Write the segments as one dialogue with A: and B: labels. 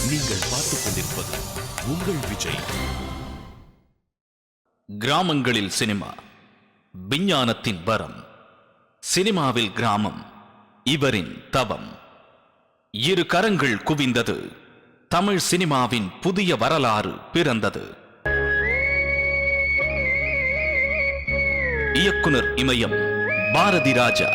A: நீங்கள் பார்த்துக் கொண்டிருப்பது உங்கள் விஜய். கிராமங்களில் சினிமா, விஞ்ஞானத்தின் வரம். சினிமாவில் கிராமம், இவரின் தவம். இரு கரங்கள் குவிந்தது, தமிழ் சினிமாவின் புதிய வரலாறு பிறந்தது. இயக்குனர் இமயம் பாரதி ராஜா.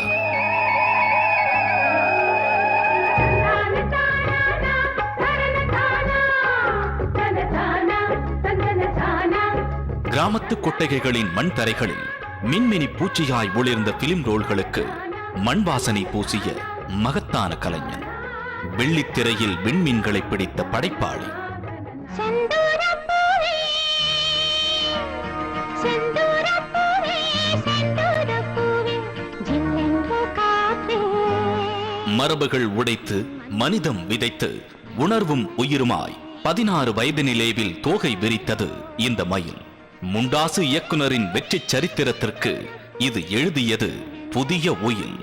A: கிராமத்து கொட்டகைகளின் மண் தரைகளில் மின்மினி பூச்சியாய் ஒளிர்ந்த பிலிம் ரோல்களுக்கு மண் வாசனை பூசிய மகத்தான கலைஞன். வெள்ளித்திரையில் விண்மீன்களை பிடித்த படைப்பாளி. மரபுகள் உடைத்து மனிதம் விதைத்து உணர்வும் உயிருமாய் 16 வயதினிலேவில் தோகை விரித்தது இந்த மயில். முண்டாசு இயக்குனரின் வெற்றி சரித்திரத்திற்கு இது எழுதியது புதிய உயில்.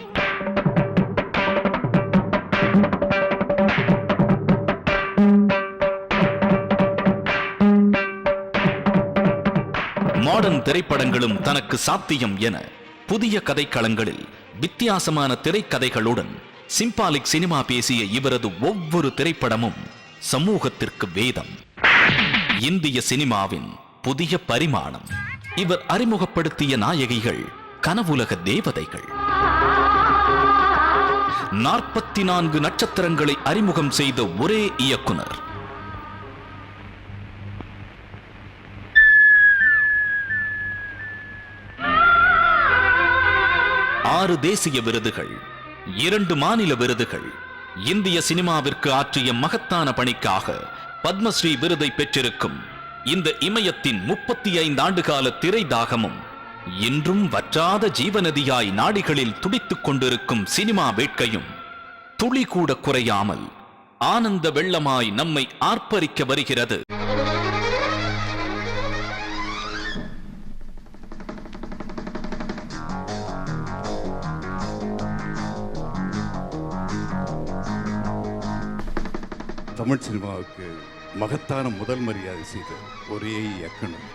A: மாடர்ன் திரைப்படங்களும் தனக்கு சாத்தியம் என புதிய கதைக்களங்களில் வித்தியாசமான திரைக்கதைகளுடன் சிம்பாலிக் சினிமா பேசிய இவரது ஒவ்வொரு திரைப்படமும் சமூகத்திற்கு வேதம். இந்திய சினிமாவின் புதிய பரிமாணம். இவர் அறிமுகப்படுத்திய நாயகிகள் கனவுலக தேவதைகள். 44 நட்சத்திரங்களை அறிமுகம் செய்த ஒரே இயக்குனர். ஆறு தேசிய விருதுகள், 2 மாநில விருதுகள். இந்திய சினிமாவிற்கு ஆற்றிய மகத்தான பணிக்காக பத்மஸ்ரீ விருதை பெற்றிருக்கும் இந்த இமயத்தின் 35 ஆண்டுகால திரை தாகமும் இன்றும் வற்றாத ஜீவநதியாய் நாடிகளில் துடித்துக் கொண்டிருக்கும் சினிமா வேட்கையும் துளி கூட குறையாமல் ஆனந்த வெள்ளமாய் நம்மை ஆர்ப்பரிக்க வருகிறது.
B: தமிழ் சினிமாவுக்கு மகத்தான முதல் மரியாதை செய்த ஒரே இயக்குனர்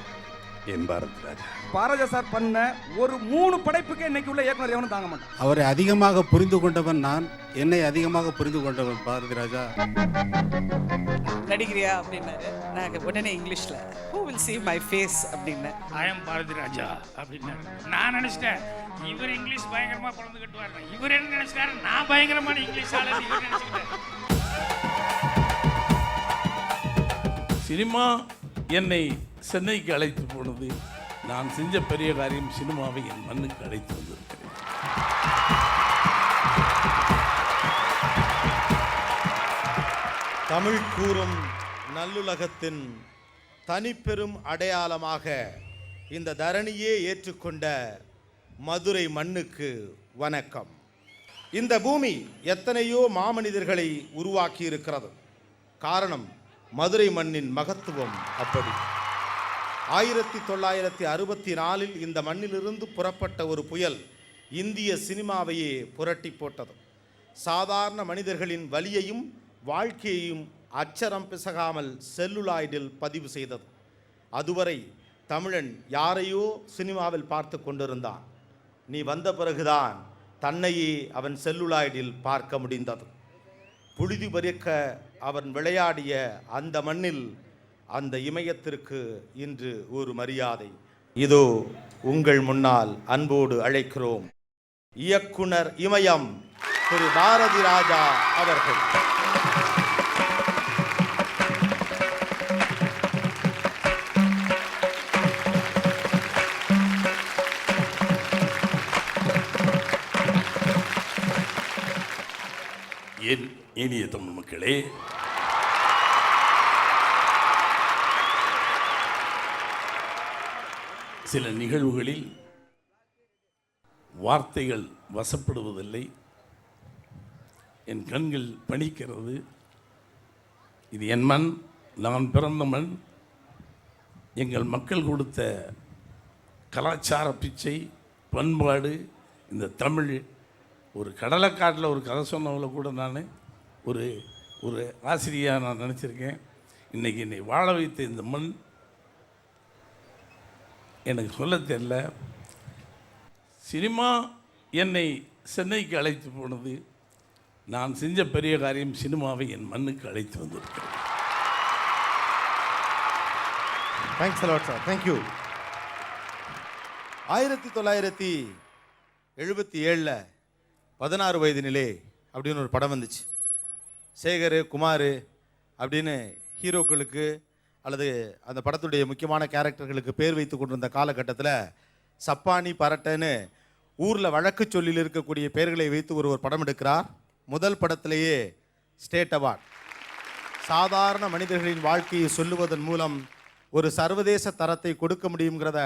B: என் பாரதி ராஜா.
C: பாரதி சார் பண்ண ஒரு 3 படைப்புக்கு இன்னைக்கு உள்ள இயக்குனர் எவனும் தாங்க மாட்டான்.
D: அவரை அதிகமாக புரிந்து கொண்டவன் நான், என்னை அதிகமாக புரிந்து கொண்டவன் பாரதி ராஜா.
E: நடிக்கிறியா அப்படின்னாரு. நான் உடனே இங்கிலீஷ்ல who will see my face அப்படின்னு
F: I am பாரதி ராஜா அப்படின்னாரு. நான் நினைச்சிட்டேன் இவர் இங்கிலீஷ் பயங்கரமா குழந்தை கட்டுவார். இவர் என்ன நினைச்சாரு, நான் பயங்கரமான இங்கிலீஷ் ஆளு இவர் நினைச்சிட்டேன். சினிமா என்னை சென்னைக்கு அழைத்து போனது. நான் செஞ்ச பெரிய காரியம் சினிமாவை என் மண்ணுக்கு அழைத்து வந்திருக்கிறேன்.
G: தமிழ் கூறும் நல்லுலகத்தின் தனிப்பெரும் அடையாளமாக இந்த தரணியே ஏற்றுக்கொண்ட மதுரை மண்ணுக்கு வணக்கம். இந்த பூமி எத்தனையோ மாமனிதர்களை உருவாக்கி இருக்கிறது. காரணம் மதுரை மண்ணின் மகத்துவம் அப்படி. 1964 இந்த மண்ணிலிருந்து புறப்பட்ட ஒரு புயல் இந்திய சினிமாவையே புரட்டி போட்டது. சாதாரண மனிதர்களின் வலியையும் வாழ்க்கையையும் அச்சரம் பிசகாமல் செல்லுலாய்டில் பதிவு செய்தது. அதுவரை தமிழன் யாரையோ சினிமாவில் பார்த்து கொண்டிருந்தான். நீ வந்த பிறகுதான் தன்னையே அவன் செல்லுலாய்டில் பார்க்க முடிந்தது. புழுதி பறிக்க அவன் விளையாடிய அந்த மண்ணில் அந்த இமயத்திற்கு இன்று ஒரு மரியாதை. இதோ உங்கள் முன்னால் அன்போடு அழைக்கிறோம் இயக்குனர் இமயம் திரு பாரதி ராஜா அவர்கள்.
F: என் இனிய தமிழ் மக்களே, சில நிகழ்வுகளில் வார்த்தைகள் வசப்படுவதில்லை, என் கண்கள் பணிக்கிறது. இது என் மண், நான் பிறந்த மண். எங்கள் மக்கள் கொடுத்த கலாச்சார பிச்சை, பண்பாடு, இந்த தமிழ். ஒரு கடலைக்காட்டில் ஒரு கதை சொன்னவங்கள கூட நான்
H: ஒரு ஆசிரியராக நான் நினச்சிருக்கேன். இன்றைக்கி என்னை வாழ வைத்த இந்த மண் எனக்கு சொல்ல தெரியல. சினிமா என்னை சென்னைக்கு அழைத்து போனது. நான் செஞ்ச பெரிய காரியம் சினிமாவை என் மண்ணுக்கு அழைத்து வந்திருக்கிறேன்.
G: Thanks a lot sir, thank you. 1977 16 வயதினிலே அப்படின்னு ஒரு படம் வந்துச்சு. சேகர், குமார் அப்படின்னு ஹீரோக்களுக்கு அல்லது அந்த படத்துடைய முக்கியமான கேரக்டர்களுக்கு பேர் வைத்து கொண்டிருந்த காலகட்டத்தில் சப்பானி, பரட்டன்னு ஊரில் வழக்கு சொல்லில் இருக்கக்கூடிய பெயர்களை வைத்து ஒரு படம் எடுக்கிறார். முதல் படத்திலேயே ஸ்டேட் அவார்ட். சாதாரண மனிதர்களின் வாழ்க்கையை சொல்லுவதன் மூலம் ஒரு சர்வதேச தரத்தை கொடுக்க முடியுங்கிறத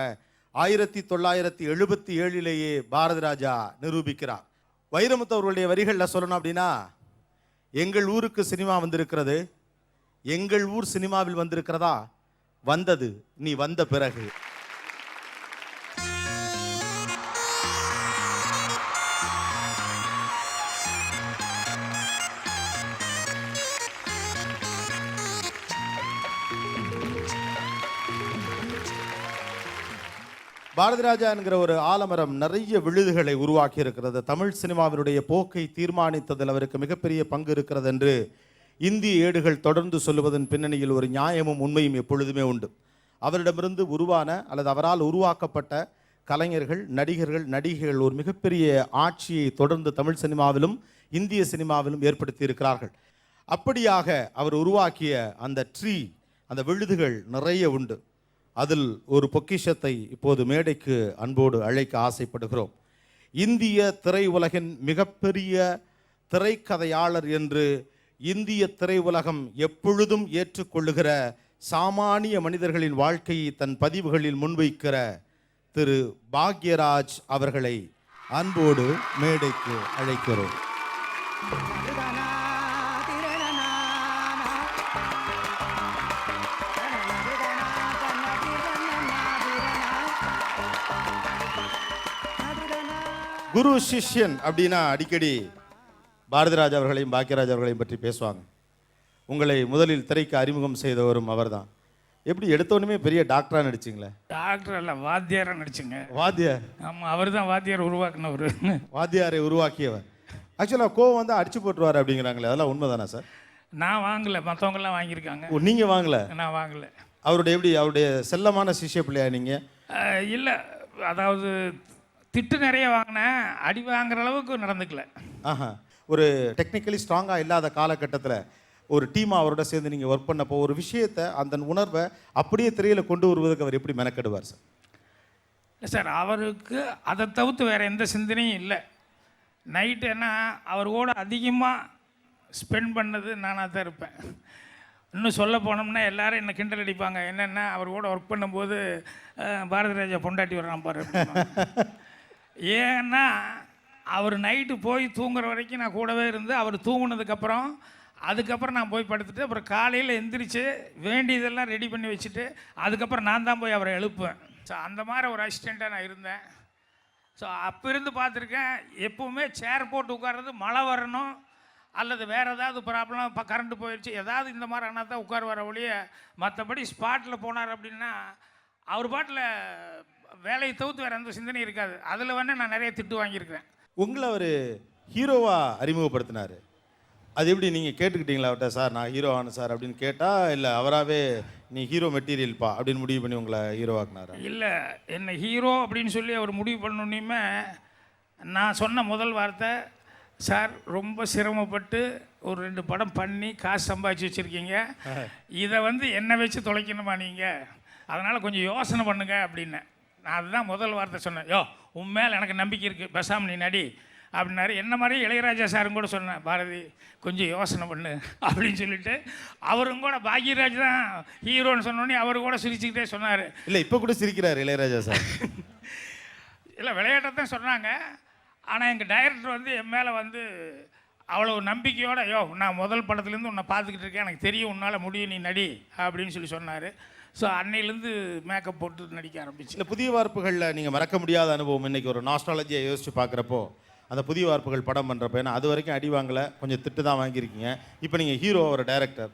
G: 1977 பாரதி ராஜா நிரூபிக்கிறார். வைரமுத்து அவர்களுடைய வரிகளில் சொல்லணும் அப்படின்னா, எங்கள் ஊருக்கு சினிமா வந்திருக்கிறது, எங்கள் ஊர் சினிமாவில் வந்திருக்கிறதா, வந்தது நீ வந்த பிறகு. பாரதி ராஜா என்கிற ஒரு ஆலமரம் நிறைய விழுதுகளை உருவாக்கி இருக்கிறது. தமிழ் சினிமாவினுடைய போக்கை தீர்மானித்ததில் அவருக்கு மிகப்பெரிய பங்கு இருக்கிறது என்று இந்திய ஏடுகள் தொடர்ந்து சொல்லுவதன் பின்னணியில் ஒரு நியாயமும் உண்மையும் எப்பொழுதுமே உண்டு. அவரிடமிருந்து உருவான அல்லது அவரால் உருவாக்கப்பட்ட கலைஞர்கள், நடிகர்கள், நடிகைகள் ஒரு மிகப்பெரிய ஆட்சியை தொடர்ந்து தமிழ் சினிமாவிலும் இந்திய சினிமாவிலும் ஏற்படுத்தி இருக்கிறார்கள். அப்படியாக அவர் உருவாக்கிய அந்த அந்த விழுதுகள் நிறைய உண்டு. அதில் ஒரு பொக்கிஷத்தை இப்போது மேடைக்கு அன்போடு அழைக்க ஆசைப்படுகிறோம். இந்திய திரையுலகின் மிகப்பெரிய திரைக்கதையாளர் என்று இந்திய திரையுலகம் எப்பொழுதும் ஏற்றுக்கொள்ளுகிற சாமானிய மனிதர்களின் வாழ்க்கையை தன் பதிவுகளில் முன்வைக்கிற திரு பாக்யராஜ் அவர்களை அன்போடு மேடைக்கு அழைக்கிறோம். குரு சிஷ்யன் அப்படின்னா அடிக்கடி பாரதிராஜ் அவர்களையும் பாக்யராஜ் அவர்களையும் பற்றி பேசுவாங்க. உங்களை முதலில் திரைக்கு அறிமுகம் செய்தவரும் அவர் தான். எப்படி எடுத்தோன்னுமே பெரிய டாக்டராக நடிச்சிங்களே?
F: டாக்டர் அல்ல, வாத்தியாராக நடிச்சுங்க.
G: வாத்தியார்?
F: ஆமாம், அவர் தான் வாத்தியார் உருவாக்குனவர்.
G: வாத்தியாரை உருவாக்கியவர். ஆக்சுவலாக கோவம் வந்து அடிச்சு போட்டுருவார் அப்படிங்கிறாங்களே, அதெல்லாம் உண்மை தானே சார்?
F: நான் வாங்கலை, மற்றவங்கெல்லாம் வாங்கியிருக்காங்க.
G: ஓ, நீங்கள் வாங்கலை?
F: நான் வாங்கலை.
G: அவருடைய செல்லமான சிஷ்ய பிள்ளையா நீங்கள்?
F: இல்லை, அதாவது திட்டு நிறைய வாங்கினேன், அடி வாங்குற அளவுக்கு நடந்துக்கல.
G: ஆஹா. ஒரு டெக்னிக்கலி ஸ்ட்ராங்காக இல்லாத காலகட்டத்தில் ஒரு டீமாக அவரோட சேர்ந்து நீங்கள் ஒர்க் பண்ணப்போ ஒரு விஷயத்தை, அந்த உணர்வை அப்படியே திரையில் கொண்டு வருவதற்கு அவர் எப்படி மெனக்கெடுவார் சார்?
F: இல்லை சார், அவருக்கு அதை தவிர்த்து வேறு எந்த சிந்தனையும் இல்லை. நைட்டு என்ன அவர் கூட அதிகமாக ஸ்பெண்ட் பண்ணது நானாக தான் இருப்பேன். இன்னும் சொல்ல போனோம்னா எல்லோரும் என்னை கிண்டல் அடிப்பாங்க. என்னென்னா அவர் கூட ஒர்க் பண்ணும்போது பாரதி ராஜா பொண்டாட்டி வர்றான் பாரு. ஏன்னா அவர் நைட்டு போய் தூங்குற வரைக்கும் நான் கூடவே இருந்து, அவர் தூங்குனதுக்கப்புறம் அதுக்கப்புறம் நான் போய் படுத்துட்டு அப்புறம் காலையில் எந்திரிச்சு வேண்டியதெல்லாம் ரெடி பண்ணி வச்சுட்டு அதுக்கப்புறம் நான் தான் போய் அவரை எழுப்புவேன். ஸோ அந்த மாதிரி ஒரு அசிஸ்டண்ட்டாக நான் இருந்தேன். ஸோ அப்போ இருந்து பார்த்துருக்கேன், எப்போவுமே சேர் போட்டு உட்கார்றது மழை வரணும் அல்லது வேறு ஏதாவது ப்ராப்ளம், இப்போ கரண்ட்டு போயிடுச்சு, ஏதாவது இந்த மாதிரி ஆனால் தான் உட்கார் வர ஒழிய மற்றபடி ஸ்பாட்டில் போனார் அப்படின்னா அவர் பாட்டில் வேலையை தவிர்த்து வேறு எந்த சிந்தனையும் இருக்காது. அதில் வேணால் நான் நிறைய திட்டு வாங்கியிருக்கிறேன்.
G: உங்களை அவர் ஹீரோவாக அறிமுகப்படுத்தினார். அது எப்படி நீங்கள் கேட்டுக்கிட்டீங்களா அவர்கிட்ட? சார் நான் ஹீரோ ஆனேன் சார் அப்படின்னு கேட்டால், இல்லை அவராகவே நீ ஹீரோ மெட்டீரியல்ப்பா அப்படின்னு முடிவு பண்ணி உங்களை ஹீரோவாக்குனாரா?
F: இல்லை, என்னை ஹீரோ அப்படின்னு சொல்லி அவர் முடிவு பண்ணோன்னையுமே நான் சொன்ன முதல் வார்த்தை, சார் ரொம்ப சிரமப்பட்டு ஒரு 2 படம் பண்ணி காசு சம்பாதிச்சு வச்சுருக்கீங்க, இதை என்னை வச்சு தொலைக்கணுமா நீங்கள், அதனால் கொஞ்சம் யோசனை பண்ணுங்க அப்படின்னேன். நான் அதுதான் முதல் வார்த்தை சொன்னேன். யோ, உன் மேலே எனக்கு நம்பிக்கை இருக்குது, பேசாமல் நீ நடி அப்படின்னாரு. என்ன மாதிரி இளையராஜா சாரும் கூட சொன்னேன், பாரதி கொஞ்சம் யோசனை பண்ணு அப்படின்னு சொல்லிட்டு அவரும் கூட பாக்யராஜ் தான் ஹீரோன்னு சொன்னோடனே அவர் கூட சிரிச்சுக்கிட்டே சொன்னார்.
G: இல்லை, இப்போ கூட சிரிக்கிறார் இளையராஜா சார்.
F: இல்லை, விளையாட்டை தான் சொன்னாங்க. ஆனால் எங்கள் டைரக்டர் என் மேலே அவ்வளோ நம்பிக்கையோட, யோ நான் முதல் படத்துலேருந்து உன்னை பார்த்துக்கிட்டு இருக்கேன், எனக்கு தெரியும் உன்னால் முடியும், நீ நடி அப்படின்னு சொல்லி சொன்னார். ஸோ அன்னையிலேருந்து மேக்கப் போட்டு நடிக்க ஆரம்பிச்சு.
G: இல்லை, புதிய வார்ப்புகளில் நீங்கள் மறக்க முடியாத அனுபவம் இன்றைக்கி ஒரு நாஸ்டாலஜியை யோசித்து பார்க்குறப்போ அந்த புதிய வார்ப்புகள் படம் பண்ணுறப்ப. ஏன்னா அது வரைக்கும் அடி வாங்கலை, கொஞ்சம் திட்டு தான் வாங்கியிருக்கீங்க. இப்போ நீங்கள் ஹீரோ, ஒரு டைரக்டர்.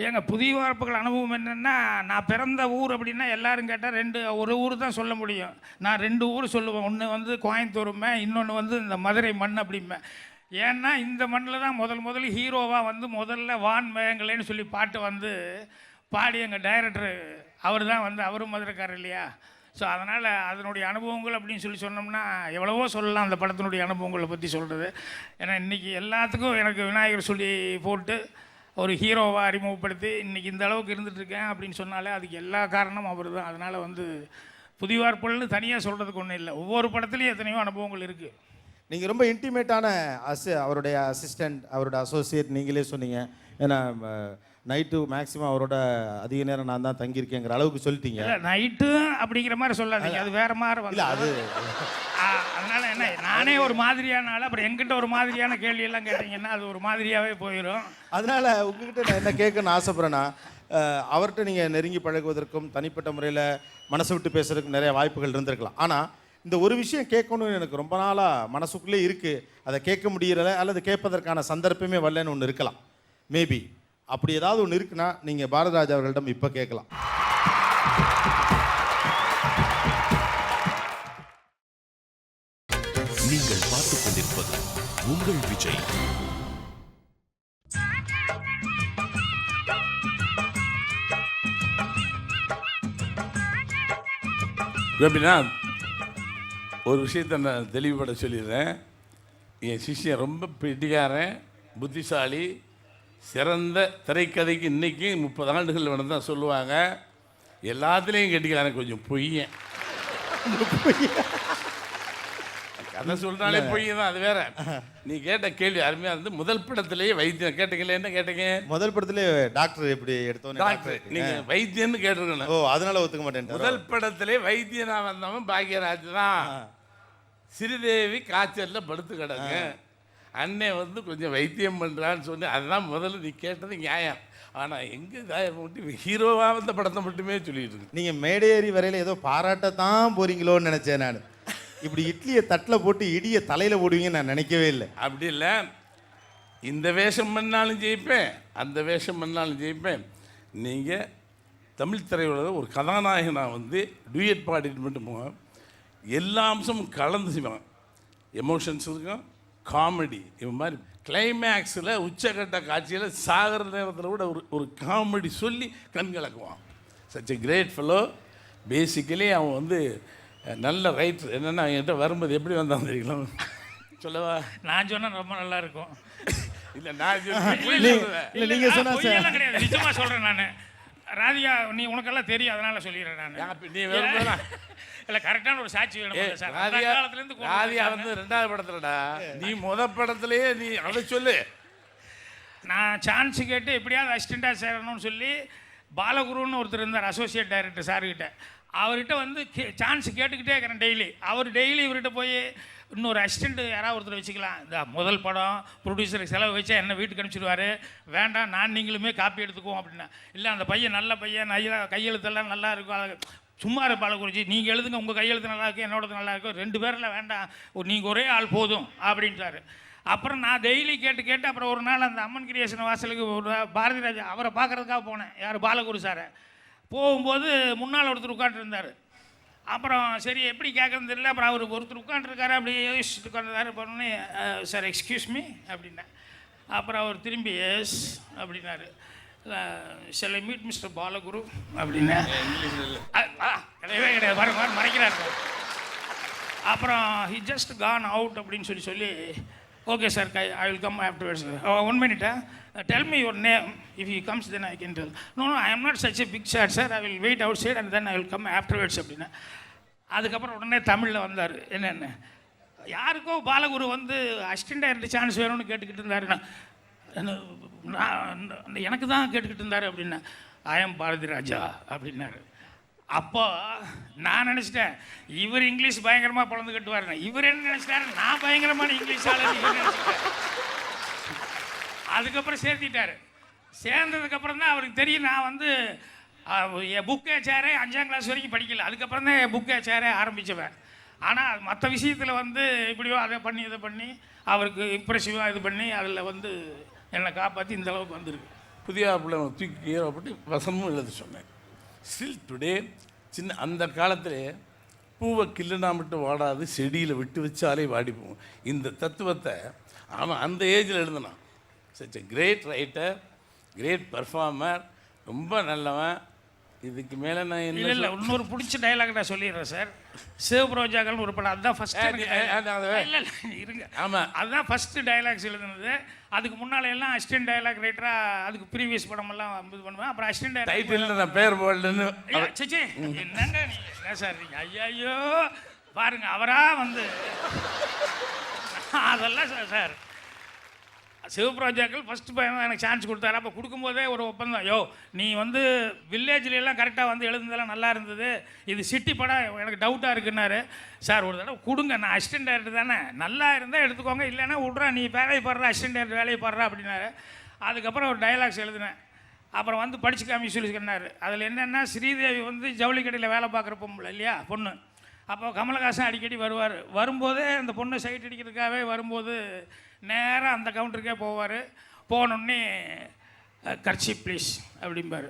F: ஏங்க புதிய வார்ப்புகள் அனுபவம் என்னென்னா, நான் பிறந்த ஊர் அப்படின்னா எல்லாரும் கேட்டால் ஒரு ஊர் தான் சொல்ல முடியும். நான் 2 ஊர் சொல்லுவேன். ஒன்று வந்து கோயம்புத்தூருமே, இன்னொன்று வந்து இந்த மதுரை மண் அப்படிம்பேன். ஏன்னா இந்த மண்ணில் தான் முதல்ல ஹீரோவாக வந்து முதல்ல வான் மேகங்களேன்னு சொல்லி பாட்டு வந்து பாடி எங்கள் டைரக்டர் அவர் தான் வந்து, அவரும் மதுரைக்காரர் இல்லையா. ஸோ அதனால் அதனுடைய அனுபவங்கள் அப்படின்னு சொல்லி சொன்னோம்னா எவ்வளவோ சொல்லலாம் அந்த படத்தினுடைய அனுபவங்களை பற்றி சொல்கிறது. ஏன்னா இன்றைக்கி எல்லாத்துக்கும் எனக்கு விநாயகர் சொல்லி போட்டு ஒரு ஹீரோவாக அறிமுகப்படுத்தி இன்றைக்கி இந்த அளவுக்கு இருந்துகிட்ருக்கேன் அப்படின்னு சொன்னாலே அதுக்கு எல்லா காரணமும் அவர் தான். அதனால் வந்து புதிய வார்ப்புகள்னு தனியாக சொல்கிறதுக்கு ஒன்றும் இல்லை. ஒவ்வொரு படத்துலையும் எத்தனையோ அனுபவங்கள் இருக்குது.
G: நீங்கள் ரொம்ப இன்டிமேட்டான அவருடைய அசிஸ்டண்ட், அவரோட அசோசியேட் நீங்களே சொன்னீங்க. ஏன்னா நைட்டு மேக்ஸிமம் அவரோட அதிக நேரம் நான் தான் தங்கியிருக்கேங்கிற அளவுக்கு சொல்லிட்டீங்க.
F: நைட்டு அப்படிங்கிற மாதிரி சொல்லாதீங்க, அது வேறு மாதிரி வந்து
G: அது
F: அதனால் என்ன, நானே ஒரு மாதிரியான ஆள், அப்புறம் எங்கிட்ட ஒரு மாதிரியான கேள்வியெல்லாம் கேட்டிங்கன்னா அது ஒரு மாதிரியாகவே போயிடும்.
G: அதனால் உங்ககிட்ட நான் என்ன கேட்கணும்னு ஆசைப்பட்றேன்னா, அவர்கிட்ட நீங்கள் நெருங்கி பழகுவதற்கும் தனிப்பட்ட முறையில் மனசு விட்டு பேசுறதுக்கும் நிறைய வாய்ப்புகள் இருந்திருக்கலாம். ஆனால் இந்த ஒரு விஷயம் கேட்கணும்னு எனக்கு ரொம்ப நாளாக மனசுக்குள்ளே இருக்குது. அதை கேட்க முடியலை அல்லது கேட்பதற்கான சந்தர்ப்பமே வரலன்னு ஒன்று இருக்கலாம். மேபி அப்படி ஏதாவது ஒன்று இருக்குன்னா நீங்கள் பாரதிராஜா அவர்களிடம் இப்போ கேட்கலாம்.
A: நீங்கள் பார்த்துக் கொண்டிருப்பது உங்கள் விஜய்.
H: கோபிநாத், ஒரு விஷயத்தை நான் தெளிவுபட சொல்லிடுறேன். என் சிஷ்யன் ரொம்ப பிடிக்காரன், புத்திசாலி, சிறந்த திரைக்கதைக்கு இன்றைக்கி 30 ஆண்டுகள் வேணும் தான் சொல்லுவாங்க. எல்லாத்துலேயும் கெட்டிக்காரன், கொஞ்சம் பொய்யன். கதை சொல்கிறாலே பொய் தான், அது வேற. நீ கேட்ட கேள்வி அருமையாக இருந்து. முதல் படத்திலேயே வைத்தியம் கேட்டீங்களே, என்ன கேட்டீங்க?
G: முதல் படத்திலே டாக்டர் எப்படி எடுத்தோன்னு
H: டாக்டர் நீங்கள் வைத்தியன்னு கேட்டிருக்கணும்.
G: ஓ, அதனால ஒத்துக்க மாட்டேன்.
H: முதல் படத்திலே வைத்தியனா வந்தவன் பாக்யராஜ் தான். ஸ்ரீதேவி காய்ச்சலில் படுத்து கிடங்க, அண்ணே வந்து கொஞ்சம் வைத்தியம் பண்ணுறான்னு சொல்லி அதுதான் முதல்ல நீ கேட்டது நியாயம். ஆனால் எங்கே மட்டும் ஹீரோவாக வந்த படத்தை மட்டுமே சொல்லிட்டு இருக்கு.
G: நீங்கள் மேடேறி வரையில் ஏதோ பாராட்டத்தான் போகிறீங்களோன்னு நினச்சேன் நான். இப்படி இட்லியை தட்டில் போட்டு இடியை தலையில் போடுவீங்கன்னு நான் நினைக்கவே இல்லை.
H: அப்படி இல்லை, இந்த வேஷம் பண்ணாலும் ஜெயிப்பேன், அந்த வேஷம் பண்ணாலும் ஜெயிப்பேன். நீங்கள் தமிழ் திரையுலக ஒரு கதாநாயகனாக வந்து டூயட் பாடிட்டு மட்டும் போவேன். எல்லா அம்சமும் கலந்து செய்வான். எமோஷன்ஸ் இருக்கும், காமெடி, இவன் மாதிரி கிளைமேக்ஸில் உச்சக்கட்ட காட்சியில் சாகர நேரத்தில் கூட ஒரு காமெடி சொல்லி கண் கலக்குவான். Such a great fellow. Basically அவன் வந்து நல்ல ரைட்டர். என்னென்னா என்கிட்ட வரும்போது எப்படி வந்தான் தெரியுங்களா? சொல்லவா?
F: நான் சொன்னால் ரொம்ப நல்லா இருக்கும்.
H: இல்லை நான்
G: நீங்கள் சொன்னா
F: கிடையாது, நிஜமாக சொல்கிறேன். நான் ராதிகா, நீ உனக்கெல்லாம் தெரியும், அதனால் சொல்லிடுறேன் நான்.
H: நீ வேறு
F: இல்லை, கரெக்டான ஒரு சாட்சி வேணும் சார்.
H: ராதிகா வந்து 2வது படத்துலடா, நீ படத்துலேயே நீ அதை சொல்லு.
F: நான் சான்ஸ் கேட்டு எப்படியாவது அசிஸ்டண்ட்டாக சேரணும்னு சொல்லி பாலகுருன்னு ஒருத்தர் இருந்தார், அசோசியேட் டைரக்டர் சார்கிட்ட. அவர்கிட்ட வந்து சான்ஸ் கேட்டுக்கிட்டே இருக்கிறேன் டெய்லி. அவர் டெய்லி இவர்கிட்ட போய் இன்னொரு அசிஸ்டண்ட்டு யாராவது ஒருத்தர் வச்சுக்கலாம், இந்த முதல் படம் ப்ரொடியூசருக்கு செலவு வச்சா என்ன வீட்டுக்கு அனுப்பிச்சிடுவார், வேண்டாம் நான் நீங்களுமே காப்பி எடுத்துக்குவோம் அப்படின்னா. இல்லை அந்த பையன் நல்ல பையன், கையெழுத்தெல்லாம் நல்லா இருக்கும், சும்மா பாலகுருஜி நீங்கள் எழுதுங்க, உங்கள் கையெழுத்து நல்லா இருக்கும், என்னோடது நல்லா இருக்கும், 2 பேரில் வேண்டாம், நீங்கள் ஒரே ஆள் போதும் அப்படின்ட்டாரு. அப்புறம் நான் டெய்லி கேட்டு அப்புறம் ஒரு நாள் அந்த அம்மன் கிரியேஷன் வாசலுக்கு ஒரு பாரதிராஜா அவரை பார்க்குறதுக்காக போனேன். யார்? பாலகுரு சாரை. போகும்போது முன்னால் ஒருத்தர் உட்காந்துருந்தார். அப்புறம் சரி எப்படி கேட்குறது தெரியல. அப்புறம் அவர் ஒருத்தர் உட்காந்துருக்காரு, அப்படியே யோசிச்சுட்டு உட்காந்துருக்காரு. பண்ணோன்னே சார் எக்ஸ்கியூஸ் மீ அப்படின்னேன். அப்புறம் அவர் திரும்பி எஸ் அப்படின்னாரு. Shall I meet mister Balaguru அப்படின்னா கிடையவே கிடையாது, வர மறைக்கிறாரு. அப்புறம் ஹி ஜஸ்ட் கான் அவுட் அப்படின்னு சொல்லி okay sir, I will come afterwards. 1 minute, tell me your name. If he comes then I can tell. No, I am not such a big shot sir, I will wait outside and then I will come afterwards அப்படின்னா. அதுக்கப்புறம் உடனே தமிழில் வந்தார். என்னென்ன யாருக்கோ பாலகுரு வந்து அசிஸ்டண்டாக இருந்து chance வேணும்னு கேட்டுக்கிட்டு இருந்தார். எனக்கு தான் கேட்டுக்கிட்டு இருந்தார் அப்படின்னா. ஐ எம் பாரதிராஜா அப்படின்னாரு. அப்போ நான் நினச்சிட்டேன் இவர் இங்கிலீஷ் பயங்கரமாக பிறந்து கட்டுவார். இவர் என்ன நினச்சிட்டாரு, நான் பயங்கரமான இங்கிலீஷ் ஆளு நினச்சிட்டேன். அதுக்கப்புறம் சேர்த்திட்டார். சேர்ந்ததுக்கப்புறம் தான் அவருக்கு தெரியும் நான் வந்து என் புக்கே சேரே 5ஆம் கிளாஸ் வரைக்கும் படிக்கல. அதுக்கப்புறம் தான் என் புக்கே சேரே ஆரம்பித்தவன். ஆனால் மற்ற விஷயத்தில் வந்து இப்படியோ அதை பண்ணி இதை பண்ணி அவருக்கு இம்ப்ரெசிவாக இது பண்ணி அதில் வந்து என்னை காப்பாற்றி இந்த அளவுக்கு வந்திருக்கு.
H: புதிய பிள்ளை தூக்கி கீழே போட்டு வசனமும் எழுத சொன்னேன். ஸ்டில் டுடே சின்ன அந்த காலத்திலே பூவை கிள்ளுனா மட்டும் வாடாது, செடியில் விட்டு வச்சாலே வாடி போகும். இந்த தத்துவத்தை அவன் அந்த ஏஜில் எழுதினான். Such a great writer, great performer, ரொம்ப நல்லவன். இதுக்கு மேலே நான்
F: இல்லை இல்லை இன்னொரு பிடிச்ச டைலாக் நான் சொல்லிடுறேன் சார். சிவபுரோஜாக்கள்னு ஒரு படம், அதுதான் ஃபஸ்ட்டு. இல்லை இல்லை இருங்க.
H: ஆமாம்,
F: அதுதான் ஃபஸ்ட்டு டைலாக்ஸ் எழுதுனது. அதுக்கு முன்னால் எல்லாம் அசிஸ்டன்ட் டைலாக் ரைட்டராக அதுக்கு ப்ரீவியஸ் படமெல்லாம் இது பண்ணுவேன். அப்புறம் அசிஸ்டன்ட்
H: டைட்டில் நான் பேர் போடலன்னு.
F: சச்சி என்னங்க நீங்கள் என்ன சார் நீங்கள் ஐயோ பாருங்க அவராக வந்து அதெல்லாம் சார் சிவபுரோஜாக்கள் ஃபஸ்ட்டு பையன் எனக்கு சான்ஸ் கொடுத்தாரு. அப்போ கொடுக்கும்போதே ஒரு ஒப்பந்தம், யோ நீ வந்து வில்லேஜ்ல எல்லாம் கரெக்டாக வந்து எழுதுனதெல்லாம் நல்லா இருந்தது, இது சிட்டி படம் எனக்கு டவுட்டாக இருக்குன்னாரு. சார் ஒரு தடவை கொடுங்க, நான் அசிஸ்டன்ட் டைரக்டர் தானே, நல்லா இருந்தால் எடுத்துக்கோங்க, இல்லைன்னா விட்றா நீ வேலையை பாடுற, அசிஸ்டன்ட் டைரக்டர் வேலையை பாடுறா அப்படின்னாரு. அதுக்கப்புறம் ஒரு டைலாக்ஸ் எழுதினேன். அப்புறம் வந்து படிச்சு காமி சொல்லி சொன்னார். அதில் என்னென்னா ஸ்ரீதேவி வந்து ஜவுளி கடையில் வேலை பார்க்குற பொம்பளை இல்லையா பொண்ணு. அப்போ கமலஹாசன் அடிக்கடி வருவார். வரும்போதே அந்த பொண்ணு சைட் அடிக்கிறதுக்காகவே வரும்போது நேராக அந்த கவுண்டருக்கே போவார். போனோடனே கர்ச்சீப் ப்ளீஸ் அப்படிம்பார்.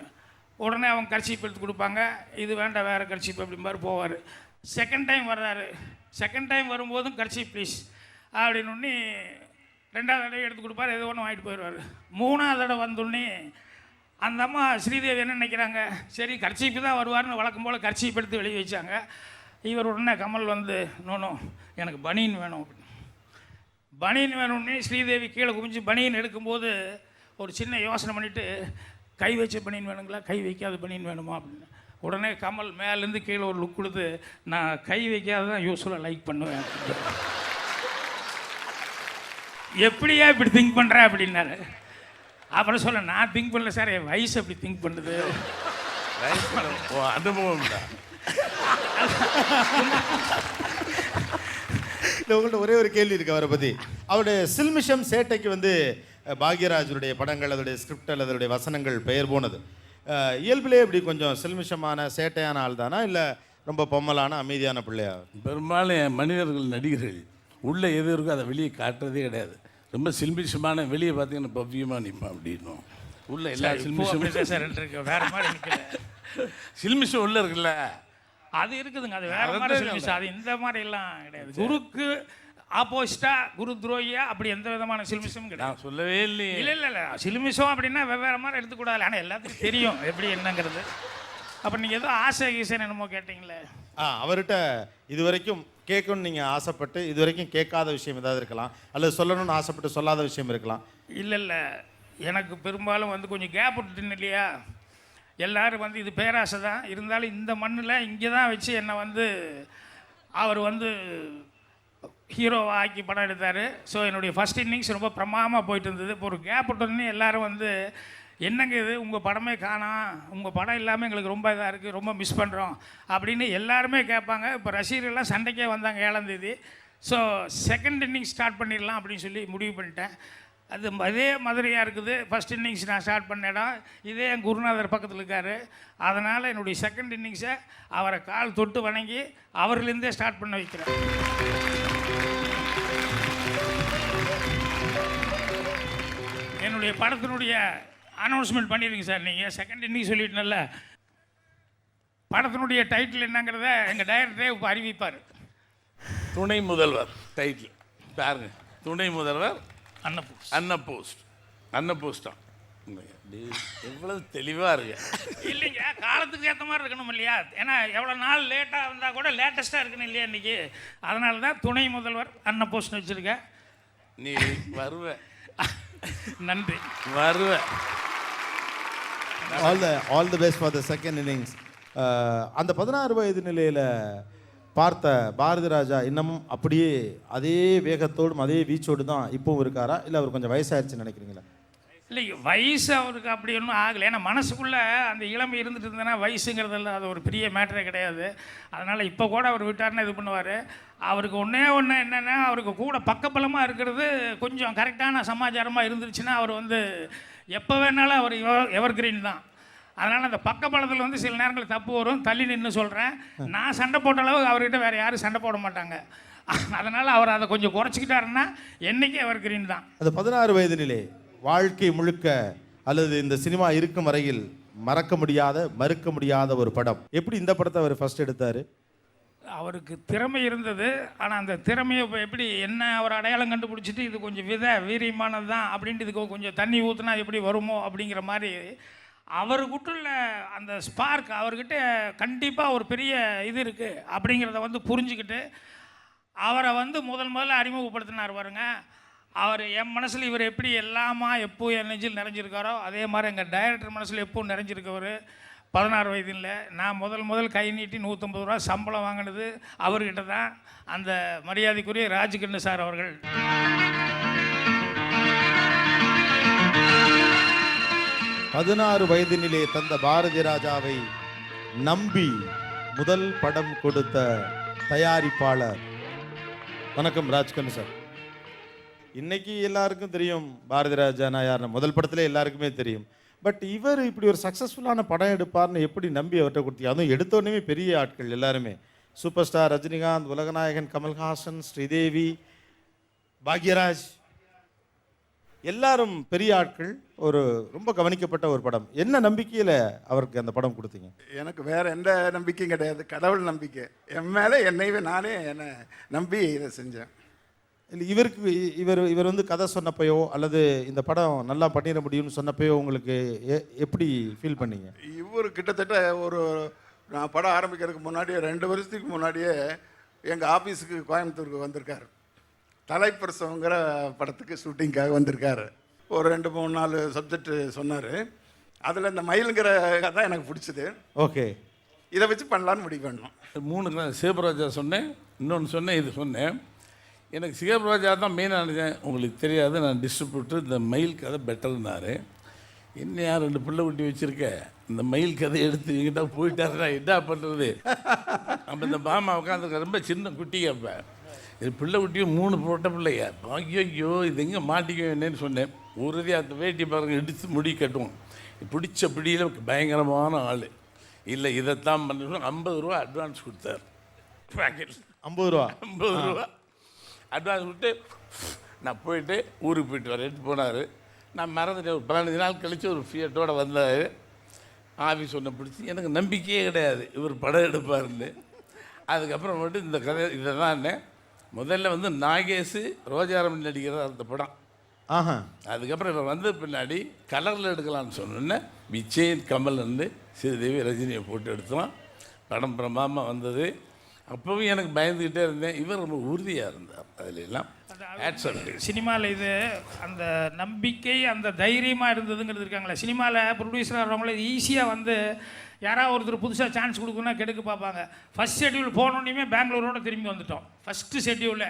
F: உடனே அவங்க கர்ச்சீப் எடுத்து கொடுப்பாங்க. இது வேண்டாம் வேறு கர்ச்சீப் அப்படிம்பார், போவார். செகண்ட் டைம் வர்றாரு. செகண்ட் டைம் வரும்போதும் கர்ச்சீப் ப்ளீஸ் அப்படின்னு ரெண்டாவது தடவை எடுத்து கொடுப்பார். ஏதோ ஒன்று வாங்கிட்டு போயிடுவார். மூணாவது தடவை வந்தோடனே அந்த அம்மா ஸ்ரீதேவி என்ன நினைக்கிறாங்க, சரி கர்ச்சீப்பு தான் வருவார்னு வழக்கம் போல் கர்ச்சீப் எடுத்து வெளியே வச்சாங்க. இவர் உடனே கமல் வந்து நோ எனக்கு பனியன் வேணும் அப்படின்னு. பனியன் வேணும்னே ஸ்ரீதேவி கீழே குமிஞ்சு பனியன் எடுக்கும்போது ஒரு சின்ன யோசனை பண்ணிவிட்டு, கை வச்ச பனியன் வேணுங்களா, கை வைக்காத பனியன் வேணுமா அப்படின்னு. உடனே கமல் மேலேருந்து கீழே ஒரு லுக் கொடுத்து, நான் கை வைக்காத தான் யூஸ்வலாக லைக் பண்ணுவேன். எப்படியா இப்படி திங்க் பண்ணுறேன் அப்படின்னாரு. அப்புறம் சொல்ல, நான் திங்க் பண்ணல சார், என் வயசு அப்படி திங்க் பண்ணுது.
H: அனுபவம் தான்.
G: உங்கள்கிட்ட ஒரே ஒரு கேள்வி இருக்கு அவரை பற்றி. அவருடைய சில்மிஷம் சேட்டைக்கு வந்து பாக்யராஜருடைய படங்கள், அதோடைய ஸ்கிரிப்ட் அல்லது அதோடைய வசனங்கள் பெயர் போனது. இயல்பிலே இப்படி கொஞ்சம் சில்மிஷமான சேட்டையான ஆள் தானா, இல்லை ரொம்ப பொம்மலான அமைதியான பிள்ளையா?
H: பெரும்பாலும் மனிதர்கள், நடிகர்கள் உள்ள எது இருக்கோ அதை வெளியே காட்டுறதே கிடையாது. ரொம்ப சில்மிஷமான, வெளியே பார்த்தீங்கன்னா பவ்யமாக நிற்பான் அப்படின்னும். உள்ள எல்லா சில்மிஷமும்
F: சார் வேற மாதிரி நிற்கல.
H: சில்மிஷம் உள்ள இருக்குல்ல,
F: அது இருக்குதுங்க. அது வேற மாதிரி சில்மிஷம். அது இந்த மாதிரி எல்லாம் கிடையாது. குருக்கு ஆப்போசிட்டா குரு துரோகியா அப்படி எந்த விதமான சில்மிஷமும் கிடையாது.
H: நான் சொல்லவே இல்லையே.
F: இல்லை இல்லை இல்லை சில்மிஷம் அப்படின்னா வெவ்வேறு மாதிரி எடுத்துக்கூடாது. ஆனால் எல்லாத்துக்கும் தெரியும் எப்படி என்னங்கிறது. அப்போ நீங்கள் ஏதோ ஆசை கீசன் என்னமோ கேட்டிங்களே.
G: அவர்கிட்ட இது வரைக்கும் கேட்கணும்னு நீங்கள் ஆசைப்பட்டு இது வரைக்கும் கேட்காத விஷயம் ஏதாவது இருக்கலாம், அல்லது சொல்லணும்னு ஆசைப்பட்டு சொல்லாத விஷயம் இருக்கலாம்.
F: இல்லை இல்லை எனக்கு பெரும்பாலும் வந்து கொஞ்சம் கேப் விட்டுன்னு இல்லையா, எல்லோரும் வந்து இது பேராசை தான் இருந்தாலும் இந்த மண்ணில் இங்கே தான் வச்சு என்னை வந்து அவர் வந்து ஹீரோவாக ஆக்கி படம் எடுத்தார். ஸோ என்னுடைய ஃபஸ்ட் இன்னிங்ஸ் ரொம்ப பிரமாதமாக போயிட்டு இருந்தது. இப்போ ஒரு கேப் விட்டோன்னே எல்லோரும் வந்து என்னங்க இது உங்கள் படமே காணோம், உங்கள் படம் இல்லாமல் எங்களுக்கு ரொம்ப இதாக இருக்குது, ரொம்ப மிஸ் பண்ணுறோம் அப்படின்னு எல்லாருமே கேட்பாங்க. இப்போ ரசிகர்கள்லாம் சண்டைக்கே வந்தாங்க 7ஆம் தேதி. ஸோ செகண்ட் இன்னிங்ஸ் ஸ்டார்ட் பண்ணிடலாம் அப்படின்னு சொல்லி முடிவு பண்ணிட்டேன். அது அதே மாதிரியாக இருக்குது. ஃபஸ்ட் இன்னிங்ஸ் நான் ஸ்டார்ட் பண்ண இடம் இதே என் குருநாதர் பக்கத்தில் இருக்கார். அதனால் என்னுடைய செகண்ட் இன்னிங்ஸை அவரை கால் தொட்டு வணங்கி அவர்லேருந்தே ஸ்டார்ட் பண்ண வைக்கிறேன். என்னுடைய படத்தினுடைய அனௌன்ஸ்மெண்ட் பண்ணிடுங்க சார். நீங்கள் செகண்ட் இன்னிங்ஸ் சொல்லிட்டுனல்ல, படத்தினுடைய டைட்டில் என்னங்கிறத எங்கள் டைரக்டரே இப்போ அறிவிப்பார்.
H: துணை முதல்வர் டைட்டில் பாருங்க. துணை முதல்வர்
F: அன்னபோஸ்ட்.
H: அன்னபோஸ்டா எவ்வளவு தெளிவாக இருக்கு.
F: இல்லைங்க காலத்துக்கு ஏற்ற மாதிரி இருக்கணும் இல்லையா. ஏன்னா எவ்வளோ நாள் லேட்டாக வந்தால் கூட லேட்டஸ்ட்டாக இருக்கணும் இல்லையா இன்றைக்கி. அதனால தான் துணை முதல்வர் அன்னபோஸ்ட்னு வச்சுருக்கேன்.
H: நீ வருவ.
F: நன்றி.
H: வருவ.
G: All the best for the second innings. அந்த 16 வயது நிலையில் பார்த்த பாரதி ராஜா இன்னமும் அப்படியே அதே வேகத்தோடும் அதே வீச்சோடு தான் இப்போவும் இருக்காரா, இல்லை அவர் கொஞ்சம் வயசாயிருச்சுன்னு நினைக்கிறீங்களா?
F: இல்லை வயசு அவருக்கு அப்படி ஒன்றும் ஆகலை. ஏன்னா மனசுக்குள்ளே அந்த இளமை இருந்துட்டு இருந்ததுன்னா வயசுங்கிறதெல்லாம் அது ஒரு பெரிய மேட்டரே கிடையாது. அதனால் இப்போ கூட அவர் விட்டார்னா இது பண்ணுவார். அவருக்கு ஒன்றே ஒன்று என்னென்னா, அவருக்கு கூட பக்கபலமாக இருக்கிறது கொஞ்சம் கரெக்டான சமாச்சாரமாக இருந்துருச்சுன்னா அவர் வந்து எப்போ வேணாலும் அவர் எவர் கிரீன் தான். அதனால் அந்த பக்கபலத்தில் வந்து சில நேரங்களில் தப்பு வரும், தள்ளி நின்று சொல்கிறேன். நான் சண்டை போட்ட அளவுக்கு அவர்கிட்ட வேறு யாரும் சண்டை போட மாட்டாங்க. அதனால் அவர் அதை கொஞ்சம் குறைச்சிக்கிட்டாருன்னா என்றைக்கே அவர் கிரீன் தான்.
G: அது 16 வயதினிலே வாழ்க்கை முழுக்க அல்லது இந்த சினிமா இருக்கும் வரையில் மறக்க முடியாத மறுக்க முடியாத ஒரு படம். எப்படி இந்த படத்தை அவர் ஃபர்ஸ்ட் எடுத்தார்?
F: அவருக்கு திறமை இருந்தது. ஆனால் அந்த திறமையை இப்போ எப்படி என்ன அவர் அடையாளம் கண்டுபிடிச்சிட்டு இது கொஞ்சம் வீரியமானது தான் அப்படின்ட்டு இதுக்கு கொஞ்சம் தண்ணி ஊற்றுனா எப்படி வருமோ அப்படிங்கிற மாதிரி அவருக்குள்ள அந்த ஸ்பார்க் அவர்கிட்ட கண்டிப்பாக ஒரு பெரிய இது இருக்குது அப்படிங்கிறத வந்து புரிஞ்சுக்கிட்டு அவரை வந்து முதல்ல அறிமுகப்படுத்தினார் பாருங்க. அவர் என் மனசில் இவர் எப்படி எல்லாமா எப்போ என் நெஞ்சில் நிறைஞ்சிருக்காரோ அதே மாதிரி எங்கள் டைரக்டர் மனசில் எப்போ நிறைஞ்சிருக்கவர். 16 வயதில் நான் முதல் கை நீட்டி 150 ரூபா சம்பளம் வாங்கினது அவர்கிட்ட தான். அந்த மரியாதைக்குரிய ராஜ்கண்ணு சார் அவர்கள்.
G: 16 வயதினிலே தந்த பாரதி ராஜாவை நம்பி முதல் படம் கொடுத்த தயாரிப்பாளர். வணக்கம் ராஜ்கண்ணு சார். இன்னைக்கு எல்லாருக்கும் தெரியும் பாரதி ராஜானா யாருன்னு, முதல் படத்துல எல்லாருக்குமே தெரியும். பட் இவர் இப்படி ஒரு சக்ஸஸ்ஃபுல்லான படம் எடுப்பார்னு எப்படி நம்பி அவர்கிட்ட கொடுத்தீங்க? அதுவும் எடுத்தோடனே பெரிய ஆட்கள் எல்லாருமே, சூப்பர் ஸ்டார் ரஜினிகாந்த், உலகநாயகன் கமல்ஹாசன், ஸ்ரீதேவி, பாக்யராஜ், எல்லாரும் பெரிய ஆட்கள். ஒரு ரொம்ப கவனிக்கப்பட்ட ஒரு படம். என்ன நம்பிக்கையில் அவருக்கு அந்த படம் கொடுத்தீங்க?
I: எனக்கு வேற எந்த நம்பிக்கையும் கிடையாது, கடவுள் நம்பிக்கை. என் மேலே என்னைவே நானே என்னை நம்பி இதை செஞ்சேன்.
G: இல்லை இவருக்கு இவர் வந்து கதை சொன்னப்பையோ அல்லது இந்த படம் நல்லா பண்ணிட முடியும்னு சொன்னப்பையோ உங்களுக்கு எப்படி ஃபீல் பண்ணீங்க?
I: இவர் கிட்டத்தட்ட நான் படம் ஆரம்பிக்கிறதுக்கு முன்னாடியே 2 வருஷத்துக்கு முன்னாடியே எங்கள் ஆஃபீஸுக்கு கோயம்புத்தூருக்கு வந்திருக்காரு. தலைப்பிரசவங்கிற படத்துக்கு ஷூட்டிங்காக வந்திருக்காரு. ஒரு 2-3-4 சப்ஜெக்ட் சொன்னார். அதில் இந்த மயிலுங்கிற தான் எனக்கு பிடிச்சது.
G: ஓகே,
I: இதை வச்சு பண்ணலான்னு முடிவு பண்ணோம்.
H: 3 சிவராஜா சொன்னேன், இன்னொன்று சொன்னேன், இது சொன்னேன். எனக்கு சிவராஜா தான் மெயினாக நினைச்சேன். உங்களுக்கு தெரியாது, நான் டிஸ்ட்ரிபியூட்டர், இந்த மயில் கதை பெட்டர்னாரு. என்னையா 2 பிள்ளை குட்டி வச்சுருக்க, இந்த மயில் கதை எடுத்து எங்கிட்ட போயிட்டாருன்னா என்ன பண்ணுறது? அப்போ இந்த பாமா உட்காந்துருக்க ரொம்ப சின்ன குட்டி. அப்போ இது பிள்ளை குட்டியும் 3 போட்ட பிள்ளையா, ஐயோ இது எங்கே மாட்டிக்க என்னன்னு சொன்னேன். உறுதி அந்த வேட்டி பாருங்க இடித்து முடி கட்டுவோம். பிடிச்ச பிடியில் பயங்கரமான ஆள். இல்லை இதைத்தான் பண்ணணும். 50 ரூபா அட்வான்ஸ் கொடுத்தார். பேக்கெட்
G: 50 ரூபா
H: அட்வான்ஸ் கொடுத்து நான் போயிட்டு ஊருக்கு போயிட்டு வரேன் போனார். நான் மறந்துட்டேன். ஒரு 15 நாள் கழித்து ஒரு ஃபியட்டோடு வந்தார். ஆஃபீஸ் ஒன்று பிடிச்சி எனக்கு நம்பிக்கையே கிடையாது இவர் படம் எடுப்பார்னு. அதுக்கப்புறம் மட்டும் இந்த கதை இதை தான் முதல்ல வந்து நாகேஷ் ரோஜாராமன் நடிக்கிற அந்த படம். அதுக்கப்புறம் இவர் வந்த பின்னாடி கலரில் எடுக்கலான்னு சொன்னோன்னே விஜய், கமல் வந்து ஸ்ரீதேவி, ரஜினியை போட்டு எடுத்தோம். படம் பிரமாதமாக வந்தது. அப்போவும் எனக்கு பயந்துக்கிட்டே இருந்தேன். இவர் ரொம்ப உறுதியாக இருந்தார். அதில் எல்லாம்
F: சினிமாவில் இது அந்த நம்பிக்கை அந்த தைரியமாக இருந்ததுங்கிறது இருக்காங்களே. சினிமாவில் ப்ரொடியூசராக இருக்கிறவங்கள ஈஸியாக வந்து யாராவது ஒருத்தர் புதுசாக சான்ஸ் கொடுக்கணுன்னா கெடுக்க பார்ப்பாங்க. ஃபஸ்ட் ஷெட்யூல் போனோடனே பெங்களூரோட திரும்பி வந்துட்டோம். ஃபஸ்ட்டு ஷெட்யூலில்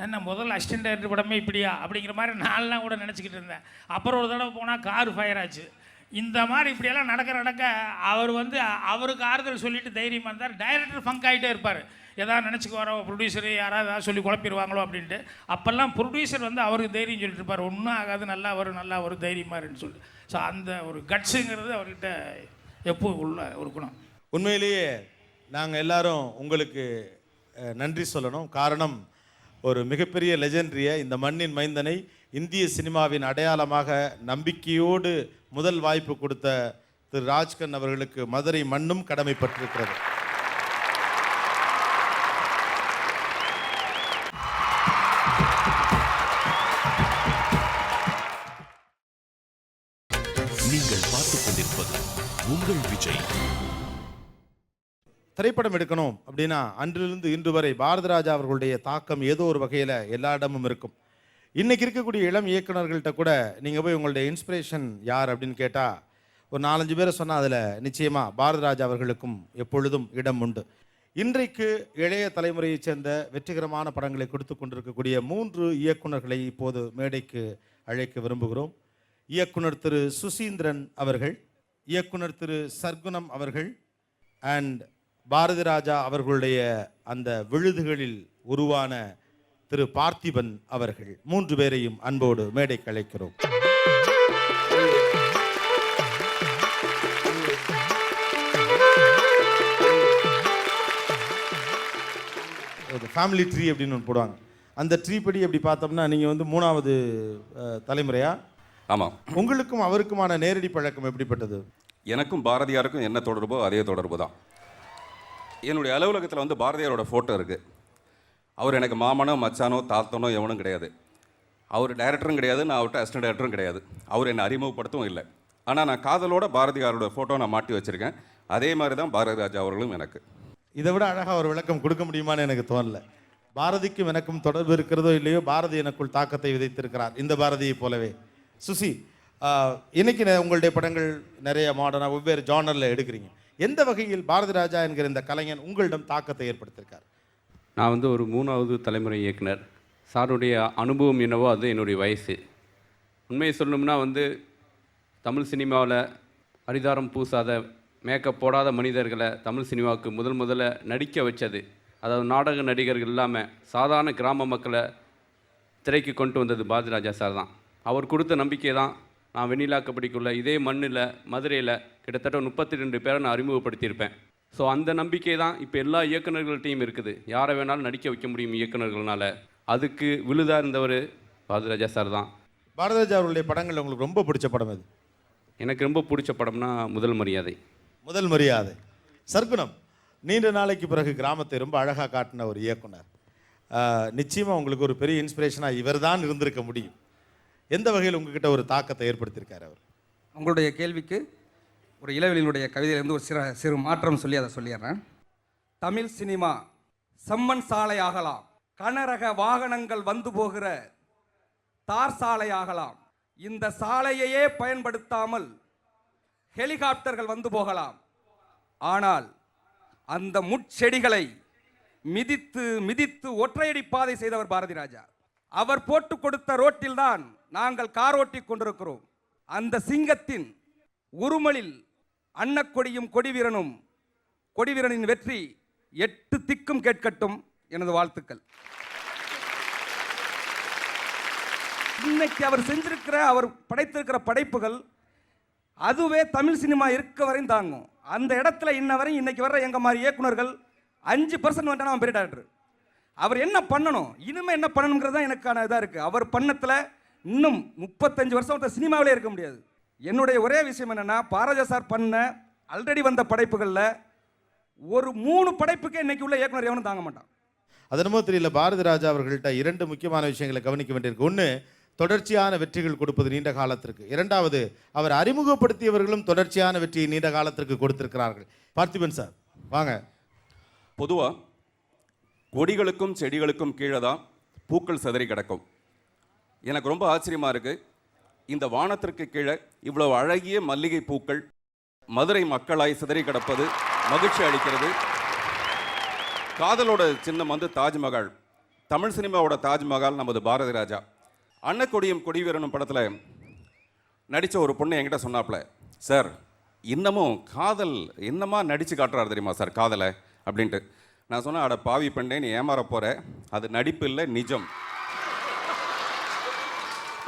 F: என்ன முதல் அசிஸ்டன்ட் டைரக்டர் படமே இப்படியா அப்படிங்கிற மாதிரி நான்லாம் கூட நினச்சிக்கிட்டு இருந்தேன். அப்புறம் ஒரு தடவை போனால் கார் ஃபயர் ஆச்சு. இந்த மாதிரி இப்படியெல்லாம் நடக்க அவர் வந்து அவருக்கு ஆறுதல் சொல்லிட்டு தைரியமாக இருந்தார். டைரக்டர் ஃபங்க் ஆகிட்டே இருப்பார். எதாவது நினச்சிக்கு வர ப்ரொடியூசரு யாராவது ஏதாவது சொல்லி குழப்பிடுவாங்களோ அப்படின்ட்டு. அப்போல்லாம் ப்ரொடியூசர் வந்து அவருக்கு தைரியம் சொல்லிட்டு இருப்பார். ஒன்றும் ஆகாது, நல்லா வரும் தைரியமாக இருன்னு சொல்லி. ஸோ அந்த ஒரு கட்ஸுங்கிறது அவர்கிட்ட எப்போ உள்ள இருக்கணும்.
G: உண்மையிலேயே நாங்கள் எல்லாரும் உங்களுக்கு நன்றி சொல்லணும். காரணம், ஒரு மிகப்பெரிய லெஜெண்டரியை, இந்த மண்ணின் மைந்தனை இந்திய சினிமாவின் அடையாளமாக நம்பிக்கையோடு முதல் வாய்ப்பு கொடுத்த திரு ராஜ்கண்ணு அவர்களுக்கு மதுரை மண்ணும் கடமைப்பட்டிருக்கிறது.
A: நீங்கள் பார்த்துக் கொண்டிருப்பது உங்கள் விஜய்.
G: திரைப்படம் எடுக்கணும் அப்படின்னா அன்றிலிருந்து இன்று வரை பாரதி ராஜா அவர்களுடைய தாக்கம் ஏதோ ஒரு வகையில் எல்லா இடமும் இருக்கும். இன்றைக்கி இருக்கக்கூடிய இளம் இயக்குநர்கள்ட்ட கூட நீங்கள் போய் உங்களுடைய இன்ஸ்பிரேஷன் யார் அப்படின்னு கேட்டால் ஒரு 4-5 பேரை சொன்னால் அதில் நிச்சயமாக பாரதி ராஜா அவர்களுக்கும் எப்பொழுதும் இடம் உண்டு. இன்றைக்கு இளைய தலைமுறையைச் சேர்ந்த வெற்றிகரமான படங்களை கொடுத்து கொண்டிருக்கக்கூடிய 3 இயக்குநர்களை இப்போது மேடைக்கு அழைக்க விரும்புகிறோம். இயக்குனர் திரு சுசீந்திரன் அவர்கள், இயக்குனர் திரு சர்க்குணம் அவர்கள் அண்ட் பாரதி ராஜா அவர்களுடைய அந்த விழுதுகளில் உருவான திரு பார்த்திபன் அவர்கள். 3 பேரையும் அன்போடு மேடைக்கு அழைக்கிறோம். ஃபேமிலி ட்ரீ அப்படின்னு ஒன்று போடுவாங்க. அந்த ட்ரீ படி அப்படி பார்த்தோம்னா நீங்கள் வந்து 3வது தலைமுறையா?
J: ஆமாம்.
G: உங்களுக்கும் அவருக்குமான நேரடி பழக்கம் எப்படிப்பட்டது?
J: எனக்கும் பாரதியாருக்கும் என்ன தொடர்போ அதே தொடர்பு தான். என்னுடைய அலுவலகத்தில் வந்து பாரதியாரோட ஃபோட்டோ இருக்குது. அவர் எனக்கு மாமனோ மச்சானோ தாத்தனோ எவனும் கிடையாது. அவர் டைரக்டரும் கிடையாது, நான் அவர்கிட்ட அசிஸ்டன்ட் டைரக்டரும் கிடையாது. அவர் என்னை அறிமுகப்படுத்தவும் இல்லை. ஆனால் நான் காதலோட பாரதியாரோட ஃபோட்டோ நான் மாட்டி வச்சுருக்கேன். அதே மாதிரி தான் பாரதி ராஜா அவர்களும் எனக்கு.
G: இதை விட அழகாக ஒரு விளக்கம் கொடுக்க முடியுமான்னு எனக்கு தோணல. பாரதிக்கும் எனக்கும் தொடர்பு இருக்கிறதோ இல்லையோ, பாரதி எனக்குள் தாக்கத்தை விதைத்திருக்கிறார், இந்த பாரதியை போலவே. சுசி, இன்னைக்கு உங்களுடைய படங்கள் நிறைய மாடர்னாக வெவ்வேறு ஜானரில் எடுக்கிறீங்க. எந்த வகையில் பாரதி ராஜா என்கிற இந்த கலைஞன் உங்களிடம் தாக்கத்தை ஏற்படுத்தியிருக்கார்?
K: நான் வந்து ஒரு 3வது தலைமுறை இயக்குனர். சாருடைய அனுபவம் என்னவோ அது என்னுடைய வயசு. உண்மையை சொல்லணும்னா வந்து தமிழ் சினிமாவில் அரிதாரம் பூசாத மேக்கப் போடாத மனிதர்களை தமிழ் சினிமாவுக்கு முதல்ல நடிக்க வச்சது, அதாவது நாடக நடிகர்கள் இல்லாமல் சாதாரண கிராம மக்களை திரைக்கு கொண்டு வந்தது பாரதி ராஜா சார் தான். அவர் கொடுத்த நம்பிக்கை தான் நான் வெண்ணிலா கபடிக்குள்ள இதே மண்ணில் மதுரையில் கிட்டத்தட்ட 32 பேரை நான் அறிமுகப்படுத்தியிருப்பேன். ஸோ அந்த நம்பிக்கை தான் இப்போ எல்லா இயக்குநர்கள்ட்டையும் இருக்குது. யாரை வேணாலும் நடிக்க வைக்க முடியும் இயக்குநர்கள்னால. அதுக்கு விழுதாக இருந்தவர் பாரதி ராஜா சார் தான்.
G: பாரதி ராஜா அவருடைய படங்கள் உங்களுக்கு ரொம்ப பிடிச்ச படம் எது?
K: எனக்கு ரொம்ப பிடிச்ச படம்னா முதல் மரியாதை.
G: முதல் மரியாதை. சர்க்குணம், நீண்ட நாளைக்கு பிறகு கிராமத்தை ரொம்ப அழகாக காட்டின ஒரு இயக்குனர். நிச்சயமாக உங்களுக்கு ஒரு பெரிய இன்ஸ்பிரேஷனாக இவர் தான் இருந்திருக்க முடியும். எந்த வகையில் உங்ககிட்ட ஒரு தாக்கத்தை ஏற்படுத்தியிருக்கார் அவர்?
C: உங்களுடைய கேள்விக்கு ஒரு இளவெளியினுடைய கவிதையிலிருந்து ஒரு சிறு மாற்றம் சொல்லி அதை சொல்லிடுறேன். தமிழ் சினிமா செம்மண் சாலை ஆகலாம், கனரக வாகனங்கள் வந்து போகிற தார் சாலை ஆகலாம், இந்த சாலையையே பயன்படுத்தாமல் ஹெலிகாப்டர்கள் வந்து போகலாம். ஆனால் அந்த முட்செடிகளை மிதித்து மிதித்து ஒற்றையடி பாதை செய்தவர் பாரதி ராஜா. அவர் போட்டு கொடுத்த ரோட்டில்தான் நாங்கள் கார் ஓட்டி கொண்டிருக்கிறோம். அந்த சிங்கத்தின் உருமலில் அன்னக்கொடியும் கொடிவீரனும், கொடிவீரனின் வெற்றி 8 திக்கும் கேட்கட்டும். எனது வாழ்த்துக்கள். இன்னைக்கு அவர் செஞ்சிருக்கிற, அவர் படைத்திருக்கிற படைப்புகள் அதுவே தமிழ் சினிமா இருக்க வரையும் தாங்கும். அந்த இடத்துல இன்ன வரையும் இன்னைக்கு வர்ற எங்க மாதிரி இயக்குனர்கள் 5% வந்துட்டான அவன் பெரிய டாக்டர். அவர் என்ன பண்ணணும், இனிமே என்ன பண்ணணுங்கிறது தான் எனக்கான இதாக இருக்குது. அவர் பண்ணத்தில் இன்னும் 35 வருஷம் சினிமாவிலே இருக்க முடியாது. என்னுடைய ஒரே விஷயம் என்னென்னா, பாரதிராஜா சார் பண்ண ஆல்ரெடி வந்த படைப்புகளில் ஒரு 3 படைப்புக்கே இன்னைக்கு உள்ள இயக்குனர் எவனும் தாங்க மாட்டான்.
G: அது என்னமோ தெரியல, பாரதி ராஜா அவர்கள்ட்ட 2 முக்கியமான விஷயங்களை கவனிக்க வேண்டியிருக்கு. ஒன்று, தொடர்ச்சியான வெற்றிகள் கொடுப்பது நீண்ட காலத்திற்கு. 2வது, அவர் அறிமுகப்படுத்தியவர்களும் தொடர்ச்சியான வெற்றியை நீண்ட காலத்திற்கு கொடுத்திருக்கிறார்கள். பார்த்திபன் சார் வாங்க.
J: பொதுவாக கொடிகளுக்கும் செடிகளுக்கும் கீழே தான் பூக்கள் சிதறி கிடக்கும். எனக்கு ரொம்ப ஆச்சரியமாக இருக்குது, இந்த வானத்திற்கு கீழே இவ்வளவு அழகிய மல்லிகை பூக்கள் மதுரை மக்களாய் சிதறி கிடப்பது மகிழ்ச்சி அளிக்கிறது. காதலோட சின்னம் வந்து தாஜ்மஹால். தமிழ் சினிமாவோட தாஜ்மஹால் நமது பாரதி ராஜா. அன்னக்கொடியும் கொடிவீரனும் படத்தில் நடித்த ஒரு பொண்ணு என்கிட்ட சொன்னாப்புல, சார் இன்னமும் காதல் என்னமா நடித்து காட்டுறாரு தெரியுமா சார் காதலை அப்படின்ட்டு. நான் சொன்னேன், அட பாவி பெண்ணே, நீ ஏமாற போகிற, அது நடிப்பு இல்லை நிஜம்.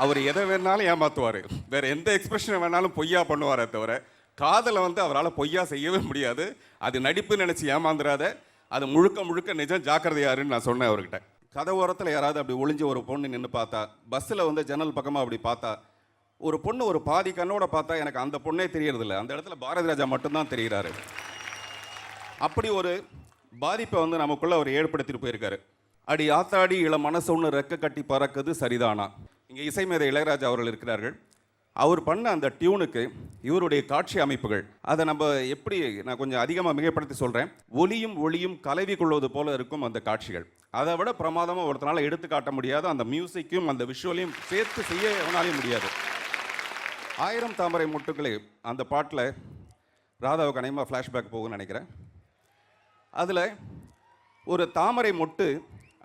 J: அவர் எதை வேணாலும் ஏமாற்றுவார், வேறு எந்த எக்ஸ்பிரஷனை வேணாலும் பொய்யா பண்ணுவாரே தவிர காதலை வந்து அவரால் பொய்யா செய்யவே முடியாது. அது நடிப்பு நினச்சி ஏமாந்துடாத, அது முழுக்க முழுக்க நிஜம், ஜாக்கிரதையாருன்னு நான் சொன்னேன் அவர்கிட்ட. கதை ஓரத்தில் யாராவது அப்படி ஒளிஞ்சு ஒரு பொண்ணு நின்று பார்த்தா, பஸ்ஸில் வந்து ஜன்னல் பக்கமாக அப்படி பார்த்தா, ஒரு பொண்ணு ஒரு பாதி கண்ணோட பார்த்தா எனக்கு அந்த பொண்ணே தெரியறதில்ல, அந்த இடத்துல பாரதி ராஜா மட்டும்தான் தெரிகிறாரு. அப்படி ஒரு பாதிப்பை வந்து நமக்குள்ள அவர் ஏற்படுத்திட்டு போயிருக்காரு. அடி ஆத்தாடி இள மனசு ஒன்று ரெக்க கட்டி பறக்குது சரிதானா. இங்கே இசைமேதை இளையராஜா அவர்கள் இருக்கிறார்கள். அவர் பண்ண அந்த டியூனுக்கு இவருடைய காட்சி அமைப்புகள், அதை நம்ம எப்படி, நான் கொஞ்சம் அதிகமாக மிகைப்படுத்தி சொல்கிறேன், ஒலியும் ஒளியும் கலவி கொள்வது போல இருக்கும் அந்த காட்சிகள். அதை விட பிரமாதமாக ஒருத்தனால எடுத்து காட்ட முடியாது. அந்த மியூசிக்கும் அந்த விஷுவலையும் சேர்த்து செய்ய எவனாலையும் முடியாது. 1000 தாமரை மொட்டுக்களே அந்த பாட்டில் ராதாவுக்கு அநேகமாக ஃப்ளாஷ்பேக் போகும்னு நினைக்கிறேன். அதில் ஒரு தாமரை மொட்டு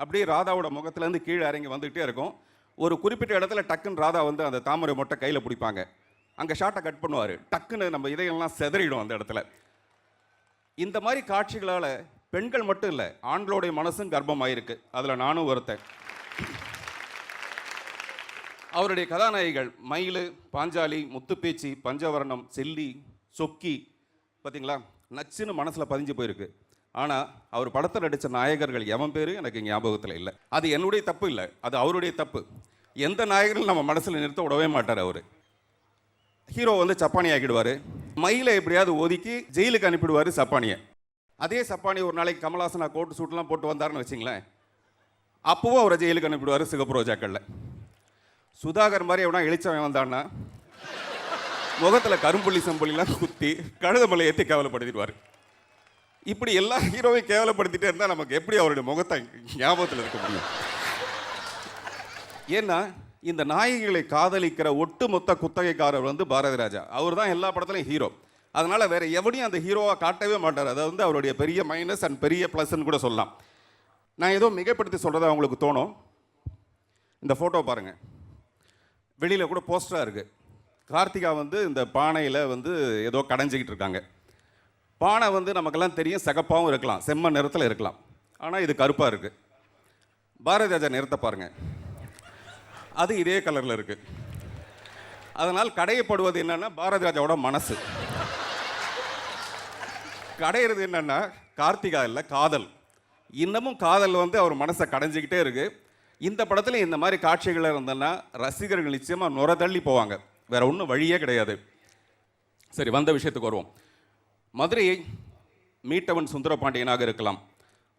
J: அப்படியே ராதாவோட முகத்துலேருந்து கீழே இறங்கி வந்துக்கிட்டே இருக்கும். ஒரு குறிப்பிட்ட இடத்துல டக்குன்னு ராதா வந்து அந்த தாமரை மொட்டை கையில் பிடிப்பாங்க. அங்கே ஷார்ட்டை கட் பண்ணுவார், டக்குன்னு நம்ம இதயெல்லாம் செதறிடும் அந்த இடத்துல. இந்த மாதிரி காட்சிகளால் பெண்கள் மட்டும் இல்லை, ஆண்களுடைய மனசும் கர்ப்பமாயிருக்கு. அதில் நானும் ஒருத்தன். அவருடைய கதாநாயகிகள் மயிலு, பாஞ்சாலி, முத்துப்பேச்சி, பஞ்சவர்ணம், செல்லி, சொக்கி, பார்த்தீங்களா, நச்சுன்னு மனசில் பதிஞ்சு போயிருக்கு. ஆனால் அவர் படத்தில் நடித்த நாயகர்கள் எவன் பேர் எனக்கு ஞாபகத்தில் இல்லை. அது என்னுடைய தப்பு இல்லை, அது அவருடைய தப்பு. எந்த நாயகர்களும் நம்ம மனசில் நிறுத்த விடவே மாட்டார் அவர். ஹீரோ வந்து சப்பானி ஆக்கிடுவார், மயிலை எப்படியாவது ஒதுக்கி ஜெயிலுக்கு அனுப்பிடுவார் சப்பானியை. அதே சப்பானி ஒரு நாளைக்கு கமல்ஹாசனா கோட்டு சூட்லாம் போட்டு வந்தாருன்னு வச்சிங்களேன், அப்போவும் அவரை ஜெயிலுக்கு அனுப்பிடுவார் சிகப்பு ரோஜாக்களில். சுதாகர் மாதிரி எவனா எழுச்சவன் வந்தான்னா முகத்தில் கரும்புள்ளி செம்புள்ளிலாம் குத்தி கழுதமலை ஏற்றி கேவலப்படுத்திடுவார். இப்படி எல்லா ஹீரோவையும் கேவலப்படுத்திட்டே இருந்தால் நமக்கு எப்படி அவருடைய முகத்தை ஞாபகத்தில் இருக்க முடியும்? ஏன்னா இந்த நாயகிகளை காதலிக்கிற ஒட்டுமொத்த குத்தகைக்காரர் வந்து பாரதி ராஜா. அவர் தான் எல்லா படத்துலையும் ஹீரோ. அதனால் வேறு எவனையும் அந்த ஹீரோவாக காட்டவே மாட்டார். அதை வந்து அவருடைய பெரிய மைனஸ் அண்ட் பெரிய ப்ளஸ்ன்னு கூட சொல்லலாம். நான் ஏதோ மிகைப்படுத்தி சொல்கிறதா அவங்களுக்கு தோணும். இந்த ஃபோட்டோ பாருங்கள், வெளியில் கூட போஸ்டராக இருக்குது. கார்த்திகா வந்து இந்த பானையில் வந்து ஏதோ கடைஞ்சிக்கிட்டு இருக்காங்க. பானை வந்து நமக்கெல்லாம் தெரியும், சிகப்பாகவும் இருக்கலாம், செம்மண் நிறத்தில் இருக்கலாம். ஆனால் இது கருப்பாக இருக்குது. பாரதி ராஜா நிறத்தை பாருங்கள், அது இதே கலரில் இருக்குது. அதனால் கடையப்படுவது என்னென்னா பாரதி ராஜாவோட மனசு. கடையிறது என்னென்னா கார்த்திகா இல்லை, காதல். இன்னமும் காதல் வந்து அவர் மனசை கடைஞ்சிக்கிட்டே இருக்குது. இந்த படத்தில் இந்த மாதிரி காட்சிகள் இருந்ததுன்னா ரசிகர்கள் நிச்சயமாக நுர தள்ளி போவாங்க. வேற ஒன்றும் வழியே கிடையாது. சரி, வந்த விஷயத்துக்கு வருவோம். மதுரையை மீட்டவன் சுந்தரபாண்டியனாக இருக்கலாம்,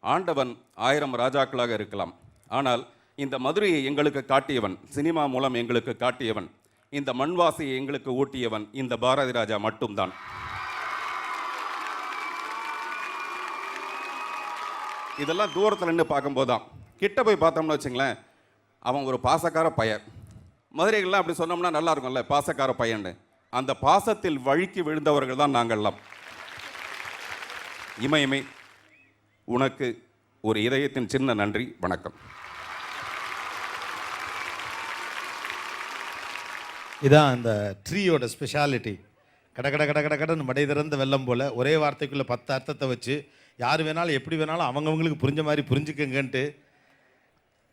J: ஆண்டவன் 1000 ராஜாக்களாக இருக்கலாம். ஆனால் இந்த மதுரையை எங்களுக்கு காட்டியவன், சினிமா மூலம் எங்களுக்கு காட்டியவன், இந்த மண்வாசையை எங்களுக்கு ஊட்டியவன் இந்த பாரதி ராஜா மட்டும்தான். இதெல்லாம் தூரத்தில் நின்று பார்க்கும்போது தான். கிட்ட போய் பார்த்தோம்னு வச்சுங்களேன், அவன் ஒரு பாசக்கார பையன். மதுரைகள்லாம் அப்படி சொன்னோம்னா நல்லா இருக்கும்ல, பாசக்கார பையன்னு. அந்த பாசத்தில் வழுக்கி விழுந்தவர்கள் தான் நாங்கள்லாம். இமயமே, உனக்கு ஒரு இதயத்தின் சின்ன நன்றி, வணக்கம்.
G: இதான் அந்த ட்ரீயோட ஸ்பெஷாலிட்டி. கடன்னு மடை திறந்த வெள்ளம் போல் ஒரே வார்த்தைக்குள்ளே 10 அர்த்தத்தை வச்சு யார் வேணாலும் எப்படி வேணாலும் அவங்கவுங்களுக்கு புரிஞ்ச மாதிரி புரிஞ்சுக்கங்கன்ட்டு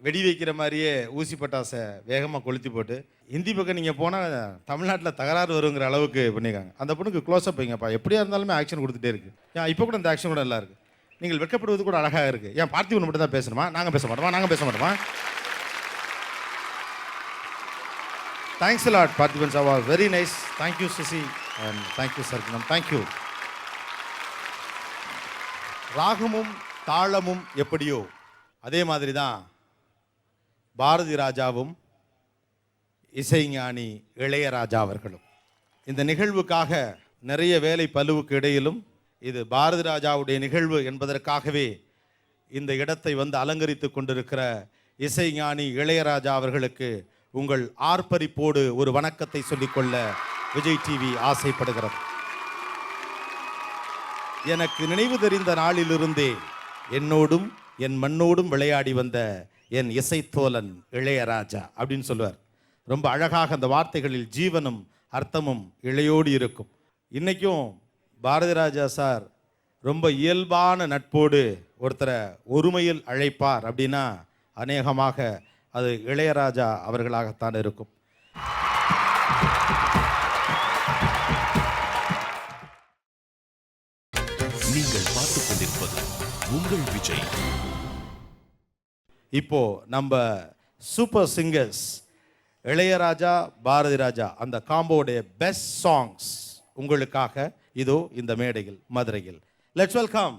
G: வெடி வைக்கிற மாதிரியே ஊசி பட்டாசை வேகமாக கொளுத்தி போட்டு ஹிந்தி பக்கம் நீங்கள் போனால் தமிழ்நாட்டில் தகராறு வருங்கிற அளவுக்கு பண்ணியிருக்காங்க. அந்த பொண்ணுக்கு க்ளோஸ்அப் வைங்கப்பா, எப்படியா இருந்தாலுமே ஆக்ஷன் கொடுத்துட்டே இருக்குது. ஏன் இப்போ கூட அந்த ஆக்ஷன் கூட நல்லா இருக்குது. நீங்கள் வெட்கப்படுவது கூட அழகாக இருக்குது. ஏன் பார்த்திபன் மட்டும் தான் பேசணுமா? நாங்கள் பேச மாட்டோமா? தேங்க்ஸ் லாட் பார்த்திபன் சாவா, very nice. Thank you Susi and thank you Sargunam, thank you. ராகமும் தாளமும் எப்படியோ அதே மாதிரி தான் பாரதி ராஜாவும் இசைஞானி இளையராஜா அவர்களும். இந்த நிகழ்வுக்காக நிறைய வேலை பளுவுக்கு இடையிலும் இது பாரதி ராஜாவுடைய நிகழ்வு என்பதற்காகவே இந்த இடத்தை வந்து அலங்கரித்து கொண்டிருக்கிற இசைஞானி இளையராஜா அவர்களுக்கு உங்கள் ஆர்ப்பரிப்போடு ஒரு வணக்கத்தை சொல்லிக்கொள்ள விஜய் டிவி ஆசைப்படுகிறது. எனக்கு நினைவு தெரிந்த நாளிலிருந்தே என்னோடும் என் மண்ணோடும் விளையாடி வந்த என் இசைத்தோலன் இளையராஜா அப்படின்னு சொல்லுவார். ரொம்ப அழகாக அந்த வார்த்தைகளில் ஜீவனும் அர்த்தமும் இளையோடு இருக்கும். இன்றைக்கும் பாரதி ராஜா சார் ரொம்ப இயல்பான நட்போடு ஒருத்தரை ஒருமையில் அழைப்பார் அப்படின்னா அநேகமாக அது இளையராஜா அவர்களாகத்தான் இருக்கும்.
A: நீங்கள் பார்த்துக் கொண்டிருப்பது உங்கள் விஜய்.
G: இப்போ நம்ம சூப்பர் சிங்கர்ஸ் இளையராஜா பாரதி ராஜா அந்த காம்போடைய பெஸ்ட் சாங்ஸ் உங்களுக்காக இதோ இந்த மேடையில் மதுரையில். Let's welcome.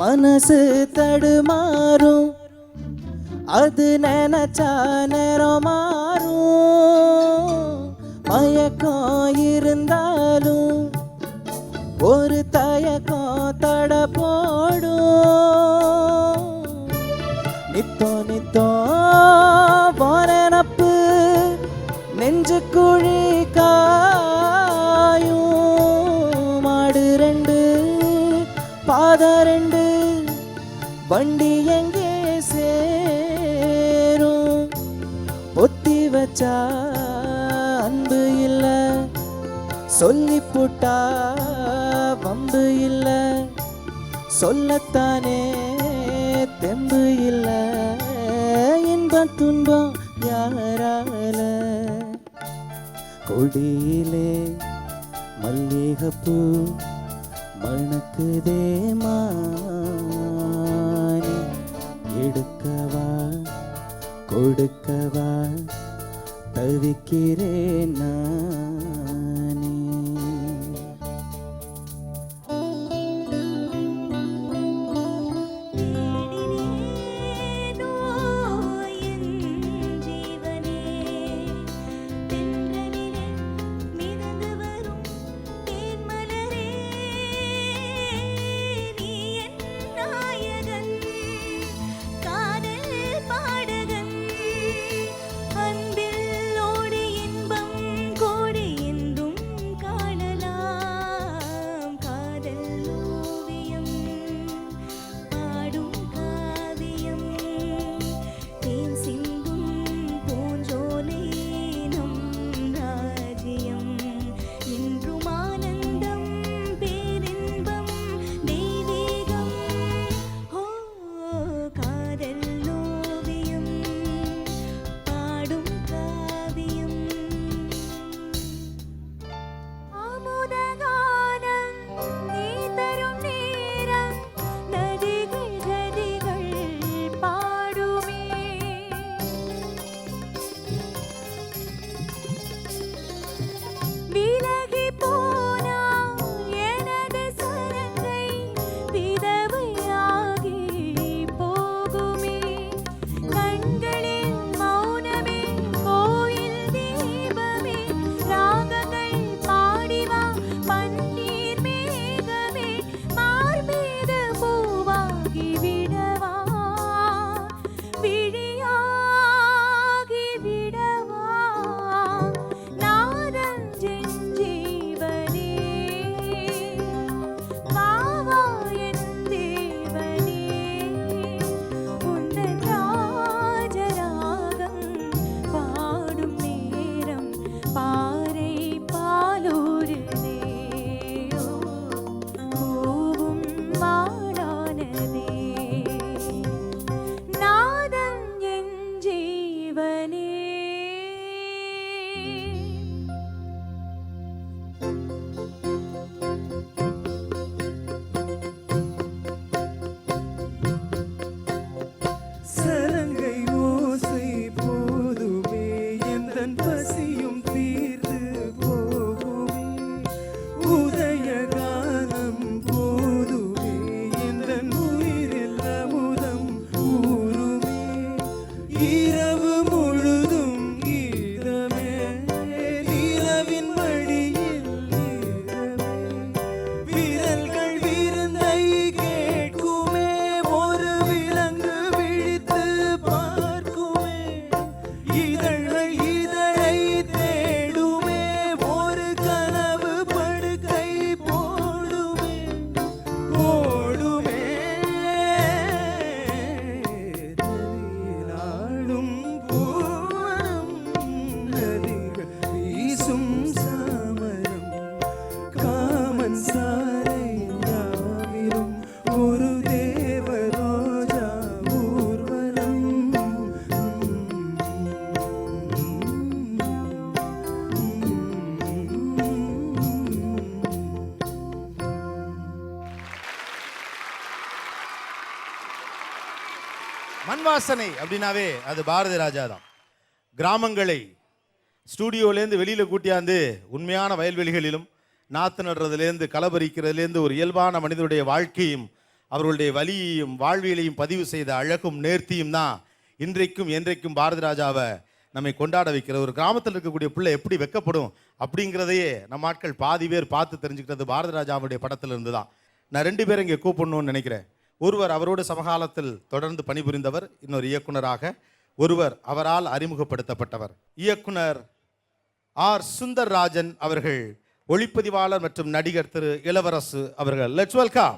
L: மனசு தடுமாறும், அது நினைச்சா நேரம் மாறும். மயக்கம் இருந்தாலும் ஒரு தயக்கம் தட போடும். நித்தோ போனப்பு நெஞ்சு குழி காயும். வண்டி எங்கே சேரும் பொத்தி வச்சா அன்பு இல்ல சொல்லி போட்டா வம்பு இல்ல சொல்லத்தானே தெம்பு இல்ல இன்பம் துன்பம் யாரால கொடியிலே மல்லிகைப்பூ மணக்குதே மானே எடுக்கவா கொடுக்கவா தவிக்கிறேன் நானே.
G: மண் வாசனை அப்படின்னாவே அது பாரதி ராஜா தான். கிராமங்களை ஸ்டூடியோலேருந்து வெளியில் கூட்டியாந்து உண்மையான வயல்வெளிகளிலும் நாற்று நடுறதுலேருந்து களபறிக்கிறதுலேருந்து ஒரு இயல்பான மனிதனுடைய வாழ்க்கையும் அவர்களுடைய வலியையும் வாழ்வியலையும் பதிவு செய்த அழகும் நேர்த்தியும் தான் இன்றைக்கும் என்றைக்கும் பாரதி ராஜாவை நம்மை கொண்டாட வைக்கிற. ஒரு கிராமத்தில் இருக்கக்கூடிய பிள்ளை எப்படி வெக்கப்படும் அப்படிங்கிறதையே நம்ம ஆட்கள் பாதி பேர் பார்த்து தெரிஞ்சுக்கிட்டது பாரதி ராஜாவுடைய படத்தில் இருந்து தான். நான் 2 பேரை இங்கே கூப்பிடணும்னு நினைக்கிறேன். ஒருவர் அவரோடு சமகாலத்தில் தொடர்ந்து பணிபுரிந்தவர், இன்னொரு இயக்குனராக. ஒருவர் அவரால் அறிமுகப்படுத்தப்பட்டவர். இயக்குனர் ஆர் சுந்தர்ராஜன் அவர்கள், ஒளிப்பதிவாளர் மற்றும் நடிகர் திரு இளவரசு அவர்கள். Let's welcome.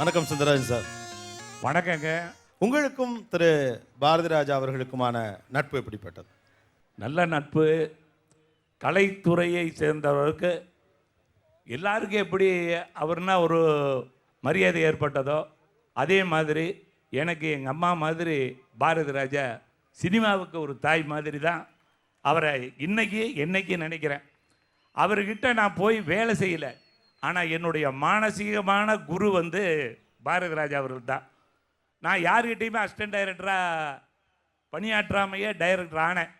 G: வணக்கம் சுந்தரராஜன் சார்.
M: வணக்கங்க.
G: உங்களுக்கும் திரு பாரதி ராஜா அவர்களுக்குமான நட்பு எப்படிப்பட்டது?
M: நல்ல நட்பு. கலைத்துறையை சேர்ந்தவருக்கு எல்லாருக்கும் எப்படி அவர்னா ஒரு மரியாதை ஏற்பட்டதோ அதே மாதிரி எனக்கு எங்கள் அம்மா மாதிரி பாரதி ராஜா சினிமாவுக்கு ஒரு தாய் மாதிரி தான் அவரை என்னைக்கு நினைக்கிறேன். அவர்கிட்ட நான் போய் வேலை செய்யலை, ஆனால் என்னுடைய மானசீகமான குரு வந்து பாரதி ராஜா அவர்கள் தான். நான் யார்கிட்டையுமே அசிஸ்டன்ட் டைரக்டராக பணியாற்றாமையே டைரக்டர் ஆனேன்.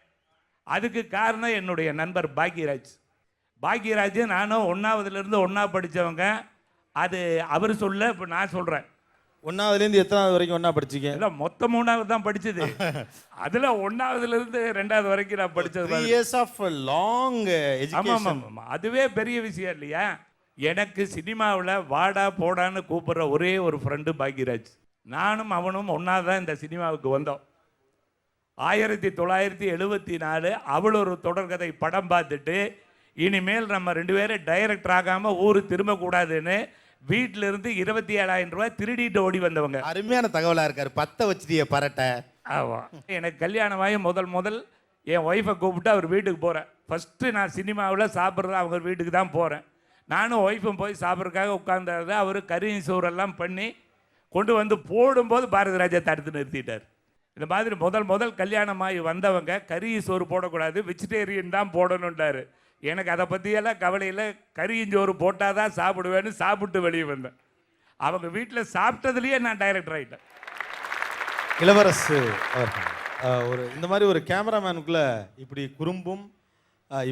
M: அதுக்கு காரணம் என்னுடைய நண்பர் பாக்யராஜ் நானும் 1ஆவதுலேருந்து ஒன்றா படித்தவங்க. அது அவர் சொல்ல, இப்போ நான் சொல்கிறேன்.
G: 1ஆவதுலேருந்து எத்தனாவது வரைக்கும் ஒன்றா படிச்சிங்க?
M: இல்லை, மொத்தம் 3ஆவது தான் படித்தது. அதில் 1ஆவதுலேருந்து 2ஆவது வரைக்கும் நான் படித்தது.
G: 3 years of long education.
M: ஆமாம், அதுவே பெரிய விஷயம் இல்லையா? எனக்கு சினிமாவில் வாடா போடான்னு கூப்பிட்ற ஒரே ஒரு ஃப்ரெண்டு பாக்யராஜ். நானும் அவனும் ஒன்றா தான் இந்த சினிமாவுக்கு வந்தோம். 1974 அவள் ஒரு தொடர்கதை படம் பார்த்துட்டு இனிமேல் நம்ம 2 பேரும் டைரக்டர் ஆகாமல் ஊர் திரும்பக்கூடாதுன்னு வீட்டில இருந்து 27,000 ரூபாய் திருடிட்டு ஓடி வந்தவங்க.
G: அருமையான தகவலாக இருக்காரு. 10 வச்சுட்டிய பரட்டை.
M: ஆமாம், எனக்கு கல்யாணமாகி முதல் என் ஒய்ஃபை கூப்பிட்டு அவர் வீட்டுக்கு போகிறேன். ஃபஸ்ட்டு நான் சினிமாவில் சாப்பிட்றது அவங்க வீட்டுக்கு தான் போகிறேன். நானும் ஒய்ஃபும் போய் சாப்பிட்றதுக்காக உட்கார்ந்தது. அவர் கறி சோறெல்லாம் பண்ணி கொண்டு வந்து போடும்போது பாரதி ராஜா தடுத்து நிறுத்திட்டார். இந்த மாதிரி முதல் கல்யாணமாகி வந்தவங்க கறி சோறு போடக்கூடாது, வெஜிடேரியன் தான் போடணுன்றாரு. எனக்கு அதை பற்றியெல்லாம் கவலையில் கறியும் சோறு போட்டால் தான் சாப்பிடுவேன்னு சாப்பிட்டு வெளியே வந்தேன். அவங்க வீட்டில் சாப்பிட்டதுலேயே நான் டைரக்டர் ஆகிட்டேன்.
G: இளவரசு அவர்கள் ஒரு இந்த மாதிரி ஒரு கேமராமேனுக்குள்ளே இப்படி குறும்பும்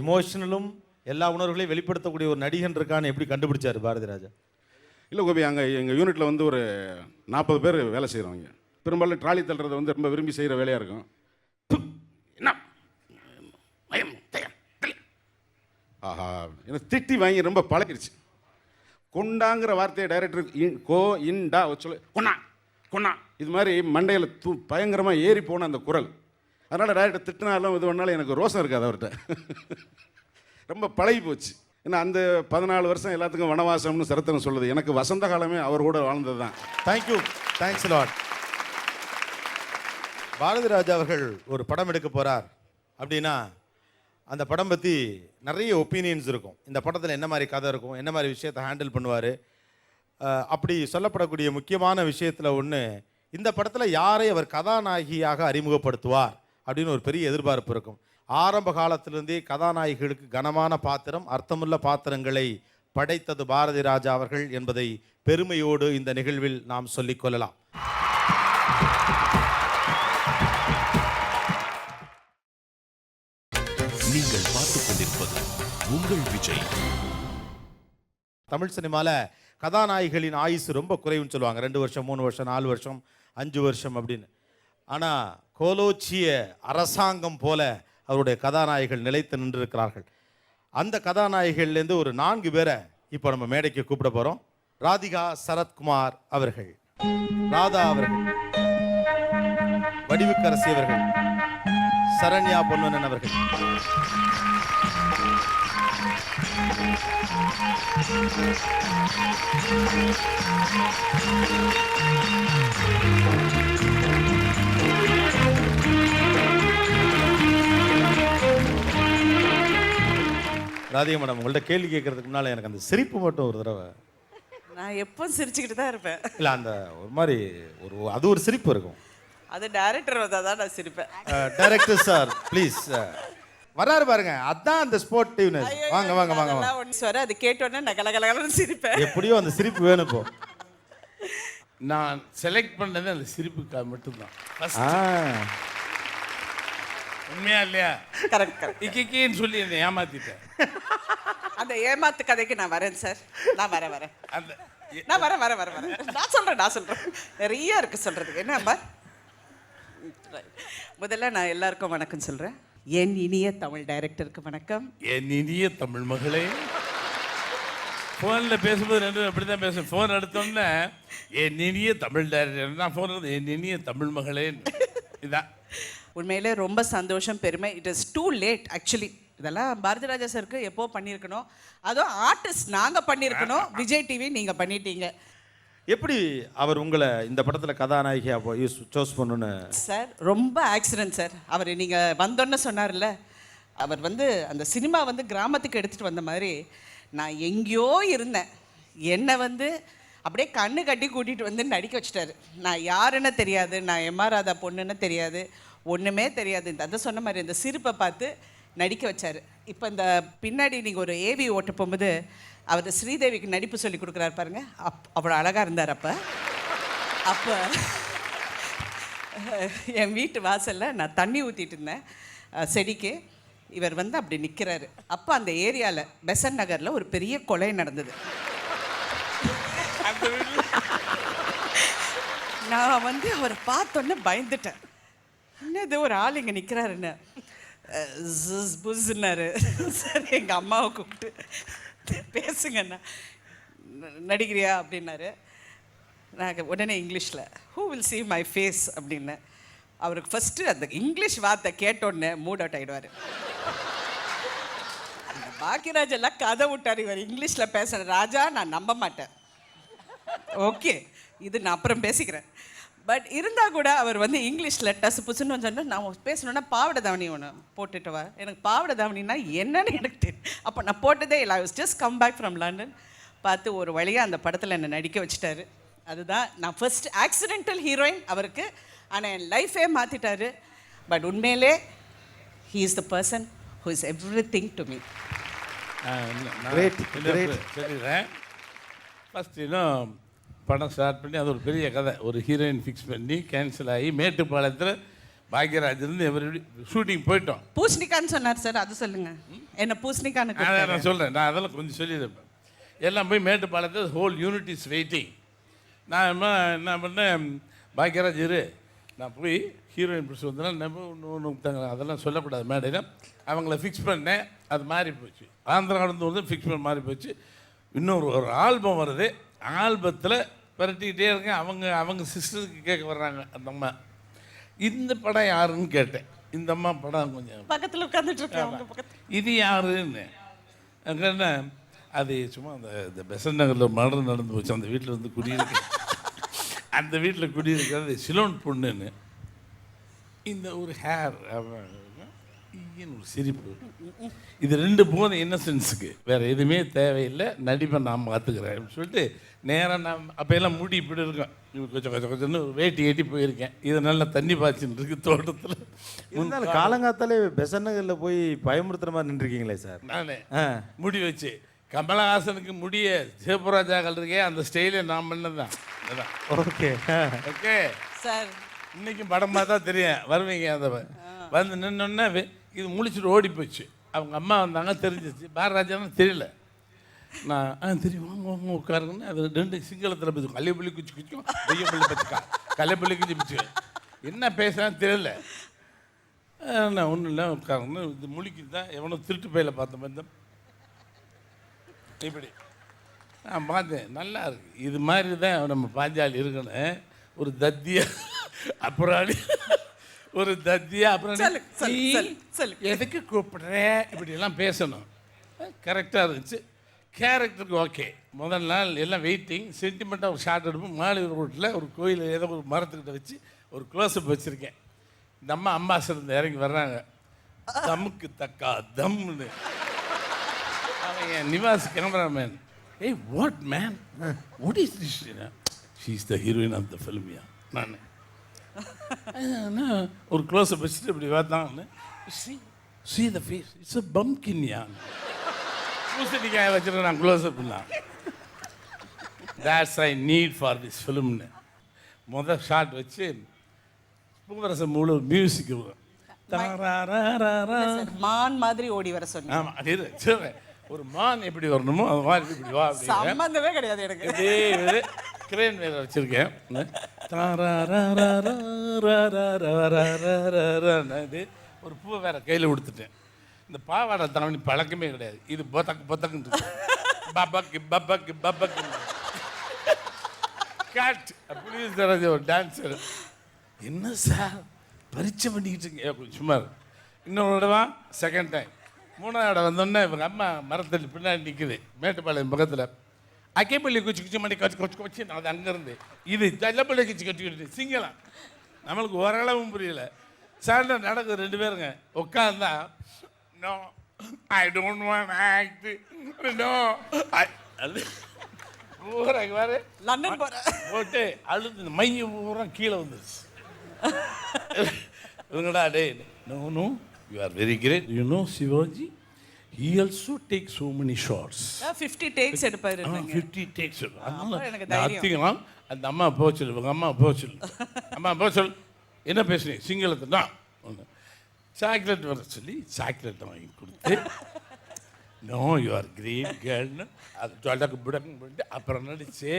G: இமோஷனலும் எல்லா உணர்வுகளையும் வெளிப்படுத்தக்கூடிய ஒரு நடிகன் இருக்கான்னு எப்படி கண்டுபிடிச்சார் பாரதி ராஜா?
B: இல்லை கோபி, அங்கே எங்கள் யூனிட்டில் வந்து ஒரு 40 பேர் வேலை செய்கிறவங்க. பெரும்பாலும் ட்ராலி தள்ளுறதை வந்து ரொம்ப விரும்பி செய்கிற வேலையாக இருக்கும். என்ன ஆஹா, எனக்கு திட்டி வாங்கி ரொம்ப பழகிடுச்சு. கொண்டாங்கிற வார்த்தையை டைரக்டர் சொல்லு கொண்டா இது மாதிரி மண்டையில் பயங்கரமாக ஏறி போன அந்த குரல். அதனால் டைரக்டர் திட்டினாலும் இது பண்ணாலும் எனக்கு ரோசம் இருக்காது அவர்கிட்ட. ரொம்ப பழகி போச்சு. ஏன்னா அந்த 14 வருஷம் எல்லாத்துக்கும் வனவாசம்னு சரித்திரம் சொல்லுது. எனக்கு வசந்த காலமே அவர் கூட வாழ்ந்தது தான்.
G: Thank you, thanks lot. Bharathi Raja அவர்கள் ஒரு படம் எடுக்க போகிறார் அப்படின்னா அந்த படம் பற்றி நிறைய ஒப்பீனியன்ஸ் இருக்கும். இந்த படத்தில் என்ன மாதிரி கதை இருக்கும், என்ன மாதிரி விஷயத்தை ஹேண்டில் பண்ணுவார். அப்படி சொல்லப்படக்கூடிய முக்கியமான விஷயத்தில் ஒன்று, இந்த படத்தில் யாரை அவர் கதாநாயகியாக அறிமுகப்படுத்துவார் அப்படின்னு ஒரு பெரிய எதிர்பார்ப்பு இருக்கும். ஆரம்ப காலத்திலிருந்தே கதாநாயகிகளுக்கு கனமான பாத்திரம், அர்த்தமுள்ள பாத்திரங்களை படைத்தது பாரதி ராஜா அவர்கள் என்பதை பெருமையோடு இந்த நிகழ்வில் நாம் சொல்லிக்கொள்ளலாம்.
A: நீங்கள் பார்த்துக் கொண்டிருப்பது உங்கள் விஜய்.
G: தமிழ் சினிமாவில் கதாநாயகிகளின் ஆயுசு ரொம்ப குறைவுன்னு சொல்லுவாங்க. 2 வருஷம், 3 வருஷம், 4 வருஷம், 5 வருஷம் அப்படின்னு. ஆனால் கோலோச்சிய அரசாங்கம் போல அவருடைய கதாநாயகிகள் நிலைத்து நின்றிருக்கிறார்கள். அந்த கதாநாயகிகள்லேருந்து ஒரு 4 பேரை இப்போ நம்ம மேடைக்கு கூப்பிட போகிறோம். ராதிகா சரத்குமார் அவர்கள், ராதா அவர்கள், வடிவுக்கரசி அவர்கள், சரண்யா பொன்வனன் அவர்கள். ராதிகா மேடம், உங்கள்ட்ட கேள்வி கேட்கறதுக்கு முன்னால் எனக்கு அந்த சிரிப்பு மட்டும் ஒரு தடவை.
E: நான் எப்போ சிரிச்சுக்கிட்டு தான் இருப்பேன்.
G: இல்லை, அந்த ஒரு மாதிரி அது ஒரு சிரிப்பு இருக்கும்.
E: அது டைரக்டர் வந்தால் தான் நான் சிரிப்பேன்.
G: டைரக்டர் சார் ப்ளீஸ் வராரு பாருங்க, அதான் அந்த ஸ்போர்ட்டிவ்னஸ். வாங்க வாங்க வாங்க வாங்க.
E: சார் அது கேட்டோன்னே நான் கலகலகலன்னு சிரிப்பேன்.
G: எப்படியோ அந்த சிரிப்பு வேணும். இப்போ
H: நான் செலக்ட் பண்ணது அந்த சிரிப்புக்காக மட்டும்தான். உண்மையா இல்லையா?
E: கரெக்ட்.
H: இக்கின்னு சொல்லி என்னை ஏமாத்திட்டேன்.
E: அந்த ஏமாத்து கதைக்கு நான் வரேன் சார். நான் வரேன். நான் வரேன். நான் சொல்கிறேன். நிறைய இருக்குது சொல்கிறதுக்கு. என்னப்பா, முதல்ல நான் எல்லாருக்கும் வணக்கம் சொல்கிறேன். என் இனிய தமிழ் டைரக்டருக்கு வணக்கம்.
H: என் இனிய தமிழ் மகளே. ஃபோனில் பேசும்போது 2 அப்படி தான் பேசுவேன். ஃபோன் எடுத்தோன்னே என் இனிய தமிழ் டைரக்டர் தான் ஃபோன் எடுத்து என் இனிய தமிழ் மகளேன்னு. இதான்
E: உண்மையிலே ரொம்ப சந்தோஷம், பெருமை. It is too late actually. இதெல்லாம் பாரதி ராஜா சருக்கு எப்போ பண்ணியிருக்கணும், அதுவும் ஆர்டிஸ்ட் நாங்கள் பண்ணியிருக்கணும். விஜய் டிவி நீங்கள் பண்ணிட்டீங்க.
G: எப்படி அவர் உங்களை இந்த படத்தில் கதாநாயகியாக போய் சூஸ் பண்ணுன்னு?
E: சார் ரொம்ப ஆக்சிடென்ட் சார். அவர் நீங்கள் வந்தோன்னு சொன்னார்ல, அவர் வந்து அந்த சினிமா வந்து கிராமத்துக்கு எடுத்துகிட்டு வந்த மாதிரி நான் எங்கேயோ இருந்தேன். என்னை வந்து அப்படியே கண்ணு கட்டி கூட்டிகிட்டு வந்து நடிக்க வச்சிட்டாரு. நான் யாருன்னு தெரியாது, நான் எம்ஆர் ராதா பொண்ணுன்னு தெரியாது, ஒன்றுமே தெரியாது. இந்த அதை சொன்ன மாதிரி இந்த சிரிப்பை பார்த்து நடிக்க வச்சார். இப்போ இந்த பின்னாடி நீங்கள் ஒரு ஏவி ஓட்ட போகும்போது அவர் ஸ்ரீதேவிக்கு நடிப்பு சொல்லி கொடுக்குறாரு பாருங்க. அவ்வளோ அழகாக இருந்தார். அப்போ என் வீட்டு வாசலில் நான் தண்ணி ஊற்றிட்டு இருந்தேன் செடிக்கு. இவர் வந்து அப்படி நிற்கிறாரு. அப்போ அந்த ஏரியாவில் பெசன் நகரில் ஒரு பெரிய கொலை நடந்தது. நான் வந்து அவரை பார்த்தோன்னே பயந்துட்டேன். என்னது ஒரு ஆள் இங்கே நிற்கிறாருன்னு. புஸ்னாரு. சரி எங்கள் அம்மாவை கூப்பிட்டு பேசுங்கண்ணா, நடிக்கிறியா அப்படின்னாரு. நான் உடனே இங்கிலீஷில் who will see my face அப்படின்னேன். அவருக்கு ஃபஸ்ட்டு அந்த இங்கிலீஷ் வார்த்தை கேட்டோடனே மூட் அவுட் ஆகிடுவார். பாக்கியராஜ் எல்லாம் கதை விட்டார். இவர் இங்கிலீஷில் பேசுகிற ராஜா நான் நம்ப மாட்டேன். ஓகே, இது நான் அப்புறம் பேசிக்கிறேன். பட் இருந்தால் கூட அவர் வந்து இங்கிலீஷில் டஸ் புசுன்னு சொன்னால் நான் பேசணுன்னா பாவடை தாவணி ஒன்று போட்டுட்டு வா. எனக்கு பாவடை தாவணின்னா என்னன்னு எனக்கு தெரியும். அப்போ நான் போட்டதே இல்லை. I was just come back from London. பார்த்து ஒரு வழியாக அந்த படத்தில் என்னை நடிக்க வச்சுட்டாரு. அதுதான் நான் ஃபர்ஸ்ட் ஆக்சிடென்டல் ஹீரோயின் அவருக்கு. ஆனால் என் லைஃபே மாற்றிட்டாரு. பட் உண்மையிலே he is the person who is everything to me.
H: சொல்லிடுறேன். ஃபஸ்ட் இன்னும் படம் ஸ்டார்ட் பண்ணி அது ஒரு பெரிய கதை. ஒரு ஹீரோயின் ஃபிக்ஸ் பண்ணி கேன்சல் ஆகி மேட்டுப்பாளையத்தில் பாக்யராஜ் இருந்து எவரி ஷூட்டிங் போயிட்டோம்.
E: பூசணிக்கான்னு சொன்னார் சார், அது சொல்லுங்க. என்ன பூசணிக்கான்னு
H: நான் சொல்கிறேன். நான் அதெல்லாம் கொஞ்சம் சொல்லியிருப்பேன். எல்லாம் போய் மேட்டுப்பாளையத்தில் ஹோல் யூனிட் இஸ் வெயிட்டிங். நான் என்ன பண்ணேன், பாக்யராஜ் இரு, நான் போய் ஹீரோயின் பிடிச்சி வந்தேன். நம்ம அதெல்லாம் சொல்லக்கூடாது மேடையில். அவங்கள ஃபிக்ஸ் பண்ணேன். அது மாறி போச்சு. ஆந்திராவிலேருந்து வந்து ஃபிக்ஸ் பண்ண மாறி போச்சு. இன்னொரு ஆல்பம் வருது. ஆல்பத்தில் பரட்டிக்கிட்டே இருக்கேன். அவங்க சிஸ்டருக்கு கேட்க வர்றாங்க. அந்த அம்மா இந்த படம் யாருன்னு கேட்டேன். இந்த அம்மா படம் கொஞ்சம்
E: பக்கத்தில் உட்காந்துட்டு இருக்கேன்.
H: இது யாருன்னு என்ன, அது சும்மா அந்த பெசன் நகரில் மர்டர் நடந்து போச்சு. அந்த வீட்டில் வந்து குடியிருக்கு. அந்த வீட்டில் குடியிருக்கிறது சிலோன் பொண்ணுன்னு. இந்த ஒரு ஹேர் ஒரு சிரிப்பு, இது ரெண்டு போதும் இன்னசென்ஸுக்கு. வேறு எதுவுமே தேவையில்லை, நடிப்பை நான் பார்த்துக்கிறேன் அப்படின்னு சொல்லிட்டு நேராக நான் அப்போ எல்லாம் மூடி இப்படி இருக்கேன். கொஞ்சம் ஒரு வேட்டி ஏட்டி போயிருக்கேன். இது நல்லா தண்ணி பாய்ச்சின்னு இருக்குது தோட்டத்தில்.
G: முன்னாள் காலங்காத்தாலே பெசன் நகரில் போய் பயமுறுத்துற மாதிரி நின்றுருக்கீங்களே சார்.
H: நானே முடி வச்சு கமலஹாசனுக்கு முடிய சிவபுராஜாக்கள் இருக்கே, அந்த ஸ்டைலே நான் பண்ணதான்.
G: ஓகே
H: ஓகே
E: சார்,
H: இன்றைக்கும் படம் பார்த்தா தெரியும் வருவீங்க. அந்த வந்து நின்னோடனே இது முழிச்சுட்டு ஓடி போச்சு. அவங்க அம்மா வந்தாங்க, தெரிஞ்சிச்சு. பாரராஜான்னு தெரியல. நான் தெரியும், வாங்க உட்காருங்கன்னு. அது ரெண்டு சிங்களத்தில் போச்சு. கல்லைப்பள்ளி குச்சி குச்சிக்கும், பொய்யப்பள்ளி பச்சுக்கா, கல்லைப்பள்ளி குச்சி பிச்சு. என்ன பேசுகிறான்னு தெரியல. நான் ஒன்றும் இல்லை உட்காருன்னு. இது முழிக்கிட்டு தான் எவனோ திருட்டு பையில பார்த்த மாதிரி தான் இப்படி நான் பார்த்தேன். நல்லா இருக்கு. இது மாதிரி தான் நம்ம பாஞ்சாலி இருக்கணும். ஒரு தத்தியா அப்புறம் ஒரு தத்தியா அப்புறம் எதுக்கு கூப்பிடுறேன் இப்படியெல்லாம் பேசணும். கரெக்டாக இருந்துச்சு. கேரக்டருக்கு ஓகே. முதல் நாள் எல்லாம் வெயிட்டிங். சென்டிமெண்ட்டாக ஒரு ஷார்ட் எடுப்போம். மாளிகை ரோட்டில் ஒரு கோயில் ஏதோ ஒரு மரத்துக்கிட்ட வச்சு ஒரு க்ளோஸ்அப் வச்சுருக்கேன். இந்த அம்மா அம்பாசிடர் இறங்கி வர்றாங்க. தம்முக்கு தக்கா தம்னு. அவன் என் நிவாஸ் கேமராமேன், ஏய் what man, what is this? She is the heroine of the ஃபிலிமியா. நான் ஒரு க்ளோஸ்அப் வச்சுட்டு இப்படி பார்த்தாங்கன்னு, see the face, it's a பம்கின்யா. பூசணிக்காயை வச்சுட்டு நான் க்ளோஸ்அப்னா that's I need for this ஃபிலிம்னு முதல் ஷார்ட் வச்சு பூவரசம் முழு மியூசிக்
E: மான் மாதிரி ஓடி வர சொன்னேன்.
H: ஆமாம், அது சரி. ஒரு மான் எப்படி வரணுமோ அது மாதிரி இப்படி வா.
E: சம்பந்தமே கிடையாது எனக்கு.
H: இதே கிரேன் வேற வச்சுருக்கேன். ஒரு பூவை வேற கையில் கொடுத்துட்டேன். இந்த பாவாடை தாவணி பழக்கமே கிடையாது. இது பொத்தக்கு பொத்தக்குன்னு பப்பக்கு பப்பக்கு பப்பக்கு கேட். புலிஸ் தரது ஒரு டான்ஸர். என்ன சார் பரிச்சை பண்ணிக்கிட்டு இருக்கீங்க? கொஞ்சம் சும்மா இன்னொரு இடவா. Second time. மூணாவது இடம் வந்தோடனே இவங்க அம்மா மரத்தடி பின்னாடி நிற்குது மேட்டுப்பாளையம் பக்கத்தில். அக்கேப்பள்ளி குச்சி குச்சி மணி கச்சு கொச்சு கொச்சு அது அங்கேருந்து இது ஜல்லப்பள்ளி குச்சி கட்டிக்கிட்டு சிங்கலாம் நம்மளுக்கு ஓரளவும் புரியல. சார் நடக்குது 2 பேருங்க உட்காந்தா no I don't want act no அது பூரா வேறு
E: லண்டன் போற
H: போட்டு அழுது மைய பூரா கீழே வந்துருச்சு. இவங்கடா டே no no you are very great you know Sivaji he also takes so many shots
E: 50 takes எடுப்பாரு
H: 50 takes
E: அப்ப எனக்கு தைரியம்.
H: அதனால அந்த அம்மா போச்சல் உங்க அம்மா போச்சல் அம்மா போச்சல் என்ன பேசுறீங்க சிங்களத்தை தான் சாக்லேட் வர சொல்லி சாக்லேட் வாங்கி கொடுத்து நோ யூ ஆர் கிரேட் கேர்ள்னு அது சொல்லக்கு புடக்கு போட்டு அப்புறம் நடிச்சு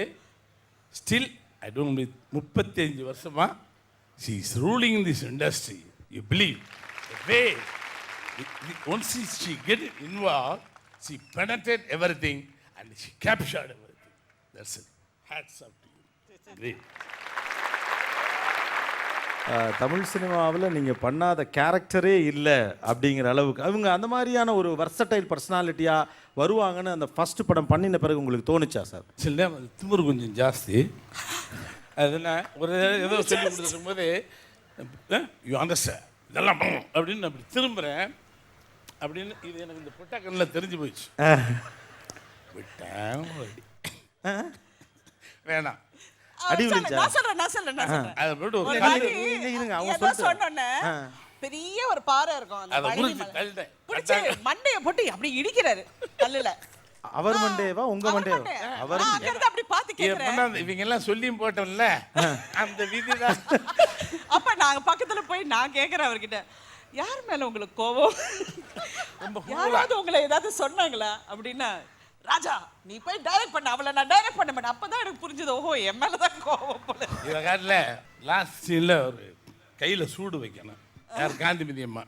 H: ஸ்டில் ஐ டோன்ட் 35 வருஷமா she is ruling in this industry. You believe the way once she get involved, she penetrated everything and she captured everything. That's it. Hats off to you. Great.
G: Tamil சினிமாவில் நீங்கள் பண்ணாத கேரக்டரே இல்லை அப்படிங்கிற அளவுக்கு அவங்க அந்த மாதிரியான ஒரு வர்சடைல் பர்சனாலிட்டியாக வருவாங்கன்னு அந்த ஃபஸ்ட்டு படம் பண்ணின பிறகு உங்களுக்கு தோணுச்சா சார்?
H: சில நேரம் அது திமிரு கொஞ்சம் ஜாஸ்தி. அதனால் ஒரு ஏதோ சொல்லி கொடுத்துருக்கும் போது யூ அண்டர்ஸ்டாண்ட் இதெல்லாம் அப்படின்னு அப்படி திரும்புகிறேன் அப்படின்னு இது எனக்கு இந்த பொட்டாக்கண்ணில் தெரிஞ்சு போயிடுச்சு. விட்டேன் வேணாம்
G: அடி
E: நான் சொல்றேன்
H: அதை போட்டு ஒரு
E: சொன்னோன்னே பெரிய ஒரு பாறை இருக்கும் அந்த
H: அதை
E: வழி
H: உறிஞ்சி
E: மேல.
H: தள்ளிட்டேன்.
E: பிடிச்சு மண்டைய போட்டு அப்படி இடிக்கிறாரு கல்லுல.
G: அவர் மண்டேவா உங்க மண்டேவா? அவர்
E: நான் அங்கிருந்து அப்படி பார்த்து கேக்குறேன்.
H: இவங்க எல்லாம் சொல்லியும் போட்டோம்ல அந்த விதி தான்.
E: அப்ப நாங்க பக்கத்துல போய் நான் கேக்குறேன் அவர்கிட்ட, யார் மேல உங்களுக்கு கோவம்? யாராவது உங்களை ஏதாவது சொன்னாங்களா அப்படின்னா, ராஜா நீ போய் டைரக்ட் பண்ண, அவளை நான் டைரக்ட் பண்ண மாட்டேன். அப்பதான் எனக்கு புரிஞ்சது, ஓஹோ என் மேலதான் கோவம் போல.
H: இவ காட்டில் லாஸ்ட் சீனில் ஒரு கையில் சூடு வைக்கணும். யார் காந்திமதி அம்மா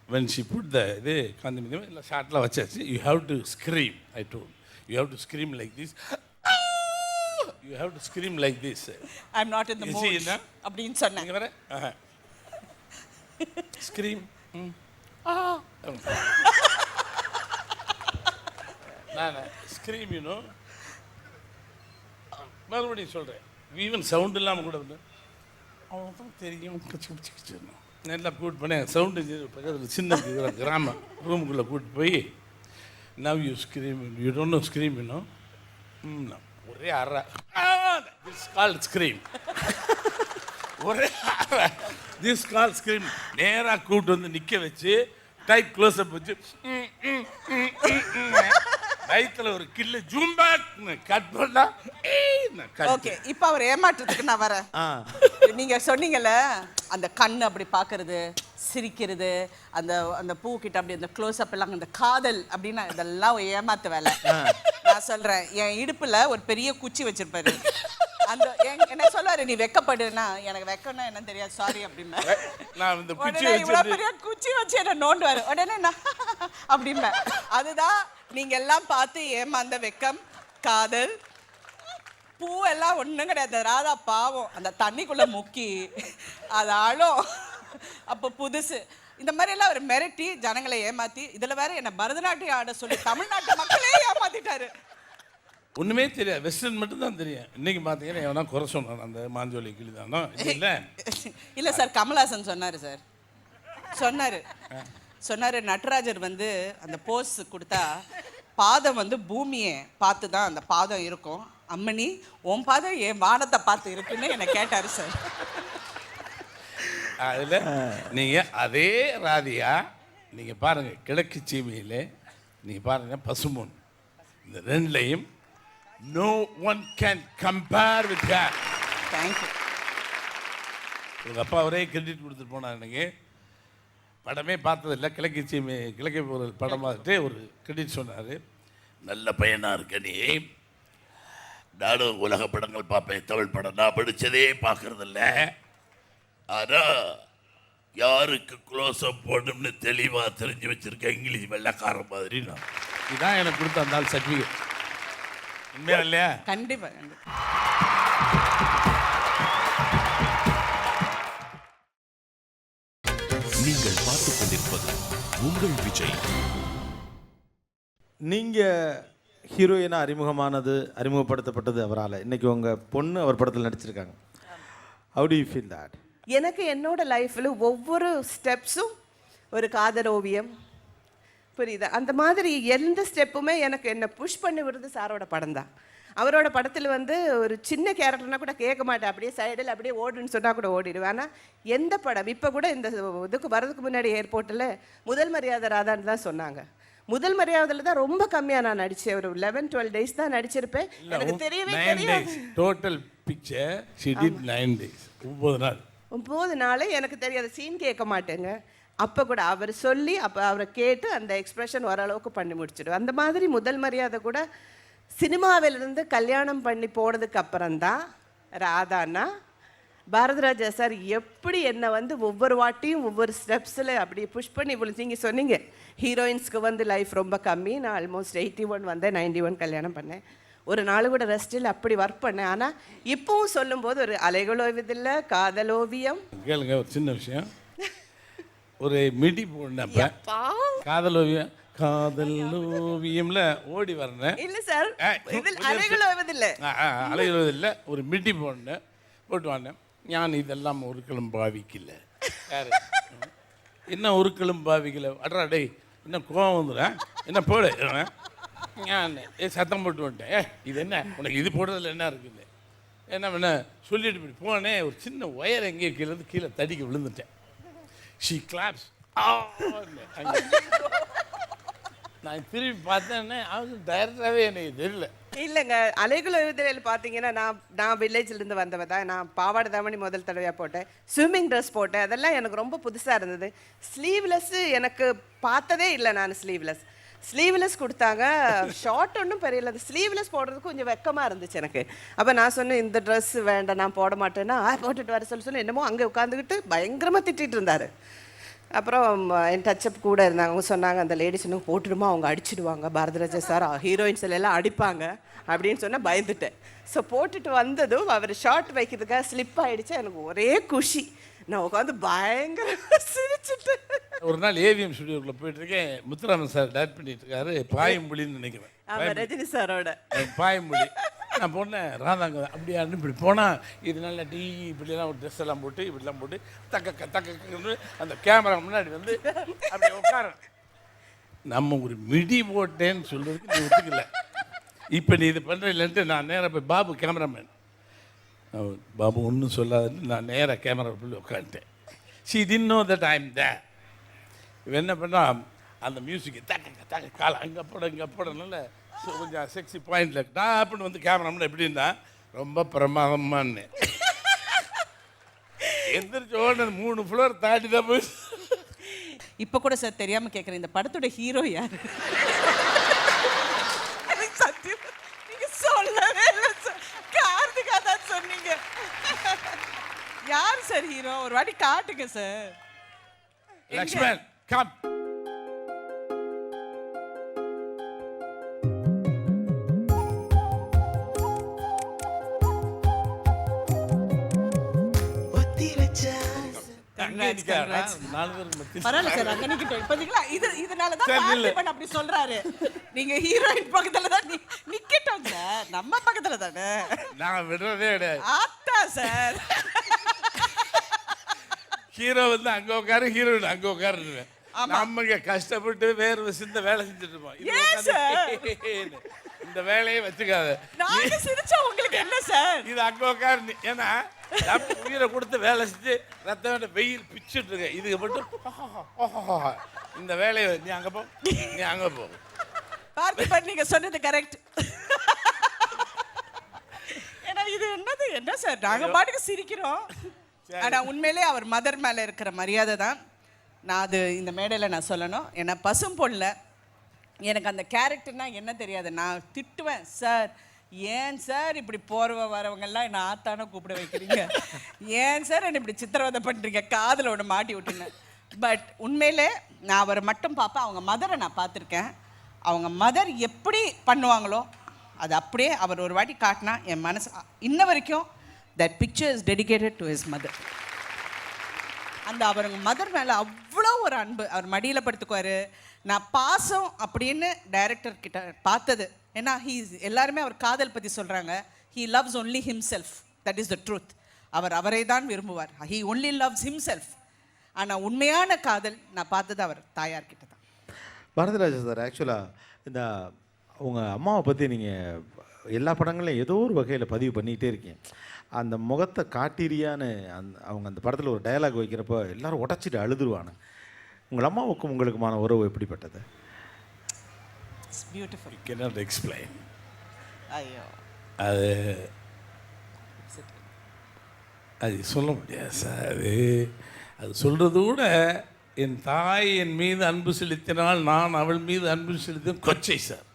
H: when she put the இது காந்திமதி அம்மா இல்லை ஷார்ட்லாம் வச்சாச்சு. You have to scream. I told you have to scream like this. You have to scream like this.
E: I am not in the mood அப்படின்னு சொன்னேன்.
H: இங்க வர ஸ்க்ரீம். நான் ஸ்க்ரீம் யூனோ மறுபடியும் சொல்கிறேன். ஈவன் சவுண்ட் இல்லாமல் கூட வந்து அவன் தான் தெரியும் கச்சிக்கணும் நல்லா கூட்டு பண்ணேன். சவுண்டு பக்கத்தில் சின்ன கிராமம் ரூமுக்குள்ளே கூப்பிட்டு போய் now you scream you don't know scream you know ஒரே அற திஸ் கால் ஸ்க்ரீம் ஒரே அற திஸ் கால் ஸ்க்ரீம் நேராக கூப்பிட்டு வந்து நிற்க வச்சு டைட் க்ளோஸ்அப் வச்சு வயிற்றுல ஒரு கில்லு ஜூம்பா கட் பண்ணா.
E: ஓகே, இப்போ அவர் ஏமாற்றத்துக்கு நான் வரேன். நீங்க சொன்னீங்கல்ல அந்த கண்ணு அப்படி பார்க்கறது, சிரிக்கிறது, அந்த அந்த பூ கிட்ட அப்படி அந்த க்ளோஸ் அப் எல்லாம், அந்த காதல் அப்படின்னா இதெல்லாம் ஏமாத்து வேலை. நான் சொல்றேன், என் இடுப்புல ஒரு பெரிய குச்சி வச்சிருப்பாரு. அந்த என்ன சொல்லுவாரு, நீ வெக்கப்படுனா, எனக்கு வெக்கம்னா என்ன தெரியாது சாரி அப்படின்னா,
H: நான் இந்த குச்சி
E: இவ்வளவு பெரிய குச்சி வச்சு என்ன நோண்டுவாரு. உடனே நான் அப்படிம்பேன். அதுதான் நீங்க எல்லாம் பார்த்து ஏமாந்த வெக்கம், காதல். பூ எல்லாம் ஒண்ணும் கிடையாது. ராதா பாவம் அந்த தண்ணிக்குள்ள முக்கி அது ஆளும். அப்போ புதுசு இந்த மாதிரி எல்லாம் ஒரு மிரட்டி ஜனங்களை ஏமாத்தி, இதுல வேற என்ன பரதநாட்டியம் ஆட சொல்லி தமிழ்நாட்டு மக்களே ஏமாத்திட்டாரு.
H: ஒன்றுமே தெரியாது, வெஸ்டர்ன் மட்டும்தான் தெரியும். இன்னைக்கு பார்த்தீங்கன்னா எவனா குறை சொன்னான் அந்த மாஞ்சோலி கிளி தானோ இல்லை
E: இல்லை சார், கமல்ஹாசன் சொன்னார் சார், சொன்னார் நட்ராஜர் வந்து அந்த போஸ் கொடுத்தா பாதம் வந்து பூமியை பார்த்து தான் அந்த பாதம் இருக்கும். அம்மணி உன் பாதம் என் வானத்தை பார்த்து இருக்குன்னு என்னை கேட்டார் சார்.
H: அதில் நீங்கள் அதே ராதியா நீங்கள் பாருங்கள், கிழக்கு சீமையில் நீங்கள் பாருங்கள் பசும்பொன், இந்த ரெண்டுலையும் no one can compare with her.
E: Thank you.
H: உங்கள் அப்பா அவரே கிரெடிட் கொடுத்துட்டு போனார். எனக்கு படமே பார்த்ததில்லை, கிழக்கே போகிற படம் பார்த்துட்டு ஒரு கிரெடிட் சொன்னார். நல்ல பையனாக இருக்க நீ, நானும் உலக படங்கள் பார்ப்பேன், தமிழ் படம் நான் படித்ததே பார்க்கறதில்ல, ஆனால் யாருக்கு க்ளோஸ் அப் போடணும்னு தெளிவாக தெரிஞ்சு வச்சுருக்கேன், இங்கிலீஷ் வெள்ளைக்காரன் மாதிரி. நான் இதுதான் எனக்கு கொடுத்த அந்த ஆள் சர்டிஃபிகேட். உண்மையா இல்லையா?
E: கண்டிப்பா.
A: நீங்கள் பார்த்துக் கொண்டிருப்பது உங்கள் விஜய்.
G: நீங்கள் ஹீரோயினாக அறிமுகப்படுத்தப்பட்டது அவரால். இன்னைக்கு உங்கள் பொண்ணு அவர் படத்தில் நடிச்சிருக்காங்க. How to you feel that?
E: எனக்கு என்னோட லைஃப்பில் ஒவ்வொரு ஸ்டெப்ஸும் ஒரு காதல் ஓவியம், புரியுதா? அந்த மாதிரி எந்த ஸ்டெப்புமே எனக்கு என்னை புஷ் பண்ணி விடுறது சாரோட படம் தான். அவரோட படத்தில் வந்து ஒரு சின்ன கேரக்டர்னா கூட கேட்க மாட்டேன், அப்படியே சைடில் அப்படியே ஓடுன்னு சொன்னால் கூட ஓடிடுவேன். ஆனால் எந்த படம் இப்போ கூட இந்த இதுக்கு வரதுக்கு முன்னாடி ஏர்போர்ட்டில் முதல் மரியாதை ராதான்னு தான் சொன்னாங்க. முதல் மரியாதையில் தான் ரொம்ப கம்மியாக நான் நடித்தேன். ஒரு 11-12 days தான் நடிச்சிருப்பேன். எனக்கு தெரியவே தெரியாது.
H: Total picture she did 9 days. 9 நாள்.
E: 9 நாள் எனக்கு தெரியாது. சீன் கேட்க மாட்டேங்க. அப்போ கூட அவர் சொல்லி அப்போ அவரை கேட்டு அந்த எக்ஸ்பிரஷன் ஓரளவுக்கு பண்ணி முடிச்சிடுவேன். அந்த மாதிரி முதல் மரியாதை கூட சினிமாவிலிருந்து கல்யாணம் பண்ணி போனதுக்கு அப்புறம்தான் ராதானா பாரதிராஜா சார் எப்படி என்னை வந்து ஒவ்வொரு வாட்டியும் ஒவ்வொரு ஸ்டெப்ஸில் அப்படி புஷ் பண்ணி நீங்கள் சொன்னீங்க ஹீரோயின்ஸ்க்கு வந்து லைஃப் ரொம்ப கம்மி. நான் ஆல்மோஸ்ட் 81 வந்தேன், 91 கல்யாணம் பண்ணேன். ஒரு நாள் கூட ரெஸ்ட்டில் அப்படி ஒர்க் பண்ணேன். ஆனால் இப்போவும் சொல்லும்போது ஒரு அலைகள் ஓவியதில்லை, காதல் ஓவியம்.
H: கேளுங்க ஒரு சின்ன விஷயம். ஒரு மிடி போனப்ப காதல் ஓவியம் ஓவியம்ல ஓடி வரேன்.
E: இல்லை சார், அலைகள் ஓவியதில்லை,
H: அலைகள் ஓவியதில்லை. ஒரு மிடி போட்டு வந்தேன். ஞான் இதெல்லாம் ஒருக்களும் பாவிக்கல. என்ன ஒருக்களும் பாவிக்கல? அட்ரா டேய், என்ன கோவம் வந்துடுறேன், என்ன போடு ஞான் சத்தம் போட்டு வந்துட்டேன். இது என்ன உனக்கு இது போடுறதுல என்ன இருக்குது? என்ன பண்ண சொல்லிட்டு இப்படி போனேன். ஒரு சின்ன ஒயர் எங்கேயோ கீழே தடிக்க விழுந்துட்டேன். She claps. நான் திரும்பி பார்த்தேன்னே அவங்க டைரக்டாகவே எனக்கு தெரியல.
E: இல்லைங்க, அலைகள் எழுதுறையில் பார்த்தீங்கன்னா நான் வில்லேஜ்லேருந்து வந்தவ தான். நான் பாவாடை தாவணி முதல் தடவையாக போட்டேன், ஸ்விம்மிங் ட்ரெஸ் போட்டேன். அதெல்லாம் எனக்கு ரொம்ப புதுசாக இருந்தது. ஸ்லீவ்லெஸ்ஸு எனக்கு பார்த்ததே இல்லை. நான் ஸ்லீவ்லெஸ் கொடுத்தாங்க. ஷார்ட் ஒன்றும் பெரியல, அந்த ஸ்லீவ்லெஸ் போடுறதுக்கு கொஞ்சம் வெக்கமாக இருந்துச்சு எனக்கு. அப்போ நான் சொன்னேன் இந்த ட்ரெஸ் வேண்டாம், நான் போட மாட்டேன்னா போட்டுட்டு வர சொல்லி என்னமோ அங்கே உட்காந்துக்கிட்டு பயங்கரமாக திட்டிகிட்டு இருந்தார். அப்புறம் என் டச்சப் கூட இருந்தாங்க. அவங்க சொன்னாங்க அந்த லேடிஸ் இன்னும் போட்டுடுமா, அவங்க அடிச்சிடுவாங்க, பாரதிராஜா சார் ஹீரோயின்ஸ் எல்லாம் அடிப்பாங்க அப்படின்னு சொன்னால் பயந்துட்டேன். ஸோ போட்டுட்டு வந்ததும் அவர் ஷார்ட் வைக்கிறதுக்காக ஸ்லிப் ஆகிடுச்சு. எனக்கு ஒரே குஷி, நான் உட்காந்து பயங்கர சிரிச்சுட்டு.
H: ஒரு நாள் ஏவிஎம் ஸ்டுடியோக்குள்ளே போயிட்டுருக்கேன். முத்துராமன் சார் டைரக்ட் பண்ணிட்டு இருக்காரு. பாயம்புலின்னு நினைக்கிறேன்.
E: ஆமாம், ரஜினி சாரோட
H: பாயம்புலி. நான் போனேன் ராதாங்க அப்படியே இப்படி போனால் இது நல்லா டீ இப்படிலாம் ஒரு ட்ரெஸ் எல்லாம் போட்டு இப்படிலாம் போட்டு தக்கன்னு அந்த கேமரா முன்னாடி வந்து அப்படி உட்கார. நம்ம ஒரு மிடி போட்டேன்னு சொல்கிறதுக்கு நீ ஒத்துக்கல. இப்போ நீ இது பண்ணுற இல்லைன்ட்டு நான் நேராக போய் பாபு கேமராமேன், பாபு ஒன்றும் சொல்லாதுன்னு நான் நேராக கேமரா போய் உட்காந்துட்டேன். She did know that I am there. இவன் என்ன பண்ணா அந்த மியூசிக்கு தக்க காலை அங்கே போட இங்கே போடனால கொஞ்சம் செக்ஸி பாயிண்டில் நான் அப்படின்னு வந்து கேமராமேன் எப்படி இருந்தா ரொம்ப பிரமாதமானு எந்திரிச்சு ஓடுனது 3 ஃப்ளோர் தாண்டி தான் போய்.
E: இப்போ கூட சார் தெரியாமல் கேட்குறேன், இந்த படத்தோட ஹீரோ யார்? சத்தியம் நீங்கள் சொல்லவே இல்லை சார். கார்த்திகா தான் சொன்னீங்க. யார் சார் ஹீரோ? ஒரு வாட்டி காட்டுங்க சார்.
H: லக்ஷ்மன் கம்.
E: பரவாயில்ல சார், அங்க நிக்கட்டும். இப்போதைக்கு இதனால தான் பார்த்திபன் அப்படி சொல்றாரு. நீங்க ஹீரோயின் பக்கத்துல தான் நிக்கட்டும் சார், நம்ம பக்கத்துல தானே.
H: நான் விடுறதே கிடையாது.
E: ஆத்தா சார்,
H: ஹீரோ வந்து அங்க உட்காரு, ஹீரோயின் அங்க உட்காருன்னு நம்ம கஷ்டப்பட்டு வேறு சிந்த வேலை செஞ்சுட்டு இருப்போம். இந்த வேலையை வச்சுக்காத.
E: நாங்க சிரிச்சா உங்களுக்கு என்ன சார்?
H: இது அங்க உட்காரு. ஏன்னா உயிரை கொடுத்து வேலை செஞ்சு ரத்த வெயில் பிச்சுட்டு இருக்க. இதுக்கு மட்டும் இந்த வேலையை நீ அங்க போ, நீ அங்க போ.
E: பார்த்திபன் நீங்க சொன்னது கரெக்ட். ஏன்னா இது என்ன சார், நாங்க பாட்டுக்கு சிரிக்கிறோம். ஆனா உண்மையிலே அவர் மதர் மேல இருக்கிற மரியாதை தான். நான் அது இந்த மேடையில் நான் சொல்லணும். ஏன்னா பசும் பொண்ணுல எனக்கு அந்த கேரக்டர்னா என்ன தெரியாது. நான் திட்டுவேன், சார் ஏன் சார் இப்படி போறவ வரவங்கெல்லாம் என்னை ஆத்தான கூப்பிட வைக்கிறீங்க, ஏன் சார் என்னை இப்படி சித்திரவதை பண்ணுறீங்க, காதில் ஒன்று மாட்டி விட்டுங்க. பட் உண்மையிலே நான் அவரை மட்டும் பார்ப்பேன். அவங்க மதரை நான் பார்த்துருக்கேன். அவங்க மதர் எப்படி பண்ணுவாங்களோ அது அப்படியே அவர் ஒரு வாட்டி காட்டினா என் மனசு இன்ன வரைக்கும் that picture is dedicated to his mother. அந்த அவருங்க மதர் மேலே அவ்வளோ ஒரு அன்பு. அவர் மடியில் படுத்துக்குவார். நான் பாசம் அப்படின்னு டைரக்டர் கிட்ட பார்த்தது ஏன்னா எல்லாருமே அவர் காதல் பற்றி சொல்கிறாங்க. He loves only himself, that is the truth. அவர் அவரை தான் விரும்புவார். He only loves himself. ஆனால் உண்மையான காதல் நான் பார்த்தது அவர் தாயார்கிட்ட தான்.
G: பாரதிராஜா சார், ஆக்சுவலாக இந்த உங்கள் அம்மாவை பற்றி நீங்கள் எல்லா படங்களையும் ஏதோ ஒரு வகையில் பதிவு பண்ணிகிட்டே இருக்கீங்க. அந்த முகத்தை காட்டீரியான்னு அவங்க அந்த படத்தில் ஒரு டயலாக் வைக்கிறப்போ எல்லாரும் உடச்சிட்டு அழுதுருவாங்க. உங்கள் அம்மாவுக்கும் உங்களுக்குமான உறவு எப்படிப்பட்டது?
E: It's beautiful.
H: cannot explain.
E: ஐயோ,
H: அது சொல்ல முடியாது சார். அது சொல்கிறத விட என் தாய் என் மீது அன்பு செலுத்தினால் நான் அவள் மீது அன்பு செலுத்தும் கொச்சை சார்.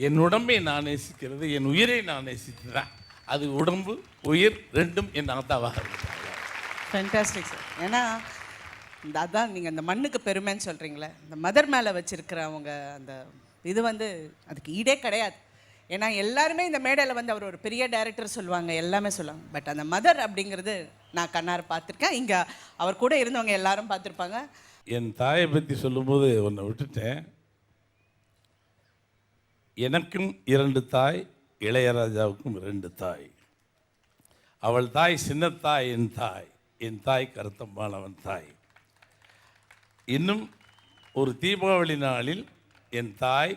H: என் உடம்பை நான் நேசிக்கிறது, என் உயிரை நான் நேசிக்கிறேன். அது உடம்பு உயிர் ரெண்டும் என் ஆத்தாவாக இருக்கிறாங்க.
E: Fantastic sir. ஏன்னா அதான் நீங்கள் அந்த மண்ணுக்கு பெருமைன்னு சொல்கிறீங்களே, இந்த மதர் மேலே வச்சுருக்கிற அவங்க அந்த இது வந்து அதுக்கு ஈடே கிடையாது. ஏன்னா எல்லாருமே இந்த மேடையில் வந்து அவர் ஒரு பெரிய டைரக்டர் சொல்லுவாங்க, எல்லாமே சொல்லுவாங்க. பட் அந்த மதர் அப்படிங்கிறது நான் கண்ணார பார்த்துருக்கேன். இங்கே அவர் கூட இருந்தவங்க எல்லாரும் பார்த்துருப்பாங்க.
H: என் தாயை பற்றி சொல்லும்போது ஒன்றை விட்டுட்டேன். எனக்கும் 2 தாய், இளையராஜாவுக்கும் 2 தாய். அவள் தாய் சின்னத்தாய், என் தாய் கருத்தம்மாள் அவன் தாய். இன்னும் ஒரு தீபாவளி நாளில் என் தாய்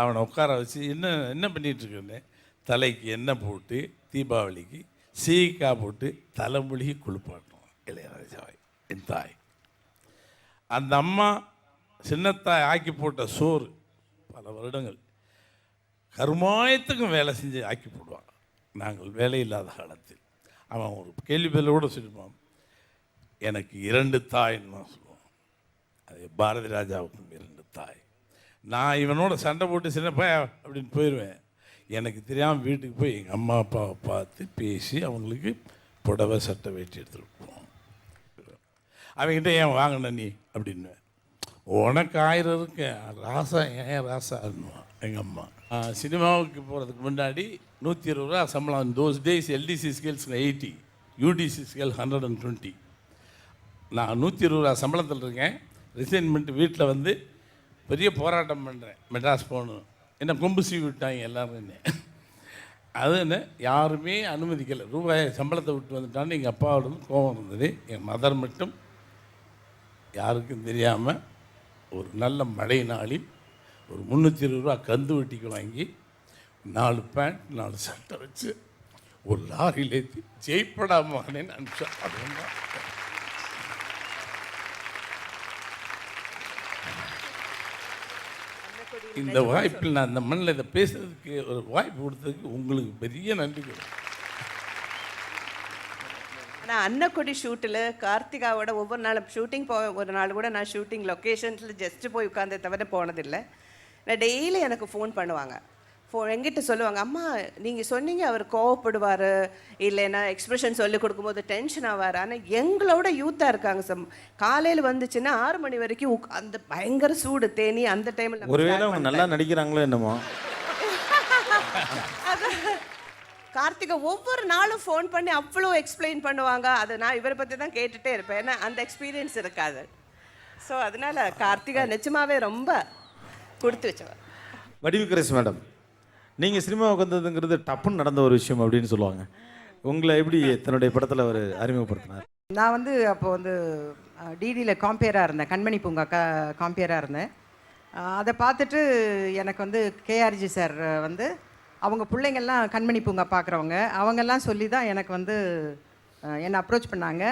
H: அவனை உட்கார வச்சு என்ன பண்ணிகிட்ருக்கேன்னு தலைக்கு எண்ணெய் போட்டு தீபாவளிக்கு சீக்காய் போட்டு தலைமொழிகி குளிப்பாட்டணும் இளையராஜாவை என் தாய். அந்த அம்மா சின்னத்தாய் ஆக்கி போட்ட சோறு பல வருடங்கள் கருமாயத்துக்கும் வேலை செஞ்சு ஆக்கி போடுவாங்க. நாங்கள் வேலை இல்லாத காலத்தில் அவன் ஒரு கேள்வி பேரில் கூட சொல்லிப்பான், எனக்கு 2 தாய்ன்னு தான் சொல்லுவான். அது பாரதி ராஜாவுக்கும் 2 தாய். நான் இவனோட சண்டை போட்டு சின்னப்பா அப்படின்னு போயிடுவேன். எனக்கு தெரியாமல் வீட்டுக்கு போய் எங்கள் அம்மா அப்பாவை பார்த்து பேசி அவங்களுக்கு புடவை சட்டை வேட்டி எடுத்துகிட்டு போவோம். அவங்ககிட்ட ஏன் வாங்கின நீ அப்படின்னுவேன். உனக்கு 1000 இருக்கு, ராசா ஏன் ராசான்னுவான் எங்கள் அம்மா. சினிமாவுக்கு போகிறதுக்கு முன்னாடி 120 ரூபா சம்பளம். Those days LDC scales 80, UTC scale 120. நான் 120 ரூபா சம்பளத்தில் இருக்கேன். ரிசைன்மெண்ட் வீட்டில் வந்து பெரிய போராட்டம் பண்ணுறேன், மெட்ராஸ் போகணும். என்ன கொம்பு சீவி விட்டாங்க எல்லோரும். என்ன அதுன்னு யாருமே அனுமதிக்கலை. ரூபாய் சம்பளத்தை விட்டு வந்துட்டான்னு எங்கள் அப்பாவோட கோபம் இருந்தது. என் மதர் மட்டும் யாருக்கும் தெரியாமல் ஒரு நல்ல மழை நாளில் ஒரு 320 ரூபா கந்து வெட்டிக்கு வாங்கி 4 பேண்ட் 4 சட்டை வச்சு ஒரு லாரியில் ஏற்றி ஜெய்ப்படாமனு அனுப்பிச்சா. அதுதான் இந்த வாய்ப்பில் நான் இந்த மண்ணில் இதை பேசுறதுக்கு ஒரு வாய்ப்பு கொடுத்ததுக்கு உங்களுக்கு பெரிய நன்றி.
N: ஆனால் அன்னக்கொடி ஷூட்டில் கார்த்திகாவோட ஒவ்வொரு நாளும் ஷூட்டிங் ஒரு நாள் கூட நான் ஷூட்டிங் லொக்கேஷன்ஸில் ஜஸ்ட்டு போய் உட்கார்ந்தே தவிர போனதில்லை. நான் டெய்லி எனக்கு ஃபோன் பண்ணுவாங்க. எங்கிட்ட சொல்லுவாங்க, அம்மா நீங்கள் சொன்னீங்க அவர் கோவப்படுவார், இல்லைன்னா எக்ஸ்பிரஷன் சொல்லி கொடுக்கும்போது டென்ஷன் ஆவார். ஆனால் எங்களோட யூத்தாக இருக்காங்க சார். காலையில் வந்துச்சுன்னா 6 மணி வரைக்கும் அந்த பயங்கர சூடு தேனி அந்த டைமில்
G: ஒருவேளை அவங்க நல்லா நடிக்கிறாங்களோ என்னமோ.
N: கார்த்திகா ஒவ்வொரு நாளும் ஃபோன் பண்ணி அவ்வளோ எக்ஸ்பிளைன் பண்ணுவாங்க. அது நான் இவரை பற்றி தான் கேட்டுகிட்டே இருப்பேன், ஏன்னா அந்த எக்ஸ்பீரியன்ஸ் இருக்காது. ஸோ அதனால் கார்த்திகா நிச்சயமாகவே ரொம்ப கொடுத்து வச்சவர்.
G: வடிவுக்கரசி மேடம், நீங்கள் சினிமாவுக்கு வந்ததுங்கிறது டப்புன்னு நடந்த ஒரு விஷயம் அப்படின்னு சொல்லுவாங்க. உங்களை எப்படி தன்னுடைய படத்தில் அவர் அறிமுகப்படுத்தினார்?
O: நான் வந்து அப்போ வந்து டிடியில் காம்பியராக இருந்தேன், கண்மணி பூங்கா காம்பியராக இருந்தேன். அதை பார்த்துட்டு எனக்கு வந்து கேஆர்ஜி சார் வந்து அவங்க பிள்ளைங்கள்லாம் கண்மணி பூங்கா பார்க்குறவங்க, அவங்கெல்லாம் சொல்லி தான் எனக்கு வந்து என்னை அப்ரோச் பண்ணாங்க.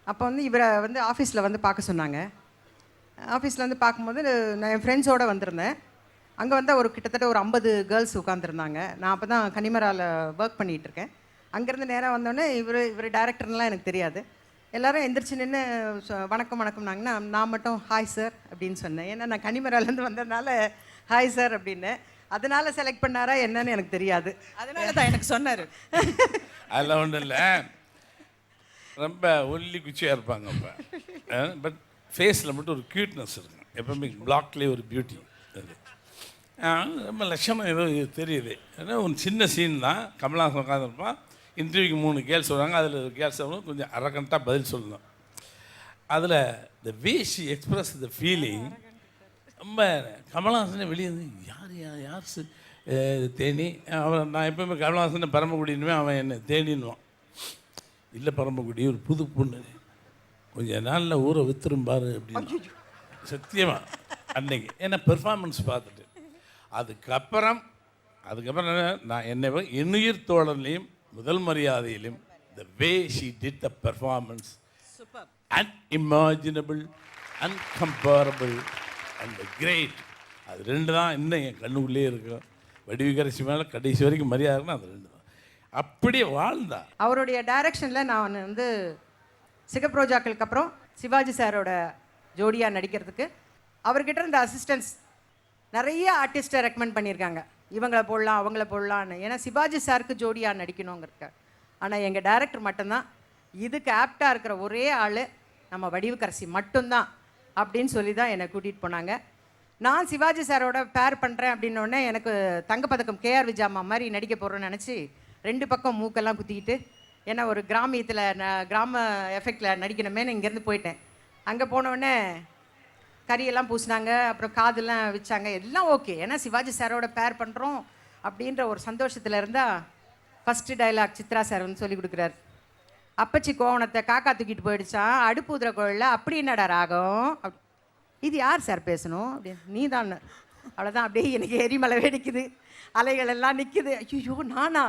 O: அப்போ வந்து இவரை வந்து ஆஃபீஸில் வந்து பார்க்க சொன்னாங்க. ஆஃபீஸில் வந்து பார்க்கும்போது நான் என் ஃப்ரெண்ட்ஸோடு வந்திருந்தேன். அங்கே வந்து ஒரு கிட்டத்தட்ட ஒரு 50 கேர்ள்ஸ் உட்காந்துருந்தாங்க. நான் அப்போ தான் கனிமராவில் ஒர்க் பண்ணிகிட்ருக்கேன். அங்கேருந்து நேராக வந்தோடனே இவர் டைரக்டர்லாம் எனக்கு தெரியாது. எல்லோரும் எந்திரிச்சு நின்று வணக்கம் வணக்கம்னாங்கன்னா நான் மட்டும் ஹாய் சார் அப்படின்னு சொன்னேன். ஏன்னா நான் கனிமராலேருந்து வந்ததுனால ஹாய் சார் அப்படின்னு. அதனால் செலக்ட் பண்ணாரா என்னன்னு எனக்கு தெரியாது.
E: அதனால தான் எனக்கு சொன்னார்.
H: அதெல்லாம் ஒன்றும் இல்லை, ரொம்ப ஒல்லி குச்சியாக இருப்பாங்க. இப்போ பட் ஃபேஸில் மட்டும் ஒரு க்யூட்னஸ் இருக்கும். எப்பவுமே பிளாக்லேயே ஒரு பியூட்டி. அது ரொம்ப லட்சணம் ஏதோ தெரியுது. ஏன்னா ஒரு சின்ன சீன் தான். கமல்ஹாசன் உட்காந்துருப்பான், இன்டர்வியூக்கு 3 கேர்ள்ஸ் வருவாங்க. அதில் ஒரு கேர்ள்ஸ் கொஞ்சம் அரகண்ட்டாக பதில் சொல்லணும். அதில் the way she express the feeling ரொம்ப கமல்ஹாசனே வெளியே வந்து யார் தேனி. அவன் நான் எப்பவுமே கமலஹாசன் பரமக்குடின்னுவேன், அவன் என்ன தேனின்னுவான். இல்லை பரமக்குடி ஒரு புது பொண்ணு, கொஞ்ச நாளில் ஊரை வித்துரும்பாரு அப்படின்னு. சத்தியமாக அன்னைக்கு ஏன்னா பெர்ஃபார்மன்ஸ் பார்த்துட்டு அதுக்கப்புறம் நான் என்னை இன்னுயிர் தோழன்லையும் முதல் மரியாதையிலும் the way she did the performance, unimaginable, uncomparable and great. அது ரெண்டு தான் இன்னும் என் கண்ணுக்குள்ளே இருக்கும். வடிவுக்கரசி மேலே கடைசி வரைக்கும் மரியாதைன்னா அது ரெண்டு தான். அப்படியே வாழ்ந்தா.
O: அவருடைய டைரக்ஷனில் நான் வந்து சிகப்ரோஜாக்களுக்கு அப்புறம் சிவாஜி சாரோட ஜோடியாக நடிக்கிறதுக்கு அவர்கிட்ட இருந்த அசிஸ்டன்ஸ் நிறைய ஆர்டிஸ்ட்டை ரெக்கமெண்ட் பண்ணியிருக்காங்க. இவங்களை போடலாம் அவங்கள போடலான்னு, ஏன்னா சிவாஜி சாருக்கு ஜோடியாக நடிக்கணுங்கிறக்க. ஆனால் எங்கள் டைரக்டர் மட்டும்தான் இதுக்கு ஆப்டாக இருக்கிற ஒரே ஆள் நம்ம வடிவுக்கரசி மட்டும்தான் அப்படின்னு சொல்லி தான் என்னை கூட்டிகிட்டு போனாங்க. நான் சிவாஜி சாரோட பேர் பண்ணுறேன் அப்படின்னோடனே எனக்கு தங்கப்பதக்கம் கேஆர் விஜயம்மா மாதிரி நடிக்க போகிறோன்னு நினச்சி 2 பக்கம் மூக்கெல்லாம் குத்திக்கிட்டு, ஏன்னா ஒரு கிராமியத்தில் கிராம எஃபெக்டில் நடிக்கணுமேனு இங்கேருந்து போயிட்டேன். அங்கே போனோடனே கறியெல்லாம் பூசினாங்க, அப்புறம் காதெல்லாம் வச்சாங்க, எல்லாம் ஓகே. ஏன்னா சிவாஜி சாரோட பேர் பண்ணுறோம் அப்படின்ற ஒரு சந்தோஷத்தில் இருந்தால் ஃபஸ்ட்டு டைலாக் சித்ரா சார் வந்து சொல்லி கொடுக்குறாரு. அப்பச்சி கோவணத்தை காக்கா தூக்கிட்டு போயிடுச்சான், அடுப்பு ஊதுற கோயிலில் அப்படி என்னடா ராகம், இது யார் சார் பேசணும் அப்படின்னு. நீ தான். அவ்வளோதான். அப்படியே எனக்கு எரிமலை வெடிக்குது, அலைகள் எல்லாம் நிற்குது. ஐயோ நானா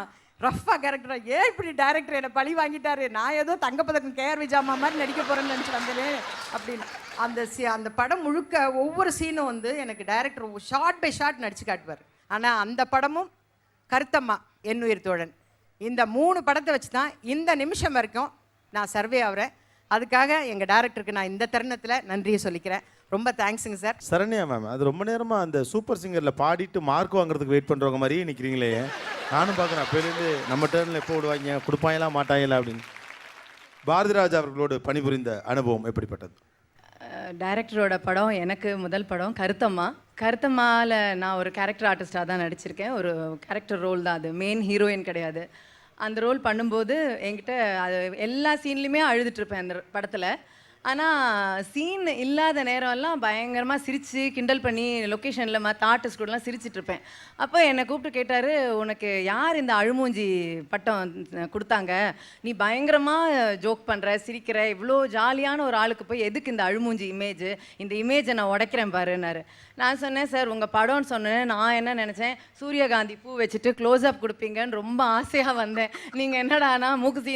O: ரஃப்பாக கேரக்டரா, ஏன் இப்படி டைரக்டர் என்னை பழி வாங்கிட்டாரு, நான் ஏதோ தங்கப்பதக்கம் கேஆர் விஜயம்மா மாதிரி நடிக்க போகிறேன்னு நினச்சி வந்தேன் அப்படின்னு. அந்த படம் முழுக்க ஒவ்வொரு சீனும் வந்து எனக்கு டைரக்டர் ஷார்ட் பை ஷார்ட் நடித்து காட்டுவார். ஆனால் அந்த படமும் கருத்தம்மா என்னுயிர் தோழன் இந்த 3 படத்தை வச்சு தான் இந்த நிமிஷம் வரைக்கும் நான் சர்வே ஆகிறேன். அதுக்காக எங்கள் டைரக்டருக்கு நான் இந்த தருணத்தில் நன்றியை சொல்லிக்கிறேன். ரொம்ப தேங்க்ஸுங்க சார்.
G: சரண்யா மேம், அது ரொம்ப நேரமாக அந்த சூப்பர் சிங்கரில் பாடிட்டு மார்க் வாங்குறதுக்கு வெயிட் பண்ணுறவங்க மாதிரியே நிற்கிறீங்களே. நானும் பார்க்குறேன் அப்போலேருந்து நம்ம டேர்னில் எப்போ விடுவாங்க, கொடுப்பாங்களா மாட்டாங்களா அப்படின்னு. பாரதிராஜா அவர்களோடு பணிபுரிந்த அனுபவம் எப்படிப்பட்டது?
P: டைரக்டரோட படம் எனக்கு முதல் படம் கருத்தம்மா. கருத்தம்மாவில் நான் ஒரு கேரக்டர் ஆர்டிஸ்டாக தான் நடிச்சிருக்கேன். ஒரு கேரக்டர் ரோல் தான், அது மெயின் ஹீரோயின் கிடையாது. அந்த ரோல் பண்ணும்போது என்கிட்ட அது எல்லா சீன்லேயுமே அழுதுட்ருப்பேன் அந்த படத்தில். ஆனால் சீன் இல்லாத நேரம்லாம் பயங்கரமாக சிரித்து கிண்டல் பண்ணி லொக்கேஷனில் மற்ற ஆர்டிஸ்ட் கூடலாம் சிரிச்சிட்ருப்பேன். அப்போ என்னை கூப்பிட்டு கேட்டார், உனக்கு யார் இந்த அழுமூஞ்சி பட்டம் கொடுத்தாங்க, நீ பயங்கரமாக ஜோக் பண்ணுற சிரிக்கிற, இவ்வளோ ஜாலியான ஒரு ஆளுக்கு போய் எதுக்கு இந்த அழுமூஞ்சி இமேஜ், இந்த இமேஜை நான் உடைக்கிறேன் பாருன்னாரு. நான் சொன்னேன், சார் உங்கள் படம்னு சொன்னேன், நான் என்ன நினச்சேன் சூரியகாந்தி பூ வச்சுட்டு க்ளோஸ்அப் கொடுப்பீங்கன்னு ரொம்ப ஆசையாக வந்தேன். நீங்கள் என்னடானா மூக்கு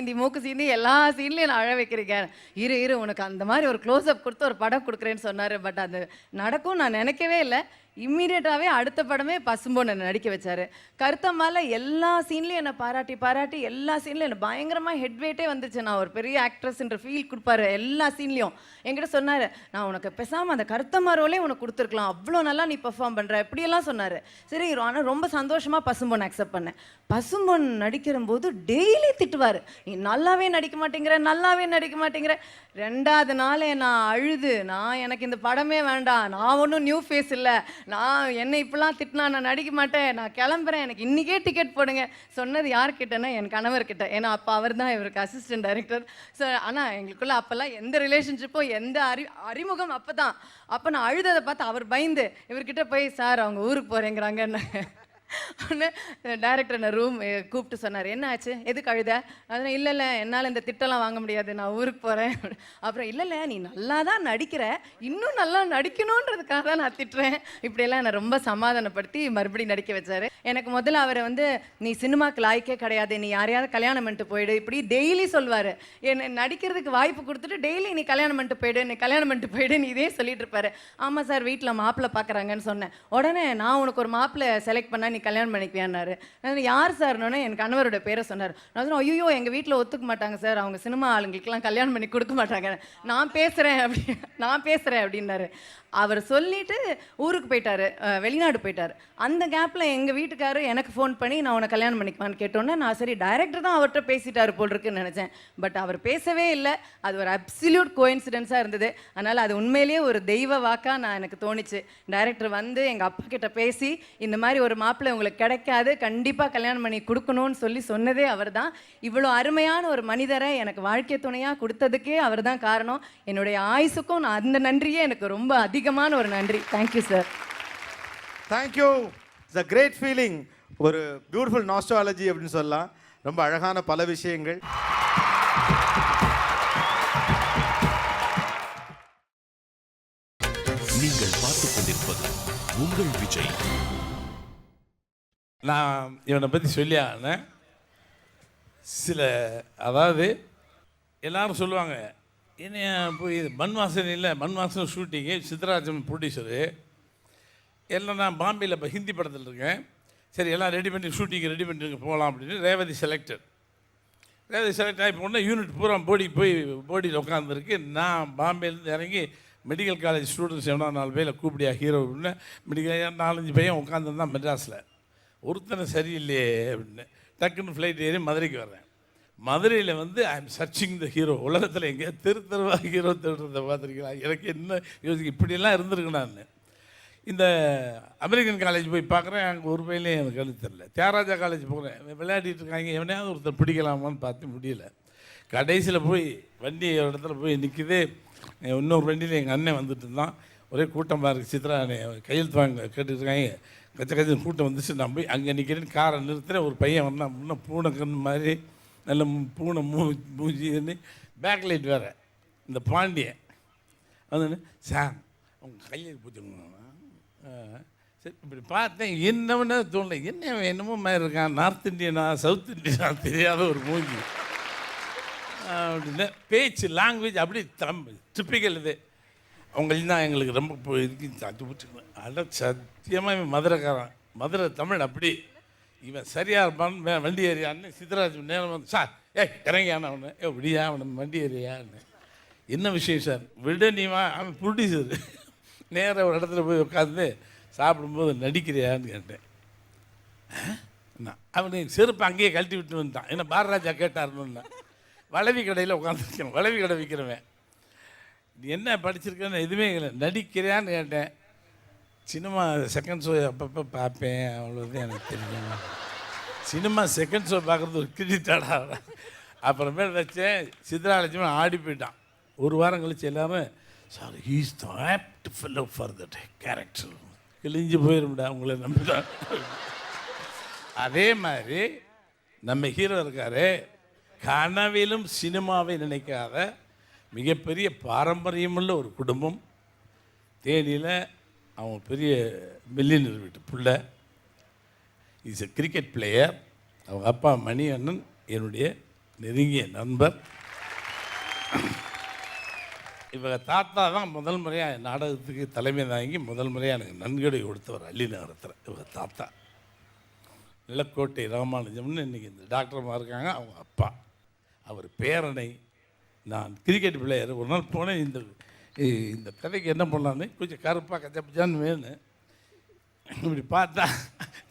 P: சீந்தி எல்லா சீன்லேயும் நான் அழ வைக்கிறீங்க, இரு உனக்கு அந்த மாதிரி ஒரு க்ளோஸ்அப் கொடுத்து ஒரு படம் கொடுக்குறேன்னு சொன்னார். பட் அது நடக்கும் நான் நினைக்கவே இல்லை. இம்மீடியட்டாகவே அடுத்த படமே பசும்பொன் என்னை நடிக்க வச்சார். கருத்தம்மால எல்லா சீன்லேயும் என்னை பாராட்டி எல்லா சீன்லையும் என்னை பயங்கரமாக ஹெட்வேட்டே வந்துச்சு. நான் ஒரு பெரிய ஆக்ட்ரஸ்ன்ற ஃபீல் கொடுப்பாரு எல்லா சீன்லேயும். என்கிட்ட சொன்னார், நான் உனக்கு பேசாமல் அந்த கருத்தம்மா ரோலே உனக்கு கொடுத்துருக்கலாம், அவ்வளோ நல்லா நீ பெர்ஃபார்ம் பண்ணுற, இப்படியெல்லாம் சொன்னார். சரி, ஆனால் ரொம்ப சந்தோஷமாக பசும்பொன் அக்செப்ட் பண்ணேன். பசும்பொன் நடிக்கிற போது டெய்லி திட்டுவார், நீ நல்லாவே நடிக்க மாட்டேங்கிற. 2வது நாளே நான் அழுது, எனக்கு இந்த படமே வேண்டாம், நான் ஒன்றும் நியூ ஃபேஸ் இல்லை, நான் என்னை இப்படிலாம் திட்டினா நான் நடிக்க மாட்டேன், நான் கிளம்புறேன், எனக்கு இன்றைக்கே டிக்கெட் போடுங்க. சொன்னது யார்கிட்டன்னா என் கணவர்கிட்ட. ஏன்னா அப்போ அவர் தான் இவருக்கு அசிஸ்டன்ட் டைரக்டர். ஸோ ஆனால் எங்களுக்குள்ள அப்போல்லாம் எந்த ரிலேஷன்ஷிப்பும் எந்த அறிமுகம் அப்போ நான் அழுததை பார்த்து அவர் பயந்து இவர்கிட்ட போய், சார் அவங்க ஊருக்கு போகிறேங்கிறாங்கன்னு. ஒன்று டைரக்டர் என்ன ரூம் கூப்பிட்டு சொன்னார், என்ன ஆச்சு, எதுக்கு அழுத? அதனால் இல்லை என்னால் இந்த திட்டம்லாம் வாங்க முடியாது, நான் ஊருக்கு போகிறேன். அப்புறம் இல்லை நீ நல்லா தான் நடிக்கிற, இன்னும் நல்லா நடிக்கணுன்றதுக்காக தான் நான் திட்டுறேன். இப்படியெல்லாம் என்னை ரொம்ப சமாதானப்படுத்தி மறுபடியும் நடிக்க வச்சார். எனக்கு முதல்ல அவரை வந்து, நீ சினிமாக்கு லாய்க்கே கிடையாது, நீ யாரையாவது கல்யாணம் பண்ணிட்டு போயிடு, இப்படி டெய்லி சொல்வார். என்னை நடிக்கிறதுக்கு வாய்ப்பு கொடுத்துட்டு டெய்லி நீ கல்யாணம் பண்ணிட்டு போயிடு, நீ இதே சொல்லிட்டு இருப்பாரு. ஆமாம் சார், வீட்டில் மாப்பிள்ளை பார்க்குறாங்கன்னு சொன்னேன். உடனே நான் உனக்கு ஒரு மாப்பிள்ளை செலக்ட் பண்ண, நீ கல்யாணம் பண்ணிக்குவியான்னாரு. யார் சார்னோன்னே என் கணவரோட பேரை சொன்னார். நான் சொன்னேன், ஐயோ எங்கள் வீட்டில் ஒத்துக்க மாட்டாங்க சார், அவங்க சினிமா ஆளுங்களுக்கெல்லாம் கல்யாணம் பண்ணி கொடுக்க மாட்டாங்க, நான் பேசுகிறேன் அப்படின்னாரு. அவர் சொல்லிட்டு ஊருக்கு போயிட்டாரு, வெளிநாடு போயிட்டார். அந்த கேப்பில் எங்கள் வீட்டுக்காரர் எனக்கு ஃபோன் பண்ணி, நான் உன்னை கல்யாணம் பண்ணிக்குவான்னு கேட்டோன்னே நான் சரி டைரக்டர் தான் அவர்கிட்ட பேசிட்டாரு போல் இருக்குன்னு நினச்சேன். பட் அவர் பேசவே இல்லை. அது ஒரு அப்சல்யூட் கோயின்சிடென்ஸாக இருந்தது. அதனால் அது உண்மையிலேயே ஒரு தெய்வ வாக்காக எனக்கு தோணிச்சு. டைரக்டர் வந்து எங்கள் அப்பா கிட்ட பேசி, இந்த மாதிரி ஒரு மாப்பிள்ளை உங்களுக்கு கிடைக்காது, கண்டிப்பாக கல்யாணம் பண்ணி கொடுக்கணும்னு சொன்னதே அவர் தான். இவ்வளோ அருமையான ஒரு மனிதரை எனக்கு வாழ்க்கை துணையாக கொடுத்ததுக்கே அவர் தான் காரணம். என்னுடைய ஆயுசுக்கும் நான் அந்த நன்றியே எனக்கு ரொம்ப அதிகமான ஒரு நன்றி. Thank you sir.
G: Thank you. It's a great feeling. ஒரு பியூட்டிஃபுல் நாஸ்டாலஜி அப்படின்னு சொல்லலாம். ரொம்ப அழகான பல விஷயங்கள்.
A: நீங்கள் பார்த்துக் கொண்டிருப்பது உங்கள் விஜய்.
H: நான் இவனை பற்றி சொல்லியானே சில, அதாவது எல்லாரும் சொல்லுவாங்க, என்ன போய் மண் வாசன் ஷூட்டிங்கு, சித்ராஜன் ப்ரொடியூசரு, எல்லாம் நான் பாம்பேயில் இப்போ ஹிந்தி படத்தில் இருக்கேன். சரி எல்லாம் ரெடி பண்ணி ஷூட்டிங்கு ரெடி பண்ணிட்டு போகலாம் அப்படின்னு ரேவதி செலக்ட் ஆகி போனால் யூனிட் பூரா போடியில் உட்காந்துருக்கு. நான் பாம்பேலேருந்து இறங்கி மெடிக்கல் காலேஜ் ஸ்டூடெண்ட்ஸ் எவனா 4 பேரை கூப்பிடியா ஹீரோ அப்படின்னு மெடிக்கல் 4-5 பையன் உட்காந்துருந்தான் மெட்ராஸில். ஒருத்தனை சரியில்லையே அப்படின்னு டக்குன்னு ஃப்ளைட் ஏறி மதுரைக்கு வர்றேன். மதுரையில் I am searching the hero. உலகத்தில் எங்கேயா தெருவாக ஹீரோ தேடுறதை பார்த்துருக்கீங்களா? எனக்கு என்ன யோசிக்க, இப்படியெல்லாம் இருந்திருக்கு. நான் இந்த அமெரிக்கன் காலேஜ் போய் பார்க்குறேன், அங்கே ஒரு பையனையும் எனக்கு கழுத்து தெரில. தியாகராஜா காலேஜ் போகிறேன், விளையாடிட்டு இருக்காங்க, எவனையாவது ஒருத்தர் பிடிக்கலாமான்னு பார்த்து முடியல. கடைசியில் போய் வண்டி ஒரு இடத்துல போய் நிற்கிது. இன்னொரு வண்டியில் எங்கள் அண்ணன் வந்துட்டு இருந்தான். ஒரே கூட்டமாக இருக்குது. சித்ரா கையெழுத்து வாங்க கேட்டுருக்காங்க. கச்ச கூட்டம் வந்துச்சு. நான் போய் அங்கே நிற்கிறேன்னு காரை நிறுத்துகிறேன். ஒரு பையன் வந்தான், இன்னும் பூனை கண் மாதிரி நல்ல பூனை மூஞ்சின்னு பேக் லைட் வேறு. இந்த பாண்டியன் வந்து சார் உங்கள் கையை பூச்சுங்க. சரி இப்படி பார்த்தேன், என்னவனே தோணலை. என்னமோ மாதிரி இருக்கான், நார்த் இந்தியனா சவுத் இந்தியனா தெரியாத ஒரு மூஞ்சி அப்படின்னு. பேச்சு லாங்குவேஜ் அப்படி டிப்பிக்கல் இது. அவங்களுக்கு தான் எங்களுக்கு ரொம்ப இதுக்கு தட்டு பிடிச்சிக்கணும். அட சத்தியமாக இவன் மதுரைக்காரன், மதுரை தமிழ் அப்படி. இவன் சரியாக இருப்பான்னு வண்டி ஏரியான்னு சித்ராஜ் நேரம் வந்து, சார் இறங்கியான்னு அவனு விடியா அவனை வண்டி ஏரியான்னு. என்ன விஷயம் சார்? விட நீவா, அவன் ப்ரொடியூசர். நேராக ஒரு இடத்துல போய் உட்காந்து சாப்பிடும்போது நடிக்கிறியான்னு கேட்டேன். அவனுக்கு செருப்பு அங்கேயே கழட்டி விட்டு வந்துட்டான். என்ன பாரராஜா கேட்டாருன்னு. வளவி கடையில் உட்காந்துருக்கேன், வளவி கடை விற்கிறவன். என்ன படிச்சிருக்கேன்னு எதுவுமே இல்லை, நடிக்கிறியான்னு கேட்டேன். சினிமா செகண்ட் ஷோ அப்பப்போ பார்ப்பேன், அவ்வளோதான் எனக்கு தெரியும். சினிமா செகண்ட் ஷோ பார்க்குறது ஒரு கிரெடிட்டாடா. அப்புறமேல் வச்சேன், சித்ராலட்சுமி ஆடி போயிட்டான். ஒரு வாரம் கழிச்சு எல்லாரும், sir he's the apt fellow for that character. கிழிஞ்சு போயிரும்டா உங்களை நம்பிதான். அதே மாதிரி நம்ம ஹீரோ இருக்காரு, கனவிலும் சினிமாவை நினைக்காத மிகப்பெரிய பாரம்பரியமுள்ள ஒரு குடும்பம். தேனியில் அவன் பெரிய மில்லியனர் வீட்டு பிள்ளை. Is a cricket player. அவங்க அப்பா மணி அண்ணன் என்னுடைய நெருங்கிய நண்பர். இவங்க தாத்தா தான் முதல் முறையாக நாடகத்துக்கு தலைமை தாங்கி முதல் முறையாக எனக்கு நன்கொடை கொடுத்தவர் அள்ளி நகரத்தில். இவங்க தாத்தா நிலக்கோட்டை ராமானுஜம்னு இன்றைக்கி இந்த டாக்டர்மா இருக்காங்க, அவங்க அப்பா. அவர் பேரனை. நான் கிரிக்கெட் பிளேயர். ஒரு நாள் போனேன், இந்த கதைக்கு என்ன பண்ணலான்னு கொஞ்சம் கருப்பாக கச்சப்பிச்சான்னு வேணும். இப்படி பார்த்தா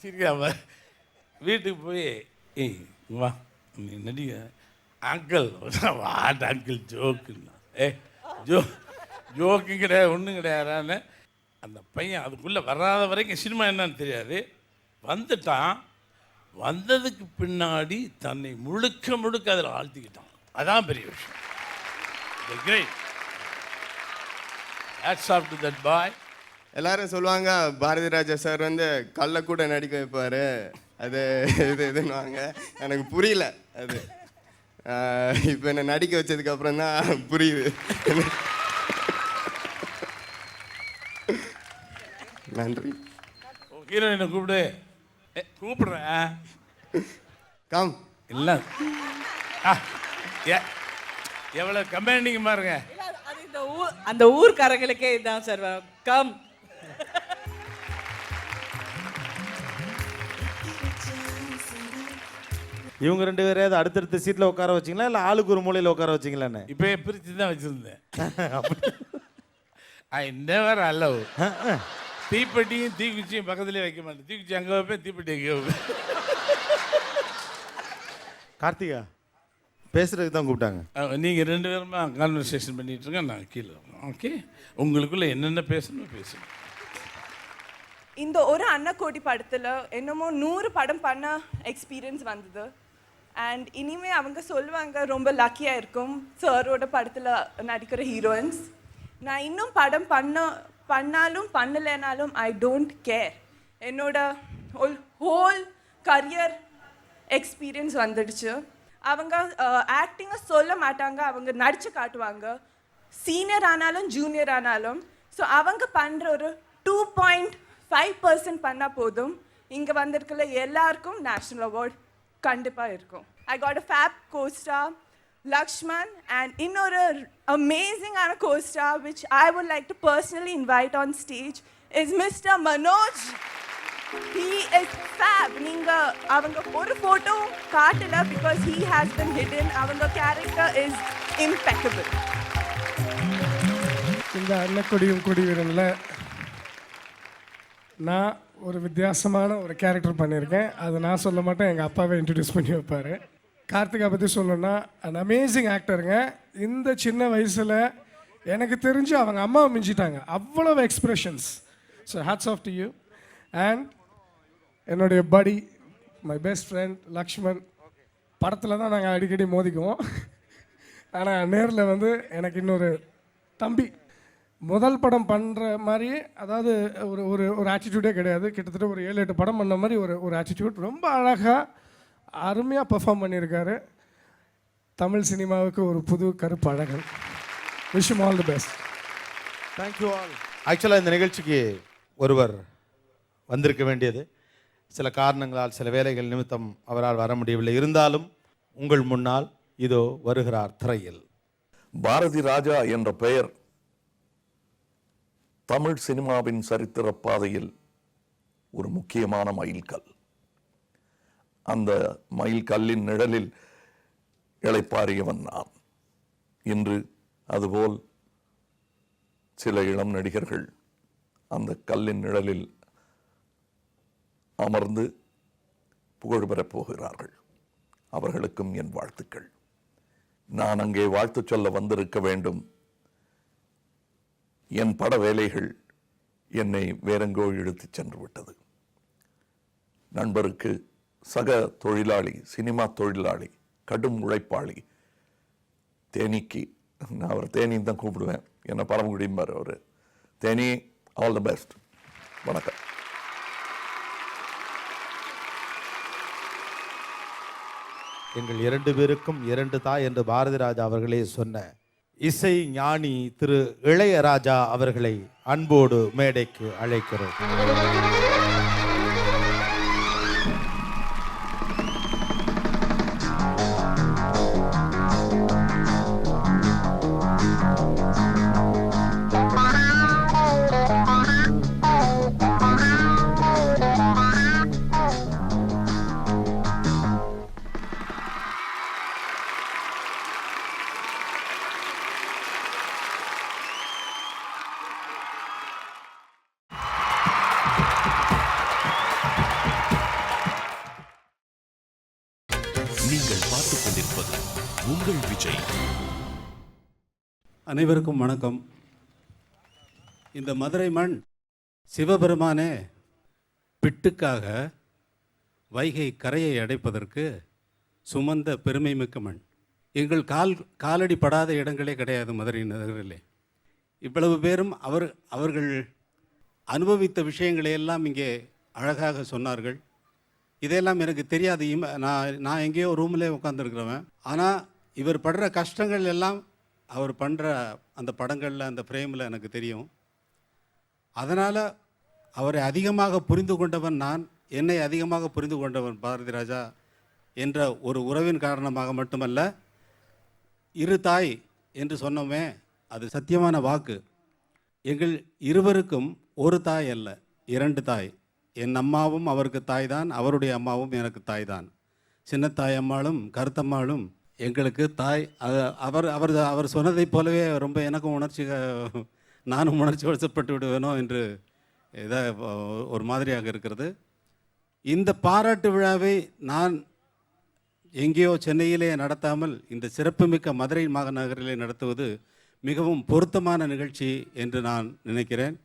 H: சிரிக்காம வீட்டுக்கு போய், வா நீ நடிக அங்கிள் வாட் அங்கிள் ஜோக்குன்னா. ஜோக்கு கிடையாது, ஒன்றும் கிடையாதான்னு. அந்த பையன் அதுக்குள்ளே வராத வரைக்கும் சினிமா என்னன்னு தெரியாது. வந்துட்டான். வந்ததுக்கு பின்னாடி தன்னை முழுக்க அதில் ஆழ்த்திக்கிட்டான். அதான் பெரிய விஷயம். Great. Hats off to that boy.
Q: எல்லாரும் சொல்லுவாங்க பாரதி ராஜா சார் கள்ள கூட நடிக்க வைப்பார், அது இதுன்னுவாங்க. எனக்கு புரியல அது. இப்போ என்னை நடிக்க வச்சதுக்கு அப்புறம் தான் புரியுது. நன்றி.
H: ஹீரோயினை கூப்பிடு. கூப்பிடுறேன்.
Q: கம்
H: இல்லை எவ்வளோ கம்பெனிங்க பாருங்க.
E: அந்த ஊர்க்காரங்களுக்கே இதுதான் சார். கம்.
G: இவங்க 2 பேரையாவது அடுத்தடுத்த சீட்டில் உட்கார வச்சிங்களா இல்லை ஆளுக்கு ஒரு மூலையில் உட்கார வச்சிங்களான்னு?
H: இப்போ பிரித்து தான் வச்சுருந்தேன். I never allow. தீப்பெட்டியும் தீக்குச்சியும் பக்கத்துலேயே வைக்க மாட்டேன். தீக்குச்சி அங்கே வைப்பேன், தீப்பெட்டி அங்கே வைப்பேன்.
G: கார்த்திகா பேசுறதுக்கு தான் கூப்பிட்டாங்க.
H: நீங்கள் 2 பேருமா கான்வர்சேஷன் பண்ணிட்டு இருங்க, நான் கீழே. ஓகே, உங்களுக்குள்ள என்னென்ன பேசணும் பேசணும்.
R: இந்த ஒரு அன்னக்கோடி படத்தில் என்னமோ 100 படம் பண்ண எக்ஸ்பீரியன்ஸ் வந்தது. அண்ட் இனிமேல் அவங்க சொல்லுவாங்க ரொம்ப லக்கியாக இருக்கும் சாரோட படத்தில் நடிக்கிற ஹீரோயின்ஸ். நான் இன்னும் படம் பண்ணாலும் பண்ணலைனாலும் ஐ டோன்ட் கேர். என்னோட ஹோல் கரியர் எக்ஸ்பீரியன்ஸ் வந்துடுச்சு. அவங்க ஆக்டிங்கை சொல்ல மாட்டாங்க, அவங்க நடிச்சு காட்டுவாங்க, சீனியர் ஆனாலும் ஜூனியர் ஆனாலும். ஸோ அவங்க பண்ணுற ஒரு 2.5% பண்ணால் போதும். இங்கே வந்திருக்கல எல்லாருக்கும் நேஷ்னல் அவார்ட் கண்டிப்பாக இருக்கும். I got a fab costar Lakshman, and இன்னொரு அமேசிங்கான costar which I would like to personally invite on stage is Mr. Manoj. He is fab. நீங்க அவங்க ஒரு போட்டோ காட்டல because he has been hidden. அவங்க character is impeccable.
S: இந்த அன்னக்கொடியும் கொடிவீரனில் நான் ஒரு வித்தியாசமான ஒரு கேரக்டர் பண்ணியிருக்கேன். அது நான் சொல்ல மாட்டேன், எங்கள் அப்பாவே இன்ட்ரடியூஸ் பண்ணி வைப்பார். கார்த்திகா பற்றி சொல்லணும்னா அன் அமேசிங் ஆக்டருங்க. இந்த சின்ன வயசில் எனக்கு தெரிஞ்சு அவங்க அம்மாவை மிஞ்சிட்டாங்க, அவ்வளவு expressions. So hats off to you. And என்னுடைய படி, மை பெஸ்ட் ஃப்ரெண்ட் லக்ஷ்மன். படத்தில் தான் நாங்கள் அடிக்கடி மோதிக்குவோம், ஆனால் நேரில் வந்து எனக்கு இன்னொரு தம்பி. முதல் படம் பண்ணுற மாதிரி, அதாவது ஒரு ஒரு ஒரு ஆட்டிடியூடே கிடையாது. கிட்டத்தட்ட ஒரு 7-8 படம் பண்ண மாதிரி ஒரு ஆட்டிடியூட். ரொம்ப அழகாக அருமையாக பெர்ஃபார்ம் பண்ணியிருக்காரு. தமிழ் சினிமாவுக்கு ஒரு புது கருப்பு அழகன். Wish you all the best.
G: Thank you all. ஆக்சுவலாக இந்த நிகழ்ச்சிக்கு ஒருவர் வந்திருக்க வேண்டியது, சில காரணங்களால் சில வேலைகள் நிமித்தம் அவரால் வர முடியவில்லை. இருந்தாலும் உங்கள் முன்னால் இதோ வருகிறார் திரையில்.
T: பாரதி ராஜா என்ற பெயர் தமிழ் சினிமாவின் சரித்திர பாதையில் ஒரு முக்கியமான மைல்கல். அந்த மைல்கல்லின் நிழலில் இளைப்பாறியவன் நான். இன்று அதுபோல் சில இளம் நடிகர்கள் அந்த கல்லின் நிழலில் அமர்ந்து புகழ் பெறப் போகிறார்கள். அவர்களுக்கும் என் வாழ்த்துக்கள். நான் அங்கே வாழ்த்து சொல்ல வந்திருக்க வேண்டும். என் பட வேலைகள் என்னை வேறெங்கோ இழுத்துச் சென்று விட்டது. நண்பருக்கு, சக தொழிலாளி, சினிமா தொழிலாளி, கடும் உழைப்பாளி தேனிக்கு, நான் அவர் தேனின்னு தான் கூப்பிடுவேன், என்னை பரமக்குடிம்பார் அவர். Theni, all the best. வணக்கம்.
G: எங்கள் 2 பேருக்கும் 2 தாய் என்று பாரதி ராஜா அவர்களே சொன்ன இசை ஞானி திரு இளையராஜா அவர்களை அன்போடு மேடைக்கு அழைக்கிறோம்.
A: நீங்கள் பார்த்துக் கொண்டிருப்பது உங்கள் விஜய்.
D: அனைவருக்கும் வணக்கம். இந்த மதுரை மண் சிவபெருமானே பிட்டுக்காக வைகை கரையை அடைப்பதற்கு சுமந்த பெருமை மிக்க மண். எங்கள் காலடி படாத இடங்களே கிடையாது மதுரை நகரிலே. இவ்வளவு பேரும் அவர்கள் அனுபவித்த விஷயங்களை எல்லாம் இங்கே அழகாக சொன்னார்கள். இதெல்லாம் எனக்கு தெரியாது. நான் எங்கேயோ ரூம்லேயே உட்காந்துருக்கிறவன். ஆனால் இவர் படுற கஷ்டங்கள் எல்லாம் அவர் பண்ணுற அந்த படங்களில், அந்த ஃப்ரேமில் எனக்கு தெரியும். அதனால் அவரை அதிகமாக புரிந்து கொண்டவன் நான், என்னை அதிகமாக புரிந்து கொண்டவன் பாரதி ராஜா என்ற ஒரு உறவின் காரணமாக மட்டுமல்ல. 2 தாய் என்று சொன்னோமே, அது சத்தியமான வாக்கு. எங்கள் இருவருக்கும் ஒரு தாய் அல்ல, 2 தாய். என் அம்மாவும் அவருக்கு தாய் தான், அவருடைய அம்மாவும் எனக்கு தாய் தான். சின்னத்தாய் அம்மாளும் கருத்தம்மாளும் எங்களுக்கு தாய். அவர் சொன்னதைப் போலவே ரொம்ப எனக்கும் நானும் உணர்ச்சி வசப்பட்டு விடுவேனோ என்று ஒரு மாதிரியாக இருக்கிறது. இந்த பாராட்டு விழாவை நான் எங்கேயோ சென்னையிலே நடத்தாமல் இந்த சிறப்புமிக்க மதுரை மாநகரிலே நடத்துவது மிகவும் பொருத்தமான நிகழ்ச்சி என்று நான் நினைக்கிறேன்.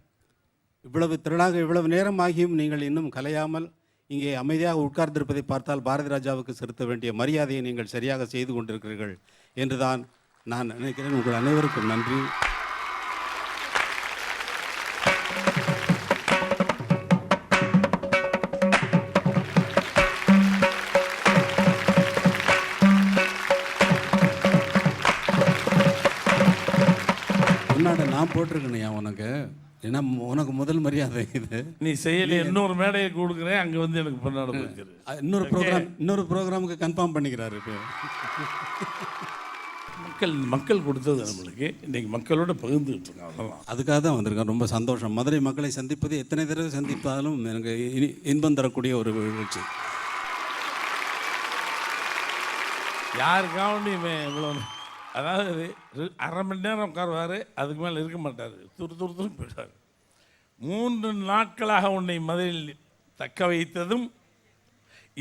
D: இவ்வளவு திரளாக இவ்வளவு நேரம் ஆகியும் நீங்கள் இன்னும் கலையாமல் இங்கே அமைதியாக உட்கார்ந்திருப்பதை பார்த்தால் பாரதி ராஜாவுக்கு செலுத்த வேண்டிய மரியாதையை நீங்கள் சரியாக செய்து கொண்டிருக்கிறீர்கள் என்று தான் நான் நினைக்கிறேன். உங்கள் அனைவருக்கும் நன்றி. பொன்னாடை நான் போட்டிருக்கேனையா உனக்கு, ஏன்னா உனக்கு முதல் மரியாதை இது.
H: நீ செய்யல, இன்னொரு மேடையை கொடுக்குறேன், அங்கே வந்து எனக்கு பொன்னாடை போய்க்கிறது.
D: இன்னொரு ப்ரோக்ராமுக்கு கன்ஃபார்ம் பண்ணிக்கிறாரு இப்போ.
H: மக்கள் கொடுத்தது நம்மளுக்கு, இன்னைக்கு மக்களோட பகிர்ந்துகிட்டு இருக்காங்க, அவ்வளோதான்.
D: அதுக்காக தான் வந்திருக்கேன். ரொம்ப சந்தோஷம். மதுரை மக்களை சந்திப்பது எத்தனை தடவை சந்தித்தாலும் எனக்கு இன்பம் தரக்கூடிய ஒரு நிகழ்ச்சி.
H: யாருக்காவது இவ்வளோ, அதாவது அரை மணி நேரம் உட்காருவார், அதுக்கு மேலே இருக்க மாட்டார், துரு போயிடுவார். 3 நாட்களாக உன்னை மதுரையில் தக்க வைத்ததும்,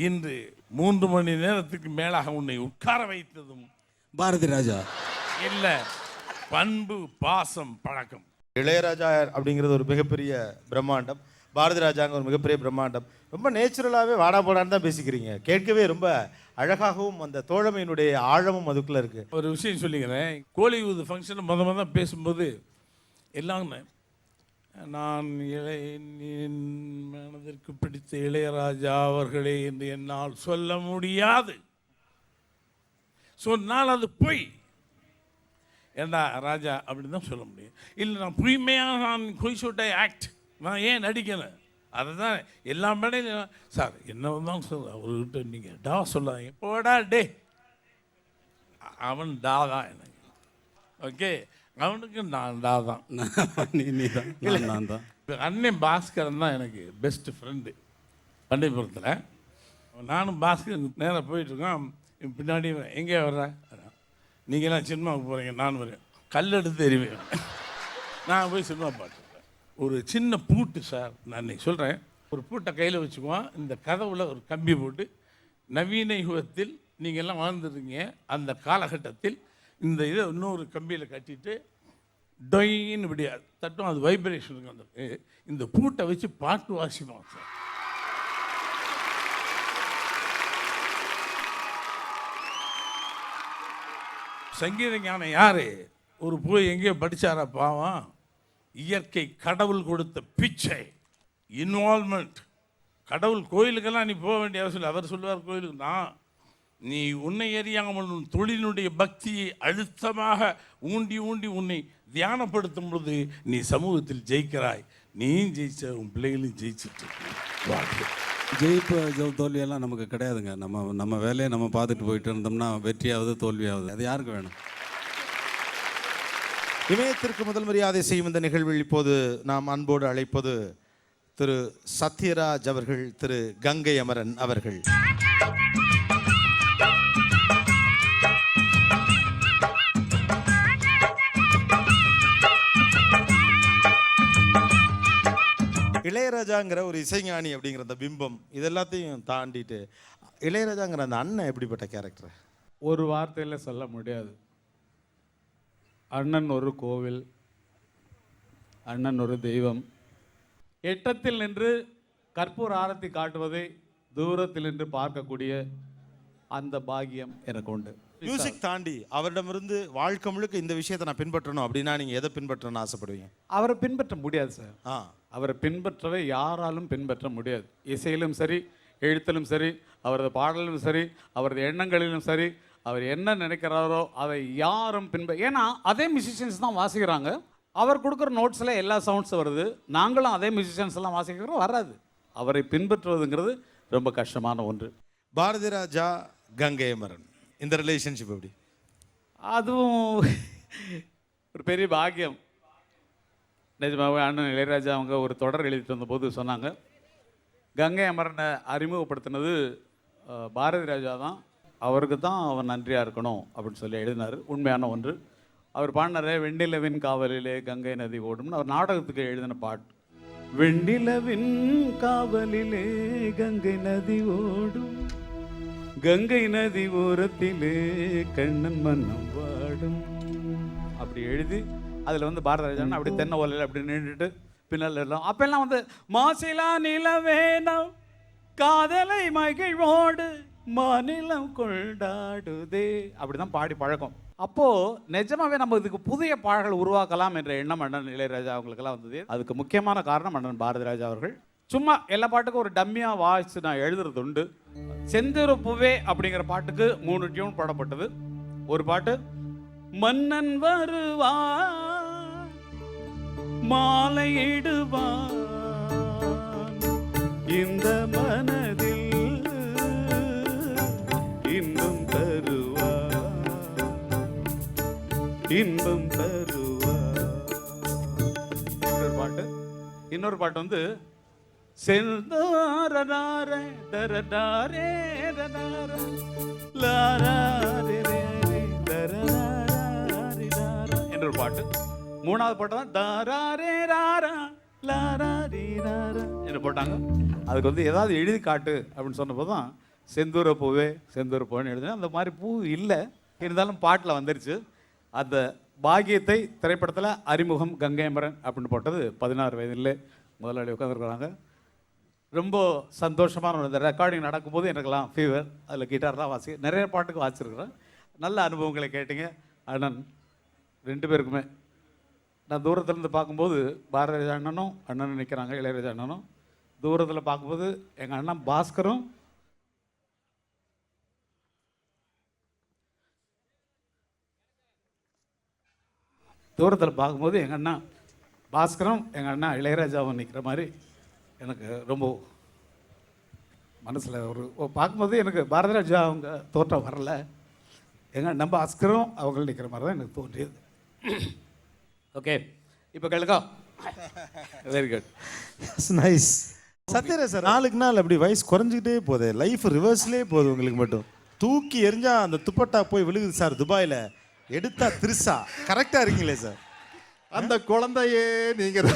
H: இன்று 3 மணி நேரத்துக்கு மேலாக உன்னை உட்கார வைத்ததும்
D: பாரதி ராஜா
H: இல்லை, பண்பு, பாசம், பழக்கம்.
G: இளையராஜா அப்படிங்கிறது ஒரு மிகப்பெரிய பிரம்மாண்டம், பாரதி ராஜாங்க ஒரு மிகப்பெரிய பிரம்மாண்டம். ரொம்ப நேச்சுரலாகவே வாடா போடான்னு தான் பேசிக்கிறீங்க. கேட்கவே ரொம்ப அழகாகவும் அந்த தோழமையினுடைய ஆழமும் அதுக்குள்ளே இருக்குது.
H: ஒரு விஷயம் சொல்லிக்கிறேன். கோலிவுட் ஃபங்க்ஷன் முதல்ல பேசும்போது எல்லாம் நான் என் மனதிற்கு பிடித்த இளையராஜா அவர்களே என்று என்னால் சொல்ல முடியாது. சொன்னால் அது பொய். ஏண்டா ராஜா அப்படின்னு தான் சொல்ல முடியும். இல்லை நான் புய்மையாக நான் பொய் சொல்லிட்ட ஆக்ட், நான் ஏன் நடிக்கணும்? அதை தான் எல்லா மேடையும் சார் என்ன தான் சொல்ல, அவர்கிட்ட நீங்கள் டா சொல்லாதீங்க, போடா டே, அவன் டா தான் எனக்கு. ஓகே, அவனுக்கு நான் டா தான்.
D: நான் தான்.
H: அண்ணன் பாஸ்கரன் தான் எனக்கு பெஸ்ட் ஃப்ரெண்டு. பண்டிகைபுரத்தில் நானும் பாஸ்கர் நேராக போயிட்டுருக்கோம். பின்னாடி எங்கே வர்ற, நீங்களாம் சினிமாவுக்கு போகிறீங்க, நான் வரேன், கல் எடுத்து எறிவேன். நான் போய் சினிமா பார்த்துருக்கேன். ஒரு சின்ன பூட்டு சார், நான் இன்னைக்கு சொல்கிறேன், ஒரு பூட்டை கையில் வச்சுக்குவோம், இந்த கதவுல ஒரு கம்பி போட்டு, நவீன யுகத்தில் நீங்கள்லாம் வாழ்ந்துருக்கீங்க, அந்த காலகட்டத்தில் இந்த இதை இன்னொரு கம்பியில் கட்டிட்டு டொயின்னு இப்படி தட்டும், அது வைப்ரேஷனுக்கு வந்துருக்கு. இந்த பூட்டை வச்சு பாட்டு வாசிப்போம் சார். சங்கீத ஞானம் யாரு? ஒரு போய் எங்கேயோ படித்தாரா பாவம்? இயற்கை கடவுள் கொடுத்த பிச்சை, இன்வால்மெண்ட். கடவுள் கோயிலுக்கெல்லாம் நீ போக வேண்டிய அவசியம் இல்லை. அவர் சொல்லுவார் கோயிலுக்கு, நான் நீ உன்னை அறியாமல் உன் தொழிலினுடைய பக்தியை அழுத்தமாக ஊண்டி ஊண்டி உன்னை தியானப்படுத்தும் பொழுது நீ சமூகத்தில் ஜெயிக்கிறாய். நீயும் ஜெயிச்ச, உன் பிள்ளைகளையும் ஜெயிச்சுட்டு.
D: ஜெயிப்பு தோல்வியெல்லாம் நமக்கு கிடையாதுங்க. நம்ம வேலையை நம்ம பார்த்துட்டு போயிட்டு இருந்தோம்னா வெற்றியாவது தோல்வியாவது அது யாருக்கு வேணும்?
G: இமயத்திற்கு முதல் மரியாதை செய்யும் இந்த நிகழ்வில் இப்போது நாம் அன்போடு அழைப்பது திரு சத்யராஜ் அவர்கள், திரு கங்கை அமரன் அவர்கள். இளையராஜாங்கிற ஒரு இசைஞானி அப்படிங்கிற அந்த பிம்பம் இதெல்லாத்தையும் தாண்டிட்டு இளையராஜாங்கிற அந்த அண்ணன் எப்படிப்பட்ட கேரக்டர்?
U: ஒரு வார்த்தையில் சொல்ல முடியாது. அண்ணன் ஒரு கோவில், அண்ணன் ஒரு தெய்வம். எட்டத்தில் நின்று கற்பூர ஆரத்தி காட்டுவதை தூரத்தில் நின்று பார்க்கக்கூடிய அந்த பாக்கியம் எனக்கு உண்டு.
G: மியூசிக் தாண்டி அவரிடமிருந்து வாழ்க்கை முழுக்க இந்த விஷயத்தை நான் பின்பற்றணும் அப்படின்னா நீங்கள் எதை பின்பற்றணும்னு ஆசைப்படுவீங்க?
U: அவரை பின்பற்ற முடியாது சார். அவரை பின்பற்றவே யாராலும் பின்பற்ற முடியாது. இசையிலும் சரி, எழுத்திலும் சரி, அவரது பாடலும் சரி, அவரது எண்ணங்களிலும் சரி, அவர் என்ன நினைக்கிறாரோ அதை யாரும் ஏன்னா அதே மியூசிஷியன்ஸ் தான் வாசிக்கிறாங்க. அவர் கொடுக்குற நோட்ஸில் எல்லா சவுண்ட்ஸும் வருது. நாங்களும் அதே மியூசிஷியன்ஸ் எல்லாம் வாசிக்கிறோம், வராது. அவரை பின்பற்றுவதுங்கிறது ரொம்ப கஷ்டமான ஒன்று.
G: பாரதி ராஜா, கங்கை அமரன், இந்த ரிலேஷன்ஷிப் எப்படி?
U: அதுவும் ஒரு பெரிய பாக்கியம். நிஜமாவே அண்ணன் இளையராஜா அவங்க ஒரு தொடர் எழுதிட்டு வந்தபோது சொன்னாங்க, கங்கை அமரனை அறிமுகப்படுத்தினது பாரதி ராஜா தான், அவருக்கு தான் அவன் நன்றியாக இருக்கணும் அப்படின்னு சொல்லி எழுதினார். உண்மையான ஒன்று. அவர் பாடினார், வெண்ணிலவின் காவலிலே கங்கை நதி ஓடும்னு அவர் நாடகத்துக்கு எழுதின பாட்டு. வெண்ணிலவின் காவலிலே கங்கை நதி ஓடும், கங்கை நதி ஓரத்திலே கண்ணன் மன்னம் வாடும் அப்படி எழுதி அதில் வந்து பாரத ராஜா அப்படி தென்னை ஓலையில் அப்படி நின்றுட்டு பின்னால் எல்லாம் அப்பெல்லாம் வந்து மாசிலா நிலவேனம் காதலை மகிழ்வோடு மாநிலம் கொண்டாடுதே அப்படி தான் பாடி பழக்கம். அப்போது நிஜமாவே நம்ம இதுக்கு புதிய பாடல்கள் உருவாக்கலாம் என்ற எண்ணம் அண்ணன் இளையராஜா அவங்களுக்கெல்லாம் வந்தது. அதுக்கு முக்கியமான காரணம் அண்ணன் பாரதி ராஜா அவர்கள். சும்மா எல்லா பாட்டுக்கும் ஒரு டம்மியாக வாய்ஸ் நான் எழுதுறது உண்டு. செந்திரு பூவே அப்படிங்கிற பாட்டுக்கு 3 டியூன் பாடப்பட்டது. ஒரு பாட்டு மன்னன் வருவார் மாலையிடுவான் இந்த மனதில் இன்பம் தருவான், இன்பம் தருவான். இன்னொரு பாட்டு வந்து செந்தாரே தரதாரே தரதாரே லாரே என்ற ஒரு பாட்டு. மூணாவது பாட்டு தான் தாரே ராரா லாரே ராரா என்று போட்டாங்க. அதுக்கு வந்து ஏதாவது எழுதி காட்டு அப்படின்னு சொன்னப்போ தான் செந்தூர பூவே செந்தூர பூவேன்னு எழுதினேன். அந்த மாதிரி பூ இல்லை, இருந்தாலும் பாட்டில் வந்துருச்சு. அந்த பாக்கியத்தை திரைப்படத்தில் அறிமுகம் கங்கைமரன் அப்படின்னு போட்டது 16 வயதில் முதலாளி உட்காந்துருக்குறாங்க. ரொம்ப சந்தோஷமான இந்த ரெக்கார்டிங் நடக்கும்போது எனக்கெல்லாம் ஃபீவர். அதில் கிட்டார்லாம் நிறைய பாட்டுக்கு வாசிச்சிருக்கிறேன். நல்ல அனுபவங்களை கேட்டீங்க. அண்ணன் 2 பேருக்குமே நான் தூரத்துலேருந்து பார்க்கும்போது பாரதிராஜா அண்ணனும் நிற்கிறாங்க, இளையராஜா அண்ணனும். தூரத்தில் பார்க்கும்போது எங்கள் அண்ணன் பாஸ்கரும் எங்கள் அண்ணா பாஸ்கரும் எங்கள் அண்ணா இளையராஜாவும் நிற்கிற மாதிரி எனக்கு ரொம்ப மனசில் ஒரு பார்க்கும்போது எனக்கு பாரதிராஜா அவங்க தோற்றம் வரல, எங்கள் அண்ணன் பாஸ்கரும் அவங்க நிற்கிற மாதிரி தான் எனக்கு தோன்றியது. ஓகே, இப்போ கேளுக்கா. Very good,
G: nice. Sathyaraj sir நாளுக்கு நாள் அப்படி வயசு குறைஞ்சிக்கிட்டே போகுது, லைஃப் ரிவர்ஸ்லேயே போகுது. உங்களுக்கு மட்டும் தூக்கி எரிஞ்சா அந்த துப்பட்டா போய் விழுகுது சார். துபாயில் எடுத்தா திருசா கரெக்டாக இருக்கீங்களே சார்.
I: அந்த குழந்தையே நீங்கள்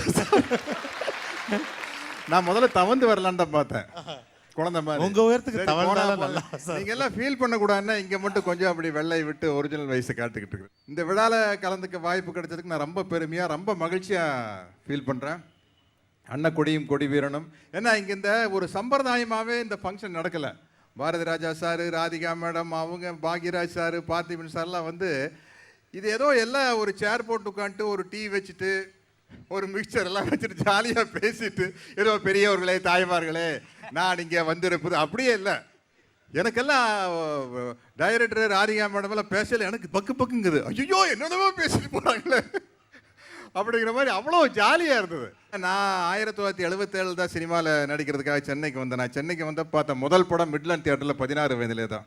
I: நான் முதல்ல தவந்து வரலான்னு தான் பார்த்தேன். குழந்தை மாதிரி
G: உங்கள் உயரத்துக்கு தவழ்ந்தாலும் நல்லா சார்.
I: நீங்கள் எல்லாம் ஃபீல் பண்ணக்கூடாதுன்னா இங்கே மட்டும் கொஞ்சம் அப்படி வெள்ளை விட்டு ஒரிஜினல் வயசை காட்டுக்கிட்டு இருக்கு. இந்த விழாவில் கலந்துக்க வாய்ப்பு கிடைச்சதுக்கு நான் ரொம்ப பெருமையாக ரொம்ப மகிழ்ச்சியாக ஃபீல் பண்ணுறேன். அன்னக்கொடியும் கொடி வீரனும். ஏன்னா இங்கே இந்த ஒரு சம்பிரதாயமாகவே இந்த ஃபங்க்ஷன் நடக்கலை. பாரதிராஜா சார், ராதிகா மேடம், அவங்க பாக்யராஜ் சார், பார்த்திபன் சார்லாம் வந்து இது ஏதோ எல்லாம் ஒரு சேர் போட்டு உட்காந்துட்டு ஒரு டீ வச்சுட்டு ஒரு மிக்சர் எல்லாம் வச்சுட்டு ஜாலியாக பேசிட்டு ஏதோ பெரியவர்களே தாய்மார்களே நான் இங்கே வந்திருப்பது அப்படியே இல்லை. எனக்கெல்லாம் டைரக்டர் ராதிகா மேடம் எல்லாம் பேசல எனக்கு பக்குங்குது. ஐயோ என்னென்னமோ பேசிட்டு போகிறாங்களே அப்படிங்கிற மாதிரி அவ்வளோ ஜாலியாக இருந்தது. நான் 1977 தான் சினிமாவில் நடிக்கிறதுக்காக சென்னைக்கு வந்தேன். நான் சென்னைக்கு வந்து பார்த்த முதல் படம் மிட்லாண்ட் தியேட்டரில் 16 வயதிலே தான்.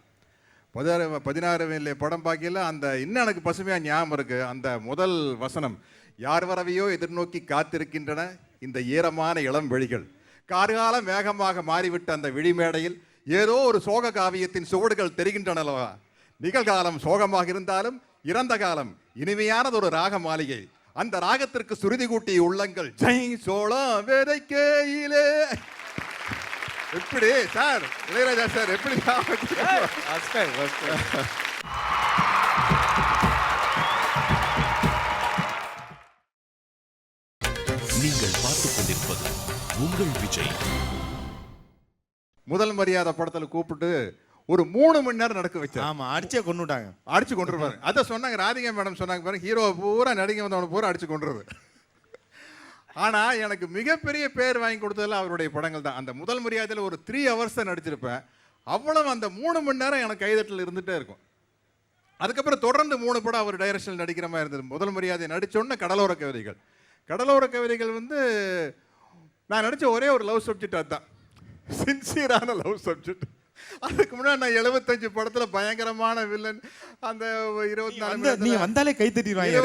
I: 16 வயதிலே படம் பார்க்கல. அந்த இன்னும் எனக்கு பசுமையாக ஞாபகம் இருக்குது. அந்த முதல் வசனம், யார் வரவையோ எதிர்நோக்கி காத்திருக்கின்றன இந்த ஈரமான இளம் வெளிகள், கார்கால மேகமாக மாறிவிட்ட அந்த விழிமேடையில் ஏதோ ஒரு சோக காவியத்தின் சுவடுகள் தெரிகின்றனவா. நிகழ்காலம் சோகமாக இருந்தாலும் இறந்த காலம் இனிமையானது ஒரு ராக மாளிகை. அந்த ராகத்திற்கு சுருதி கூட்டிய உள்ளங்கள் ஜெய் சோளம் வேதைக்கையிலே. எப்படி சார் இளையராஜா சார் எப்படி
A: நீங்கள் பார்த்துக் கொண்டிருப்பது உங்கள் விஜய்.
I: முதல் மரியாதை படத்தில் கூப்பிட்டு ஒரு 3 மணி நேரம் நடக்க வச்சாங்க.
G: ஆமா, அடிச்சே கொண்டுட்டாங்க.
I: அடிச்சு கொண்டுருவாரு. அதை சொன்னாங்க ராதிகா மேடம் சொன்னாங்க பாருங்க, ஹீரோ பூரா நடிகை வந்தவனை பூரா அடிச்சு கொண்டுருது. ஆனால் எனக்கு மிகப்பெரிய பேர் வாங்கி கொடுத்ததில் அவருடைய படங்கள் தான். அந்த முதல் மரியாதையில் ஒரு 3 hours தான் நடிச்சிருப்பேன். அவ்வளவு அந்த 3 மணி நேரம் எனக்கு கைதட்டல் இருந்துகிட்டே இருக்கும். அதுக்கப்புறம் தொடர்ந்து 3 படம் அவர் டைரக்ஷனில் நடிக்கிற மாதிரி இருந்தது. முதல் மரியாதை நடித்தோன்னே கடலோர கவிதைகள். கடலோர கவிதைகள் வந்து நான் நடித்த ஒரே ஒரு லவ் சப்ஜெக்ட் அதுதான், சின்சியரான லவ் சப்ஜெக்ட். அதுக்கு முன்னாடி நான் 75 படத்தில் பயங்கரமான வில்லன். அந்த 24
G: வந்தாலே கை தட்டிடுவாங்க.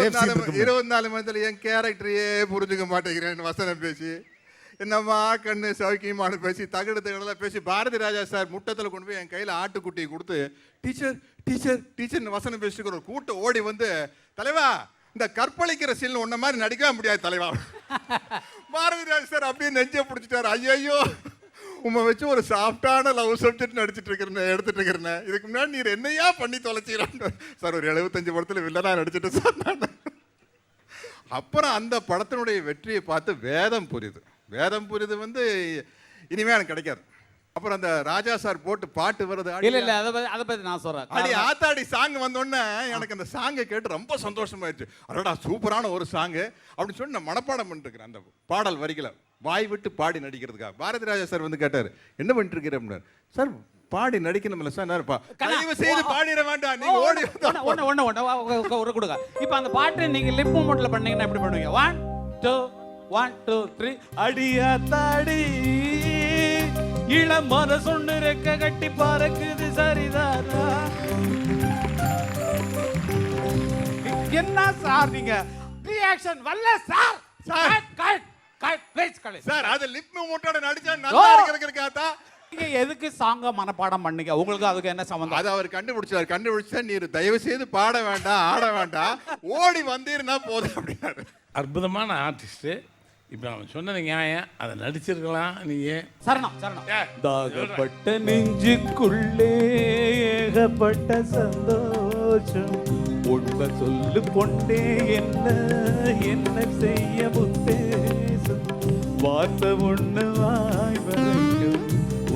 I: 24 மணி என் கேரக்டரையே புரிஞ்சுக்க மாட்டேங்கிறேன் வசனம் பேசி, என்னம்மா கண்ணு சௌக்கியமான பேசி தகடு தகடெல்லாம் பேசி பாரதி ராஜா சார் முட்டத்தில் கொண்டு போய் என் கையில் ஆட்டுக்குட்டியை கொடுத்து டீச்சர் டீச்சர் டீச்சர்னு வசனம் பேசிட்டு ஒரு கூட்டம் ஓடி வந்து, தலைவா இந்த கற்பழிக்கிற சீன் ஒன்ன மாதிரி நடிக்கவே முடியாது தலைவா. பாரதி ராஜா சார் அப்படியே நெஞ்சை பிடிச்சிட்டாரு. ஐயோ உண்மை வச்சு ஒரு சாஃப்டான லவ் சப்ஜெக்ட் நடிச்சிட்டு இருக்கிறேன் எடுத்துட்டு இருக்கிறேன். இதுக்கு முன்னாடி நீர் என்னையா பண்ணி தொலைச்சிக்கிறான் சார். ஒரு 75 படத்தில் வில்லனா நடிச்சிட்டு சார் நான். அப்புறம் அந்த படத்தினுடைய வெற்றியை பார்த்து வேதம் புரியுது. வேதம் புரியுது வந்து இனிமே எனக்கு கிடைக்காது. அப்புறம் அந்த ராஜா சார் போட்டு பாட்டு வருது.
U: இல்ல அதை பத்தி நான் சொல்றேன்.
I: அடி ஆத்தாடி சாங் வந்தோடனே எனக்கு அந்த சாங்கை கேட்டு ரொம்ப சந்தோஷமாயிடுச்சு. அடடா சூப்பரான ஒரு சாங்கு அப்படின்னு சொல்லி நான் மனப்பாடம் பண்ணிட்டு இருக்கிறேன். அந்த பாடல் வரிகளை வாய் விட்டு பாடி நடிக்கிறதுக்காக பாரதி ராஜா சார் வந்து கேட்டார், என்ன பண்ணிட்டு இருக்கிற அப்படின்னாரு. சார் பாடி நடிக்கணும்ல சார். தயவு செய்து பாடிட வேண்டாம், நீங்க ஓடி
U: ஒன்று கொடுங்க. இப்போ அந்த பாட்டு நீங்க லிப் மூமெண்ட்ல பண்ணீங்கன்னா எப்படி பண்ணுவீங்க? 1 2 1 2 3 அடியா தாடி இளம் மனசொன்னு ரெக்க கட்டி பறக்குது சரிதானா? என்ன சார் நீங்க ரியாக்ஷன் வரல சார்?
I: சார் அது லிப் மூவ்மெண்டோட நடிச்சா நல்லா இருக்குறதுக்காக
U: நீங்க எதுக்கு சாங்க மனப்பாடம் பண்ணீங்க? உங்களுக்கு அதுக்கு என்ன சம்பந்தம்?
I: அது அவர் கண்டுபிடிச்சா நீர் தயவு செய்து பாட வேண்டாம், ஆட வேண்டாம், ஓடி வந்தீர்னா போதும் அப்படின்னாரு.
H: அற்புதமான ஆர்டிஸ்ட்டு. இப்போ அவன் சொன்னது நியாயம், அதை நடிச்சிருக்கலாம். நீங்க
U: சரணம் தாகப்பட்ட நெஞ்சுக்குள்ளே ஏகப்பட்ட சந்தோஷம், உண்மை சொல்லு பொண்டே என்ன என்ன செய்ய உத்தேசம், வார்த்தை ஒண்ணு வாய் வரைக்கும்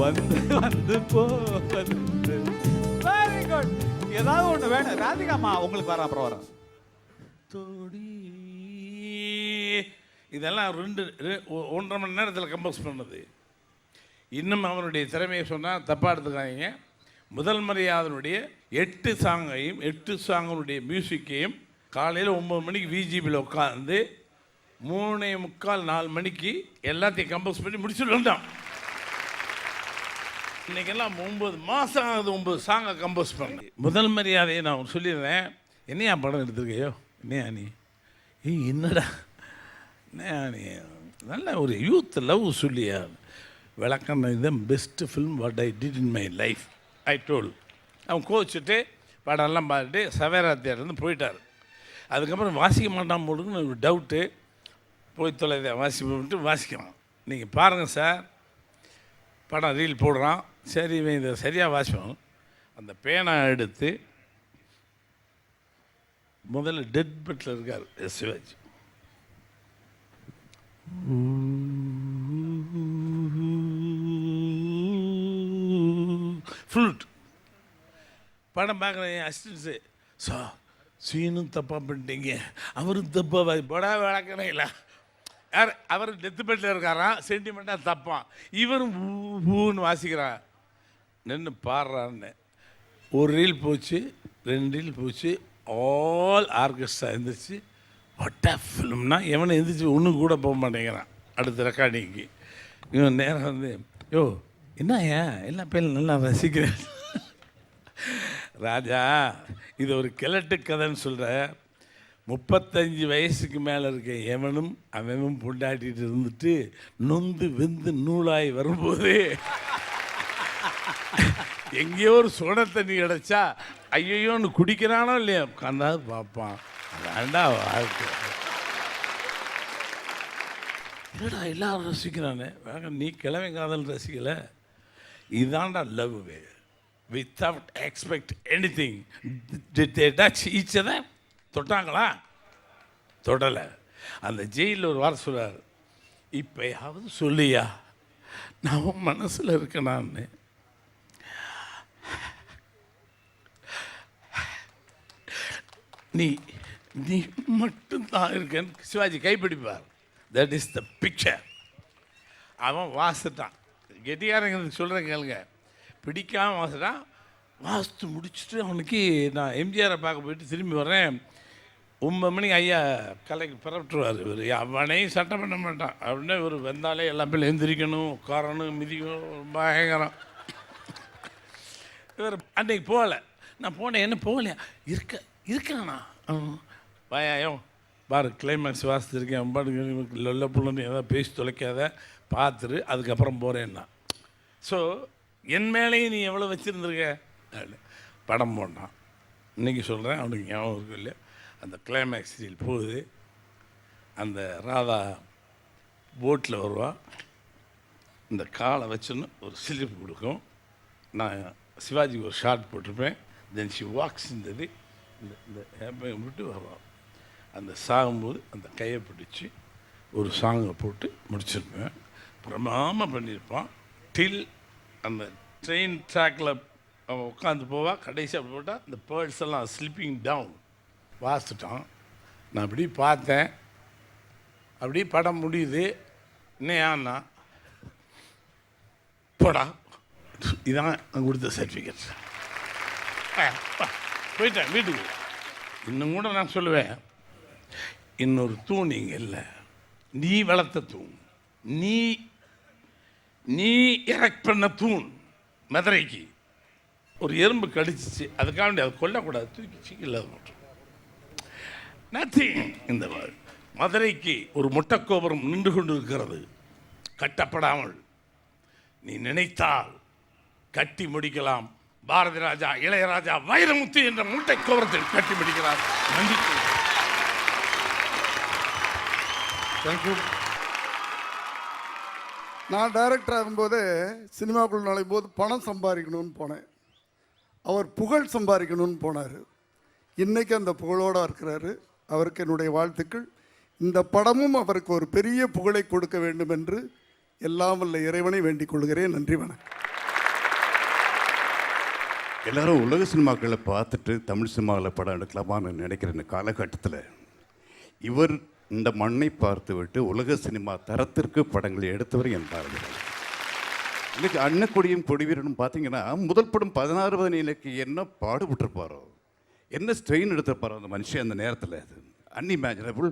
U: வந்து வந்து போவது. Very good. ஏதாவது ஒண்ணு வேணும் ராதிகாமா, உங்களுக்கு வர அப்புறம் வர
H: தோடி. இதெல்லாம் 1.5 மணி நேரத்தில் கம்போஸ் பண்ணது. இன்னும் அவனுடைய திறமையை சொன்னால் தப்பாக எடுத்துக்காதீங்க. முதல் மரியாதையினுடைய 8 சாங்கையும் 8 சாங்கினுடைய மியூசிக்கையும் காலையில் 9 மணிக்கு விஜிபியில் உட்காந்து 3:45 4 மணிக்கு எல்லாத்தையும் கம்போஸ் பண்ணி முடிச்சுட்டு வந்தான். இன்றைக்கெல்லாம் 9 மாதம் ஆகுது 9 சாங்கை கம்போஸ் பண்ணி. முதல் மரியாதையை நான் சொல்லிடுறேன். என்னையா படம் எடுத்துருக்கையோ, என்னையா நீ என்னடா நீ நல்ல ஒரு யூத் லவ் சொல்லியா விளக்கம். இதுதான் best film what I did in my life I told. அவன் கோச்சிட்டு படம்லாம் பார்த்துட்டு சவேரா தியேட்டர்லேருந்து போயிட்டார். அதுக்கப்புறம் வாசிக்க மாட்டான் போடுன்னு ஒரு டவுட்டு. போய் தொலைத வாசிக்கிறான். நீங்கள் பாருங்கள் சார், படம் ரீல் போடுறான். சரி இவன் இதை சரியாக வாசிப்பான். அந்த பேனா எடுத்து முதல்ல டெட் பெட்டில் இருக்கார் சிவாஜி. ஃப்ளூட் படம் பார்க்குறேன். அசிஸ்டன்ஸு சார் சீனும் தப்பாக பண்ணிட்டீங்க, அவரும் தப்பாக படா வழக்கணே இல்லை. யார் அவர் டெத்து பெட்டில் இருக்காராம், சென்டிமெண்ட்டாக தப்பான். இவரும் ஊன்னு வாசிக்கிறான். நின்று பாடுறான்னு. ஒரு ரீல் போச்சு, 2 ரீல் போச்சு, ஆல் ஆர்கெஸ்ட்ரா எழுந்திரிச்சு ஒட்டா ஃபிலிம்னா எவனை எழுந்திரிச்சு ஒன்றும் கூட போக மாட்டேங்கிறான் அடுத்த ரெக்கார்டிங்க்கு. இவன் நேரம் வந்து யோ என்ன ஏன் எல்லா பேரும் நல்லா ரசிக்கிறேன். ராஜா இது ஒரு கிழட்டு கதைன்னு சொல்கிற. 35 வயசுக்கு மேலே இருக்க எவனும் அவனும் பொண்டாட்டிட்டு இருந்துட்டு நொந்து வெந்து நூலாய் வரும்போது எங்கேயோ ஒரு சோட தண்ணி கிடச்சா ஐயோன்னு குடிக்கிறானோ இல்லையா உட்காந்தாது பார்ப்பான். அதாண்டா வாழ்க்கை. இல்லைடா எல்லாரும் ரசிக்கிறானே, நீ கிழமை காதல் ரசிக்கலை. இதாண்டா love. Without expect any thing. ஈச்சதை தொட்டாங்களா? தொடலை. அந்த ஜெயிலில் ஒரு வாரம் சொல்கிறார், இப்போயாவது சொல்லியா நான் உன் மனசில் இருக்கேனான்னு. நீ நீ மட்டும்தான் இருக்கேன்னு சிவாஜி கைப்பிடிப்பார். That is the picture. அவன் வாசிட்டான். கெட்டியாரங்க சொல்கிறேன் கேளுங்க. பிடிக்காமல் வாசிட்டான். வாசித்து முடிச்சுட்டு அவனுக்கு நான் எம்ஜிஆரை பார்க்க போயிட்டு திரும்பி வர்றேன். 9 மணிக்கு ஐயா கலைக்கு பிறப்பிட்டுருவார். இவர் அவனையும் சட்டம் பண்ண மாட்டான். அப்படின்னா இவர் வந்தாலே எல்லா பேரும் எழுந்திரிக்கணும், உட்காரணும், மிதிக்கணும், பயங்கரம். இவர் அன்னைக்கு போகலை. நான் போனேன். என்ன போகலையா? இருக்கானா? வாயாயோ பாரு கிளைமேக்ஸ் வாசித்திருக்கேன், பாட்டு லொல்ல புள்ளன்னு ஏதாவது பேசி தொலைக்காத, பார்த்துரு அதுக்கப்புறம் போகிறேன்னா. ஸோ என் மேலேயும் நீ எவ்வளோ வச்சுருந்துருக்க. படம் போட்டான். இன்றைக்கி சொல்கிறேன், அவனுக்கு ஞாபகம் இருக்கும் இல்லையா? அந்த கிளைமேக்ஸ் சீரியல் போகுது. அந்த ராதா போட்டில் வருவா. இந்த காலை வச்சுன்னு ஒரு சிலிப்பு கொடுக்கும். நான் சிவாஜிக்கு ஒரு ஷார்ட் போட்டிருப்பேன். தென் ஷி வாக்ஸ் இருந்தது. இந்த விட்டு வருவான். அந்த சாகும்போது அந்த கையை பிடிச்சி ஒரு சாங்கை போட்டு முடிச்சிருப்பேன். பிரமாமல் பண்ணியிருப்பான். டில் அந்த ட்ரெயின் ட்ராக்கில் அவன் உட்காந்து போவா. கடைசி அப்படி போட்டால் இந்த பேர்ட்ஸ் எல்லாம் ஸ்லிப்பிங் டவுன். வாசிட்டான். நான் அப்படி பார்த்தேன். அப்படி படம் முடியுது. இன்னும் போடா, இதான் நான் கொடுத்த சர்டிஃபிகேட். போயிட்டேன் வீட்டுக்கு. இன்னும் கூட நான் சொல்லுவேன், இன்னொரு தூண் இங்கே இல்லை, நீ வளர்த்த தூண், நீ நீ எரெக்ட் பண்ண தூண். மதுரைக்கு ஒரு எறும்பு கடிச்சிச்சு, அதுக்காண்டி அதை கொல்லக்கூடாது, தூக்கி சீக்கிரம் மட்டும் நத்திங். இந்த மதுரைக்கு ஒரு முட்டைக்கோபுரம் நின்று கொண்டு இருக்கிறது, கட்டப்படாமல். நீ நினைத்தால் கட்டி முடிக்கலாம். பாரதி ராஜா, இளையராஜா, வைரமுத்து என்ற முட்டைக்கோபுரத்தை கட்டி முடிக்கிறார். நம்பிக்கை.
F: தேங்க்யூ. நான் டைரக்டர் ஆகும்போது சினிமாக்குள்ள நுழையும் போது பணம் சம்பாதிக்கணும்னு போனேன். அவர் புகழ் சம்பாதிக்கணும்னு போனார். இன்றைக்கி அந்த புகழோடு இருக்கிறாரு. அவருக்கு என்னுடைய வாழ்த்துக்கள். இந்த படமும் அவருக்கு ஒரு பெரிய புகழை கொடுக்க வேண்டும் என்று எல்லாம் வல்ல இறைவனை வேண்டிக் கொள்கிறேன். நன்றி, வணக்கம்.
V: எல்லாரும் உலக சினிமாக்களை பார்த்துட்டு தமிழ் சினிமாவில் படம் எடுக்கலாமான்னு நினைக்கிற இந்த காலகட்டத்தில் இவர் இந்த மண்ணை பார்த்து விட்டு உலக சினிமா தரத்திற்கு படங்களை எடுத்தவர் என் பாரதி. இன்னைக்கு அன்னக்கொடியும் கொடிவீரனும் பார்த்தீங்கன்னா முதல் படம் 16 என்ன பாடுபட்டிருப்பாரோ, என்ன ஸ்ட்ரெயின் எடுத்திருப்பாரோ அந்த மனுஷன் அந்த நேரத்தில். அது அன்இமேஜினபிள்.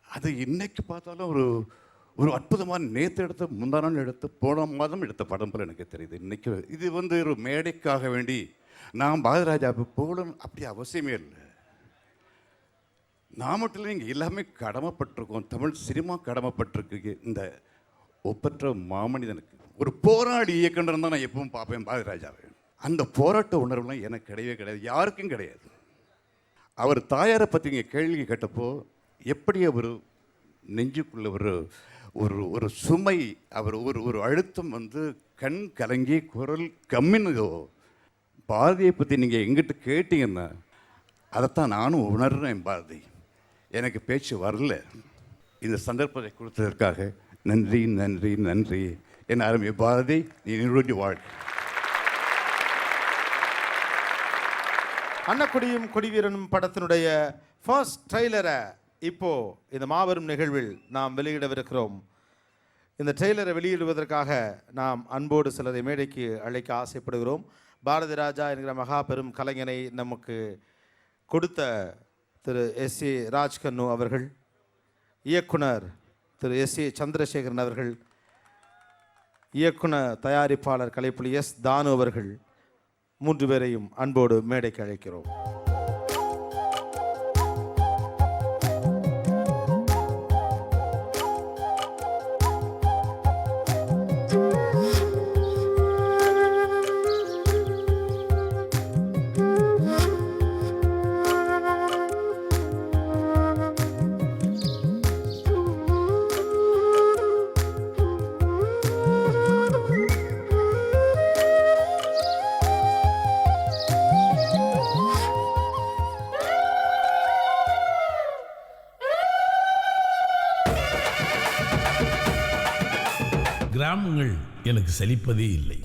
V: அது இன்னைக்கு பார்த்தாலும் ஒரு ஒரு அற்புதமான நேற்று எடுத்த, முந்தா நாள் எடுத்த, போன மாதம் எடுத்த படம் போல் எனக்கு தெரியுது. இன்றைக்கி இது ஒரு மேடைக்காக வேண்டி நான் பாரதிராஜாவை போகணும் அப்படி அவசியமே இல்லை. நான் மட்டும் இல்லை, இங்கே எல்லாமே கடமைப்பட்டிருக்கோம். தமிழ் சினிமா கடமைப்பட்டிருக்கு இந்த ஒப்பற்ற மாமனிதனுக்கு. ஒரு போராடி இயக்குனர் தான் நான் எப்பவும் பார்ப்பேன் பாரதிராஜாவை. அந்த போராட்ட உணர்வுலாம் எனக்கு கிடையவே கிடையாது, யாருக்கும் கிடையாது. அவர் தாயாரை பற்றி இங்கே கேள்வி கேட்டப்போ எப்படி அவர் நெஞ்சுக்குள்ள ஒரு ஒரு சுமை, அவர் ஒரு அழுத்தம் கண் கலங்கி குரல் கம்மின்னு. பாரதியை பற்றி நீங்கள் எங்கிட்ட கேட்டீங்கன்னா அதைத்தான் நானும் உணர்றேன். பாரதி எனக்கு பேச்சு வரல. இந்த சந்தர்ப்பத்தை கொடுத்ததற்காக நன்றி நன்றி நன்றி. என் அருமை பாரதி, நீ நிறுவனி வாழ்க்கை.
G: அன்னக்கொடியும் கொடிவீரனும் படத்தினுடைய ஃபர்ஸ்ட் ட்ரெய்லரை இப்போ இந்த மாபெரும் நிகழ்வில் நாம் வெளியிடவிருக்கிறோம். இந்த ட்ரெய்லரை வெளியிடுவதற்காக நாம் அன்போடு சிலரை மேடைக்கு அழைக்க ஆசைப்படுகிறோம். பாரதி ராஜா என்கிற மகா பெரும் கலைஞனை நமக்கு கொடுத்த திரு எஸ்.ஏ. ராஜ்கண்ணு அவர்கள், இயக்குனர் திரு எஸ்.ஏ. சந்திரசேகரன் அவர்கள், இயக்குனர் தயாரிப்பாளர் கலைப்புலி எஸ். தானு அவர்கள், 3 பேரையும் அன்போடு மேடைக்கு அழைக்கிறோம்.
W: கிராமங்கள் எனக்கு சலிப்பதே இல்லை.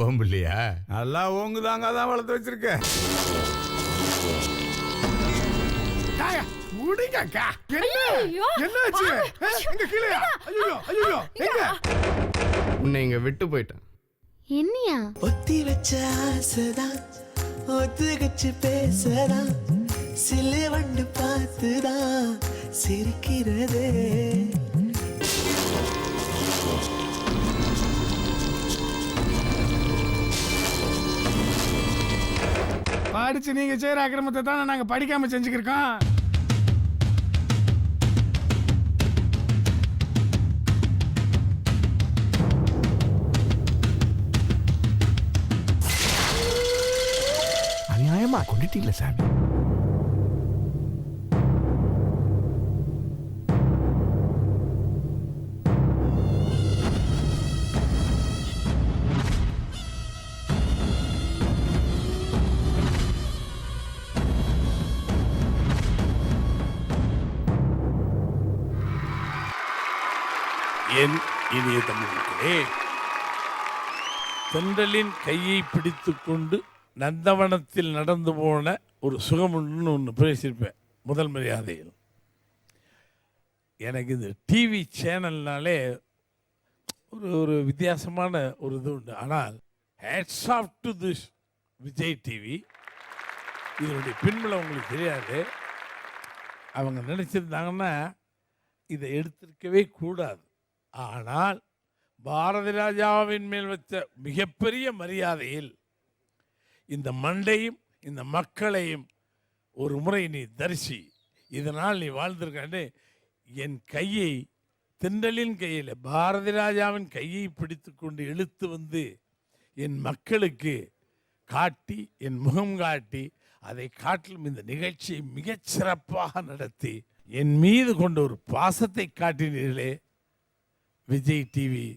W: ஓம்பிள்ளையா நல்லா ஓங்குதாங்க, அதான் வளர்த்து வச்சிருக்க.
X: உன்னை இங்க விட்டு போயிட்டேன்.
L: என்னையா ஒத்தி வச்ச ஆசைதான் ஒத்துகச்சு பேசதான் சிலை வண்டு பார்த்துதான் சிரிக்கிறதே.
S: படிச்சு நீங்க செய்யற அக்கிரமத்தை தான் நாங்க படிக்காம செஞ்சுக்கிருக்கோம். அநியாயமா கொண்டுட்டீங்களா சாமி?
M: என் இனிய தமிழ் மக்களே, தென்றலின் கையை பிடித்து கொண்டு நந்தவனத்தில் நடந்து போன ஒரு சுகமுன்னு ஒன்று பேசியிருப்பேன் முதல் மரியாதையில்.
C: எனக்கு இந்த டிவி சேனல்னாலே ஒரு வித்தியாசமான ஒரு இது உண்டு. ஆனால் hats off to this Vijay TV. இதனுடைய பின்புலம் உங்களுக்கு தெரியாது. அவங்க நினச்சிருந்தாங்கன்னா இதை எடுத்திருக்கவே கூடாது. ஆனால் பாரதி ராஜாவின் மேல் வச்ச மிகப்பெரிய மரியாதையில் இந்த மண்டையும் இந்த மக்களையும் ஒரு முறை நீ தரிசி, இதனால் நீ வாழ்ந்திருக்கான்னு என் கையை தென்றலின் கையில் பாரதி ராஜாவின் கையை பிடித்து கொண்டு இழுத்து வந்து என் மக்களுக்கு காட்டி, என் முகம் காட்டி, அதை காட்டிலும் இந்த நிகழ்ச்சியை மிகச் சிறப்பாக நடத்தி என் மீது கொண்ட ஒரு பாசத்தை காட்டினீர்களே விஜய் டிவி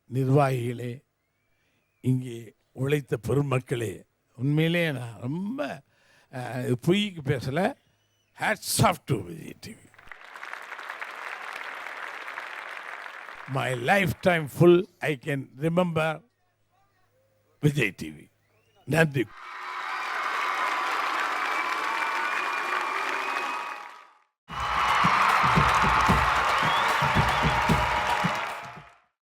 C: நிர்வாகிகளே, இங்கே உழைத்த பெருமக்களே, உண்மையிலே நான் ரொம்ப பொய்க்கு பேசலை. Hats off to Vijay TV. My lifetime full, I can remember Vijay TV. நன்றி.